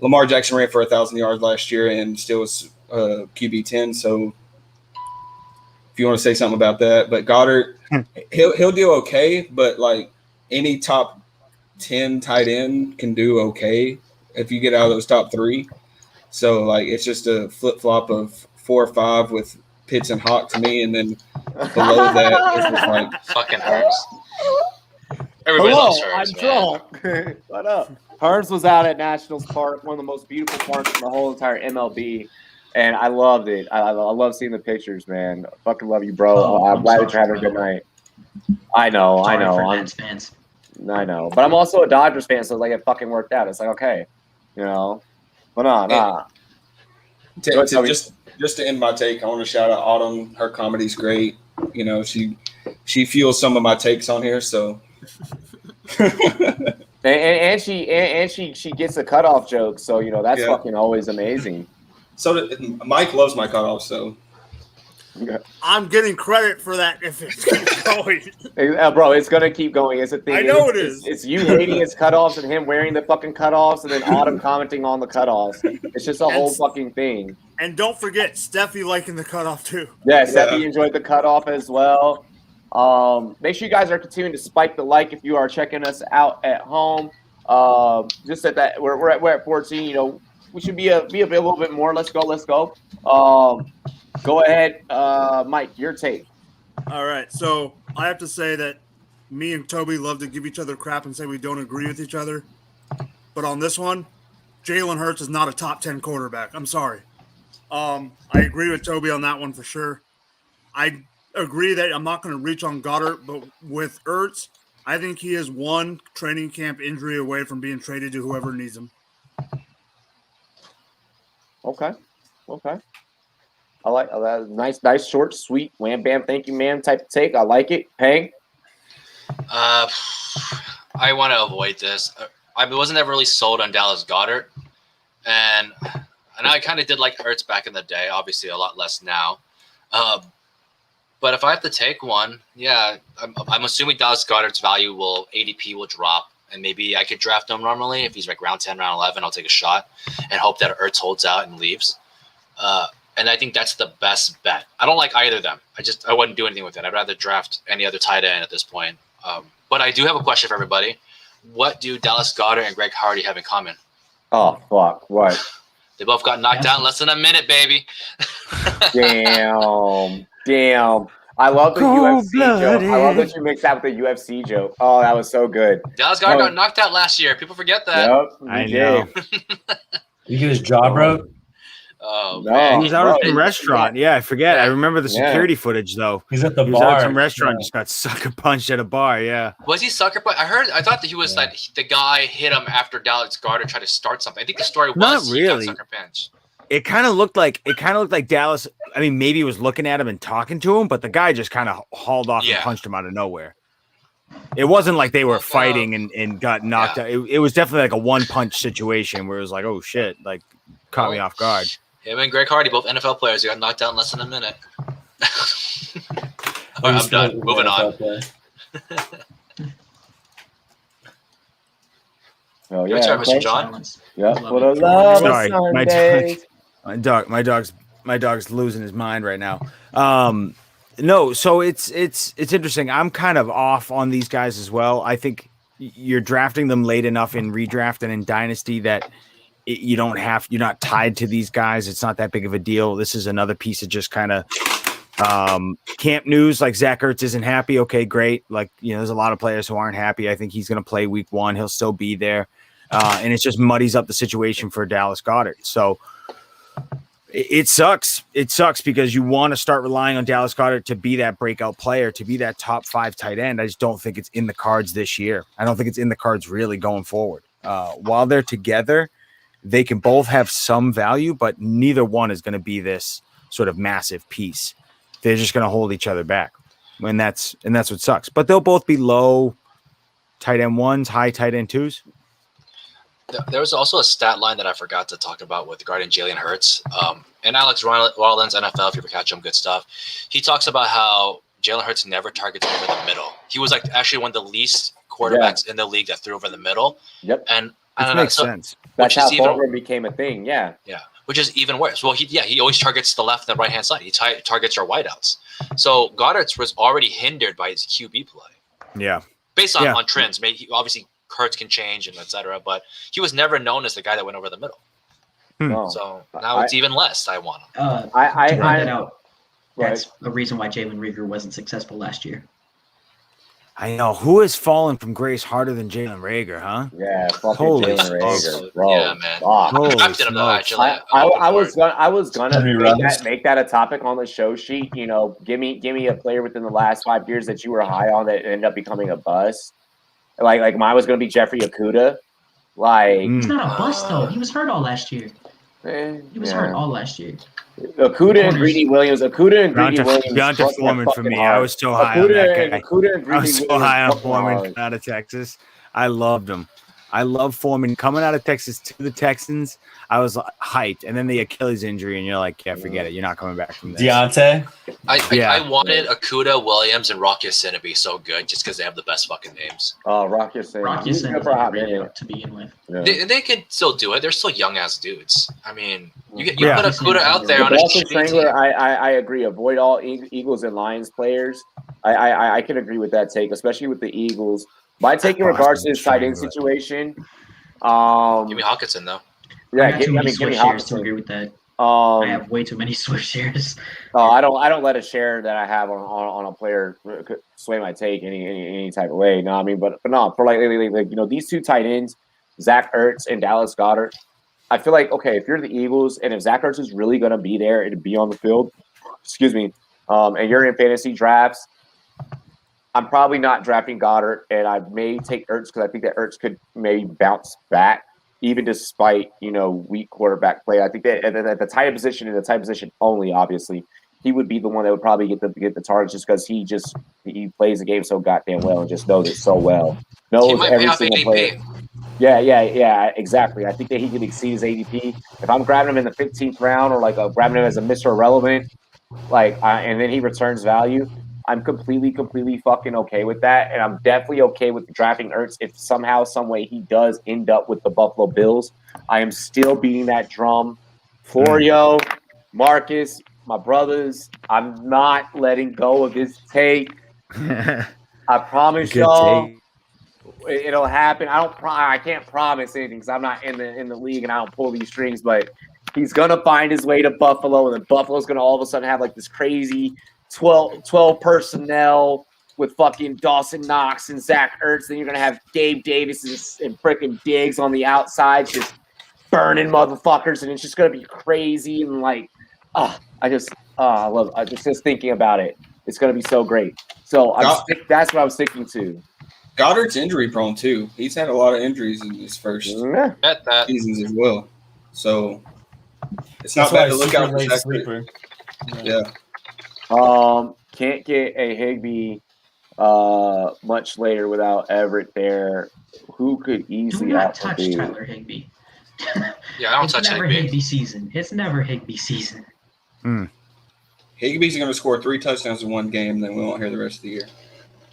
Speaker 4: Lamar Jackson ran for 1,000 yards last year and still was QB 10. So if you want to say something about that, but Goddard, he'll do okay. But like any top 10 tight end can do okay if you get out of those top 3. So like it's just a flip flop of 4 or 5 with Pitts and Hawk to me, and then below that it's just like
Speaker 15: fucking Hurts. Everybody loves Hurts,
Speaker 1: I'm drunk. What up? Hurts was out at Nationals Park, one of the most beautiful parks in the whole entire MLB, and I loved it. I love seeing the pictures, man. Fucking love you, bro. I'm glad that you're having a good night. I know.
Speaker 16: Fans.
Speaker 1: I know, but I'm also a Dodgers fan, so like it fucking worked out. It's like okay, you know, but nah.
Speaker 4: Just to end my take, I want to shout out Autumn. Her comedy's great. You know, she fuels some of my takes on here. So,
Speaker 1: and she gets a cutoff joke. So you know that's fucking always amazing.
Speaker 4: So Mike loves my cutoff. So
Speaker 5: I'm getting credit for that if it keeps going.
Speaker 1: Bro, it's gonna keep going. It's a thing.
Speaker 5: I know it is.
Speaker 1: It's you hating his cutoffs and him wearing the fucking cutoffs, and then Autumn commenting on the cutoffs. It's just a whole fucking thing.
Speaker 5: And don't forget Steffi liking the cutoff too.
Speaker 1: Yeah, Steffi enjoyed the cutoff as well. Make sure you guys are continuing to spike the like if you are checking us out at home. Just at that, we're at 14. You know, we should be a little bit more. Let's go. Go ahead, Mike. Your take.
Speaker 5: All right. So I have to say that me and Toby love to give each other crap and say we don't agree with each other. But on this one, Jalen Hurts is not a top 10 quarterback. I'm sorry. I agree with Toby on that one for sure. I agree that I'm not going to reach on Goddard, but with Ertz, I think he is one training camp injury away from being traded to whoever needs him.
Speaker 1: Okay. I like that. Nice, short, sweet, wham, bam, thank you, ma'am type of take. I like it. Pang?
Speaker 15: I want to avoid this. I wasn't ever really sold on Dallas Goedert, and I kind of did like Ertz back in the day. Obviously, a lot less now. But if I have to take one, I'm assuming Dallas Goedert's ADP will drop, and maybe I could draft him normally. If he's like round 10, round 11, I'll take a shot and hope that Ertz holds out and leaves. And I think that's the best bet. I don't like either of them. I wouldn't do anything with it. I'd rather draft any other tight end at this point. But I do have a question for everybody. What do Dallas Goedert and Greg Hardy have in common?
Speaker 1: Oh, fuck. What?
Speaker 15: They both got knocked out in less than a minute, baby.
Speaker 1: Damn. I love the UFC joke. I love that you mixed that with the UFC joke. Oh, that was so good.
Speaker 15: Dallas Goedert got knocked out last year. People forget that.
Speaker 1: Yep,
Speaker 2: I know.
Speaker 6: You get his jaw broke?
Speaker 15: Oh,
Speaker 1: no,
Speaker 15: man.
Speaker 2: He was out at some restaurant. Yeah, I forget. I remember the security footage, though.
Speaker 6: He's at the
Speaker 2: He
Speaker 6: bar.
Speaker 2: was out at some restaurant, just got sucker punched at a bar, yeah.
Speaker 15: Was he sucker punched? I thought that he was like the guy hit him after Dallas Goedert tried to start something. I think the story was
Speaker 2: Not
Speaker 15: he
Speaker 2: really.
Speaker 15: got sucker punched.
Speaker 2: It kind of looked like Dallas. I mean, maybe he was looking at him and talking to him, but the guy just kind of hauled off and punched him out of nowhere. It wasn't like they were fighting and got knocked out. It was definitely like a one-punch situation where it was like, oh, shit, like caught me off guard.
Speaker 15: Him and Greg Hardy, both NFL players, who got knocked out in less than a minute. All right, I'm done. Moving on.
Speaker 1: Oh
Speaker 15: Your
Speaker 1: yeah,
Speaker 15: turn, Mr.
Speaker 1: okay.
Speaker 15: John.
Speaker 1: Yeah, for the love of
Speaker 2: Sorry,
Speaker 1: Sundays.
Speaker 2: my dog's losing his mind right now. No, so it's interesting. I'm kind of off on these guys as well. I think you're drafting them late enough in redraft and in dynasty that you're not tied to these guys. It's not that big of a deal. This is another piece of just kind of camp news. Like Zach Ertz isn't happy. Okay, great. Like, there's a lot of players who aren't happy. I think he's going to play week 1. He'll still be there. And it just muddies up the situation for Dallas Goedert. So it sucks. It sucks because you want to start relying on Dallas Goedert to be that breakout player, to be that top 5 tight end. I just don't think it's in the cards this year. I don't think it's in the cards really going forward. While they're together, they can both have some value, but neither one is going to be this sort of massive piece. They're just going to hold each other back. And that's what sucks. But they'll both be low tight end 1s, high tight end 2s.
Speaker 15: There was also a stat line that I forgot to talk about with regarding Jalen Hurts. And Alex Rollins, NFL, if you ever catch him, good stuff. He talks about how Jalen Hurts never targets over the middle. He was actually one of the least quarterbacks in the league that threw over the middle.
Speaker 1: Yep.
Speaker 15: And
Speaker 2: Which makes sense.
Speaker 1: That's how Fulgham became a thing. Yeah.
Speaker 15: Yeah. Which is even worse. Well, he always targets the left and the right hand side. He targets your wideouts. So Goddard's was already hindered by his QB play.
Speaker 2: Yeah.
Speaker 15: Based on trends. Maybe obviously Hurts can change and etc. But he was never known as the guy that went over the middle. So now it's even less. I want him.
Speaker 16: To round that out, that's the reason why Jalen Reagor wasn't successful last year.
Speaker 2: I know. Who has fallen from grace harder than Jalen Reagor, huh?
Speaker 1: Yeah,
Speaker 2: holy
Speaker 1: Jalen Reagor, bro.
Speaker 15: Yeah, man.
Speaker 2: Holy
Speaker 1: I was gonna make that a topic on the show sheet. Give me a player within the last 5 years that you were high on that ended up becoming a bust. Like mine was gonna be Jeffrey Okudah.
Speaker 16: He's not a bust though. He was hurt all last year. He was hurt all last year.
Speaker 1: Okudah and Greedy Williams.
Speaker 2: Deonta Foreman for me. I was so high on that guy. I was so high on Foreman out of Texas. I loved him. I love Foreman coming out of Texas to the Texans. I was hyped, and then the Achilles injury, and you're like, yeah, forget it. You're not coming back from this.
Speaker 6: Deontay.
Speaker 15: I wanted Okudah, Williams, and Rock Ya-Sin to be so good just because they have the best fucking names.
Speaker 1: Oh, Rock Ya-Sin.
Speaker 16: Rock Ya-Sin is really to begin with.
Speaker 1: Yeah.
Speaker 15: They can still do it. They're still young ass dudes. I mean, you put Okudah out there on a
Speaker 1: Boston
Speaker 15: shitty
Speaker 1: Strangler.
Speaker 15: team.
Speaker 1: I agree. Avoid all Eagles and Lions players. I can agree with that take, especially with the Eagles. My take in regards to this tight end situation.
Speaker 15: Give me Hawkinson though.
Speaker 1: Yeah,
Speaker 16: give me Hawkinson to agree with that. I have way too many Swift shares.
Speaker 1: I don't let a share that I have on a player sway my take any type of way. No, I mean, but no, for like these two tight ends, Zach Ertz and Dallas Goedert. I feel like if you're the Eagles and if Zach Ertz is really going to be there and be on the field, and you're in fantasy drafts, I'm probably not drafting Goddard, and I may take Ertz because I think that Ertz could maybe bounce back, even despite weak quarterback play. I think that at the tight position and the tight position only, obviously, he would be the one that would probably get the targets just because he plays the game so goddamn well and just knows it so well. Knows every single player. Yeah, exactly. I think that he could exceed his ADP. If I'm grabbing him in the 15th round or grabbing him as a Mr. Irrelevant, and then he returns value, I'm completely fucking okay with that. And I'm definitely okay with drafting Ertz if somehow, some way he does end up with the Buffalo Bills. I am still beating that drum. Florio, Marcus, my brothers, I'm not letting go of this take. I promise y'all it'll happen. I can't promise anything because I'm not in the league and I don't pull these strings, but he's gonna find his way to Buffalo, and then Buffalo's gonna all of a sudden have this crazy 12 personnel with fucking Dawson Knox and Zach Ertz. Then you're going to have Gabe Davis and freaking Diggs on the outside just burning motherfuckers, and it's just going to be crazy. And I love just thinking about it. It's going to be so great. So that's what I was sticking to.
Speaker 4: Goddard's injury prone too. He's had a lot of injuries in his first seasons as well. So it's not bad to look out for Zach Ertz. Yeah.
Speaker 1: Can't get a Higbee much later without Everett there. Who could easily
Speaker 16: do not touch Tyler Higbee?
Speaker 15: Yeah, I don't touch
Speaker 16: Higbee season. It's never Higbee season.
Speaker 4: Higbee's going to score 3 touchdowns in one game, then we won't hear the rest of the year.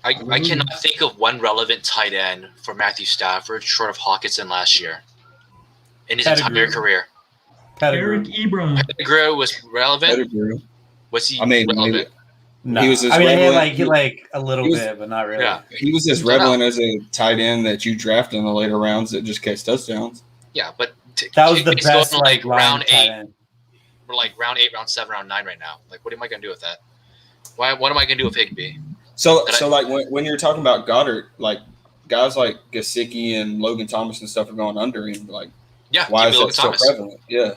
Speaker 15: I cannot think of one relevant tight end for Matthew Stafford short of Hawkinson last year in his entire career.
Speaker 16: Eric Ebron.
Speaker 15: Pettigrew was relevant. Was he relevant?
Speaker 6: No.
Speaker 4: He was as
Speaker 6: I mean,
Speaker 4: relevant.
Speaker 6: he like a little bit, but not really.
Speaker 15: Yeah.
Speaker 4: He was as relevant as a tight end that you drafted in the later rounds that just catch touchdowns.
Speaker 15: Yeah, but
Speaker 6: that was the
Speaker 15: Higby's
Speaker 6: best
Speaker 15: going like round
Speaker 6: tight
Speaker 15: 8.
Speaker 6: end.
Speaker 15: We're like round 8, round 7, round 9 right now. Like, what am I gonna do with that? What am I gonna do with Higbee?
Speaker 4: So like when you're talking about Goddard, like guys like Gesicki and Logan Thomas and stuff are going under him. Like, why is that so prevalent? Yeah.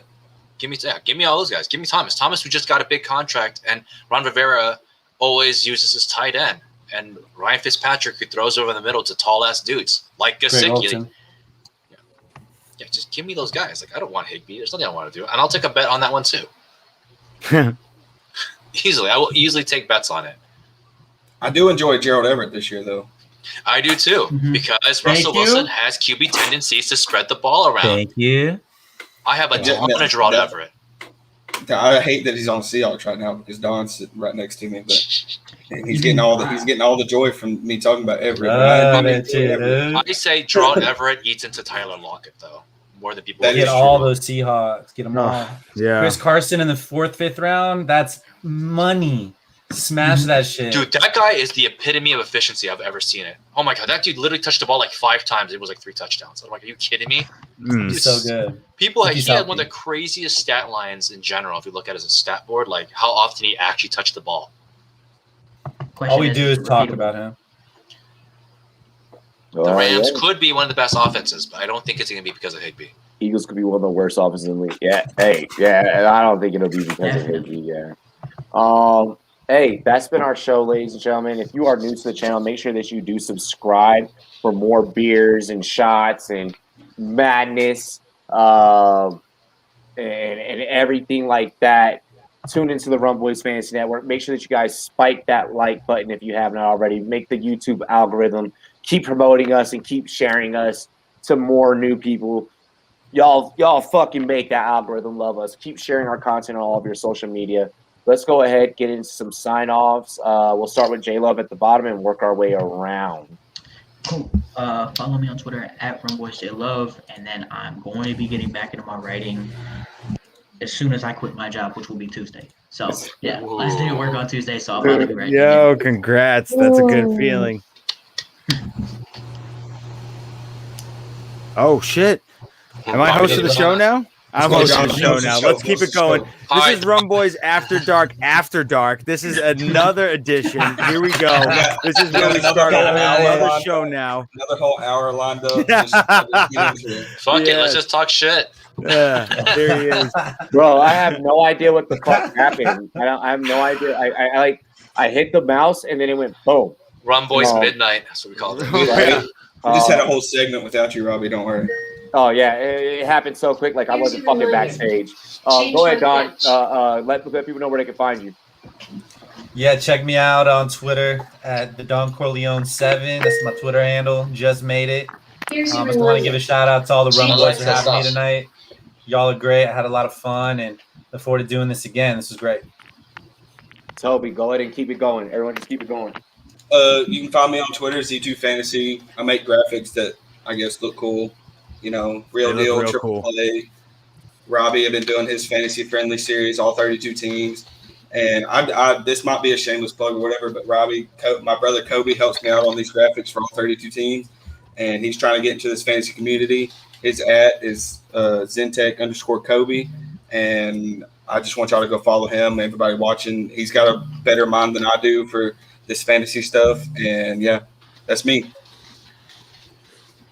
Speaker 15: Give me all those guys. Give me Thomas. Thomas, who just got a big contract, and Ron Rivera always uses his tight end, and Ryan Fitzpatrick, who throws over the middle to tall ass dudes like Gesicki. Yeah, just give me those guys. Like, I don't want Higbee. There's nothing I want to do, and I'll take a bet on that one too. Easily, I will easily take bets on it.
Speaker 4: I do enjoy Gerald Everett this year, though.
Speaker 15: I do too, because Russell Wilson has QB tendencies to spread the ball around.
Speaker 6: Thank you.
Speaker 15: I have a ton of Gerald Everett.
Speaker 4: I hate that he's on Seahawks right now because Don's sitting right next to me, but he's getting all the joy from me talking about Everett.
Speaker 15: I say Gerald Everett eats into Tyler Lockett though, more than people.
Speaker 6: Get all those Seahawks. Get them all.
Speaker 2: Yeah.
Speaker 6: Chris Carson in the 4th, 5th round. That's money. Smash that shit.
Speaker 15: Dude, that guy is the epitome of efficiency I've ever seen it. Oh my God, that dude literally touched the ball like 5 times. It was like 3 touchdowns. I'm like, are you kidding me?
Speaker 6: He's so good.
Speaker 15: He had one of the craziest stat lines in general. If you look at it as a stat board, like how often he actually touched the ball.
Speaker 6: All we do is talk about him.
Speaker 15: The Rams could be one of the best offenses, but I don't think it's going to be because of Higbee.
Speaker 1: Eagles could be one of the worst offenses in the league. Yeah, and I don't think it'll be because of Higbee. Yeah. Hey, that's been our show, ladies and gentlemen. If you are new to the channel, make sure that you do subscribe for more beers and shots and madness and everything like that. Tune into the Rumboyz Fantasy Network. Make sure that you guys spike that like button if you haven't already. Make the YouTube algorithm. Keep promoting us and keep sharing us to more new people. Y'all fucking make that algorithm love us. Keep sharing our content on all of your social media. Let's go ahead, get into some sign-offs. We'll start with J-Love at the bottom and work our way around.
Speaker 16: Cool. Follow me on Twitter at RumboyzJLove, and then I'm going to be getting back into my writing as soon as I quit my job, which will be Tuesday. So, yeah, last day of work on Tuesday, so I'll probably be writing.
Speaker 2: Yo, congrats. That's a good feeling. Oh, shit. Am I hosting the show now? I'm hosting the show now. Let's keep it going. This is Rumboyz After Dark After Dark. This is another edition. Here we go. This is where we start another show now.
Speaker 4: Another whole hour lined up.
Speaker 15: Fuck it. Let's just talk shit.
Speaker 2: Yeah, there he is.
Speaker 1: Bro, I have no idea what the fuck happened. I have no idea. I hit the mouse and then it went boom.
Speaker 15: Rumboyz Midnight. That's what we call it.
Speaker 1: Right?
Speaker 4: We just had a whole segment without you, Robbie. Don't worry.
Speaker 1: Oh yeah, it happened so quick. Like I wasn't fucking backstage. Go ahead, Don. Let people know where they can find you.
Speaker 6: Yeah, check me out on Twitter at the Don Corleone 7. That's my Twitter handle. Just made it. I just want to give a shout out to all the Rumboyz for having me tonight. Y'all are great. I had a lot of fun and look forward to doing this again. This was great.
Speaker 1: Toby, go ahead and keep it going. Everyone, just keep it going.
Speaker 4: You can find me on Twitter, Z2 Fantasy. I make graphics that I guess look cool. You know, real deal, triple play. Robbie, I've been doing his fantasy friendly series, all 32 teams. And I this might be a shameless plug or whatever, but Robbie, my brother Kobe helps me out on these graphics for all 32 teams. And he's trying to get into this fantasy community. His @ is Zentech_Kobe. And I just want y'all to go follow him. Everybody watching, he's got a better mind than I do for this fantasy stuff. And yeah, that's me.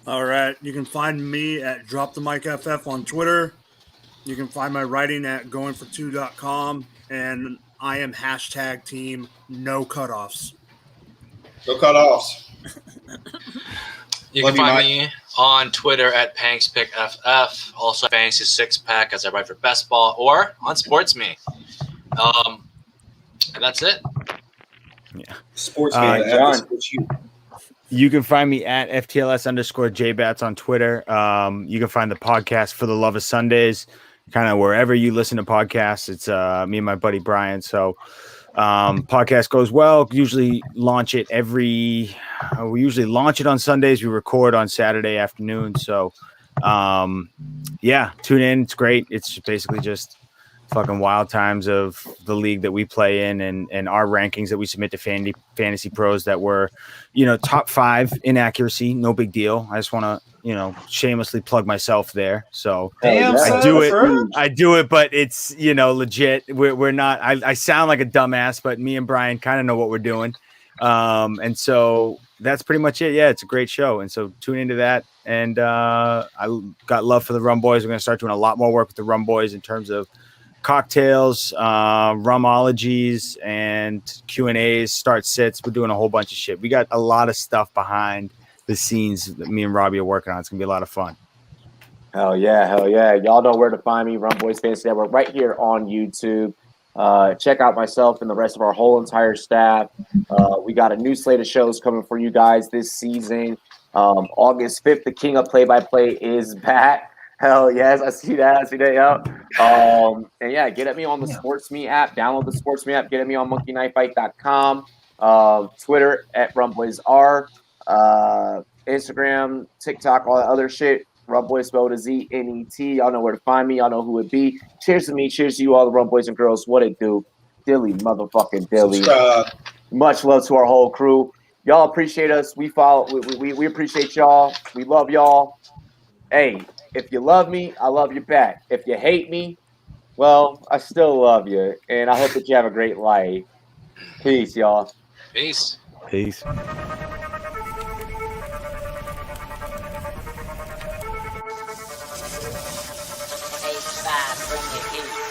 Speaker 5: All right. You can find me at Drop the Mic FF on Twitter. You can find my writing at goingfor2.com. And I am #team no cutoffs.
Speaker 4: No cutoffs.
Speaker 15: You can find me on Twitter at PanksPickFF. Also Fantasy Six Pack as I write for Best Ball or on SportsMe. And that's it.
Speaker 2: Yeah.
Speaker 4: SportsMe.
Speaker 1: John.
Speaker 2: You can find me at FTLS_JBats on Twitter. You can find the podcast For the Love of Sundays, kind of wherever you listen to podcasts. It's me and my buddy Brian. So Podcast goes well. Usually launch it we usually launch it on Sundays. We record on Saturday afternoon. So, yeah, tune in. It's great. It's basically just fucking wild times of the league that we play in and our rankings that we submit to fantasy pros that were, top 5 in accuracy. No big deal. I just want to, shamelessly plug myself there. So I do it, but it's, legit. We're not, I sound like a dumbass, but me and Brian kind of know what we're doing. And so that's pretty much it. Yeah, it's a great show. And so tune into that. And I got love for the Rumboyz. We're going to start doing a lot more work with the Rumboyz in terms of cocktails, rumologies, and Q&As, start sits. We're doing a whole bunch of shit. We got a lot of stuff behind the scenes that me and Robbie are working on. It's going to be a lot of fun.
Speaker 1: Hell yeah. Y'all know where to find me, Rumboyz Fantasy Network, right here on YouTube. Check out myself and the rest of our whole entire staff. We got a new slate of shows coming for you guys this season. August 5th, the King of Play-by-Play is back. Hell yes, I see that. Yeah. And yeah, get at me on the SportsMe app. Download the SportsMe app. Get at me on monkeyknifefight.com. Twitter at RumboyzR. Instagram, TikTok, all that other shit. Rumboyz spelled a Z-N-E-T. Y'all know where to find me. Y'all know who it be. Cheers to me. Cheers to you, all the Rumboyz and girls. What it do? Dilly, motherfucking Dilly. Much love to our whole crew. Y'all appreciate us. We appreciate y'all. We love y'all. Hey, if you love me, I love you back. If you hate me, well, I still love you. And I hope that you have a great life. Peace, y'all.
Speaker 15: Peace.
Speaker 2: Peace.
Speaker 17: Bring your heat.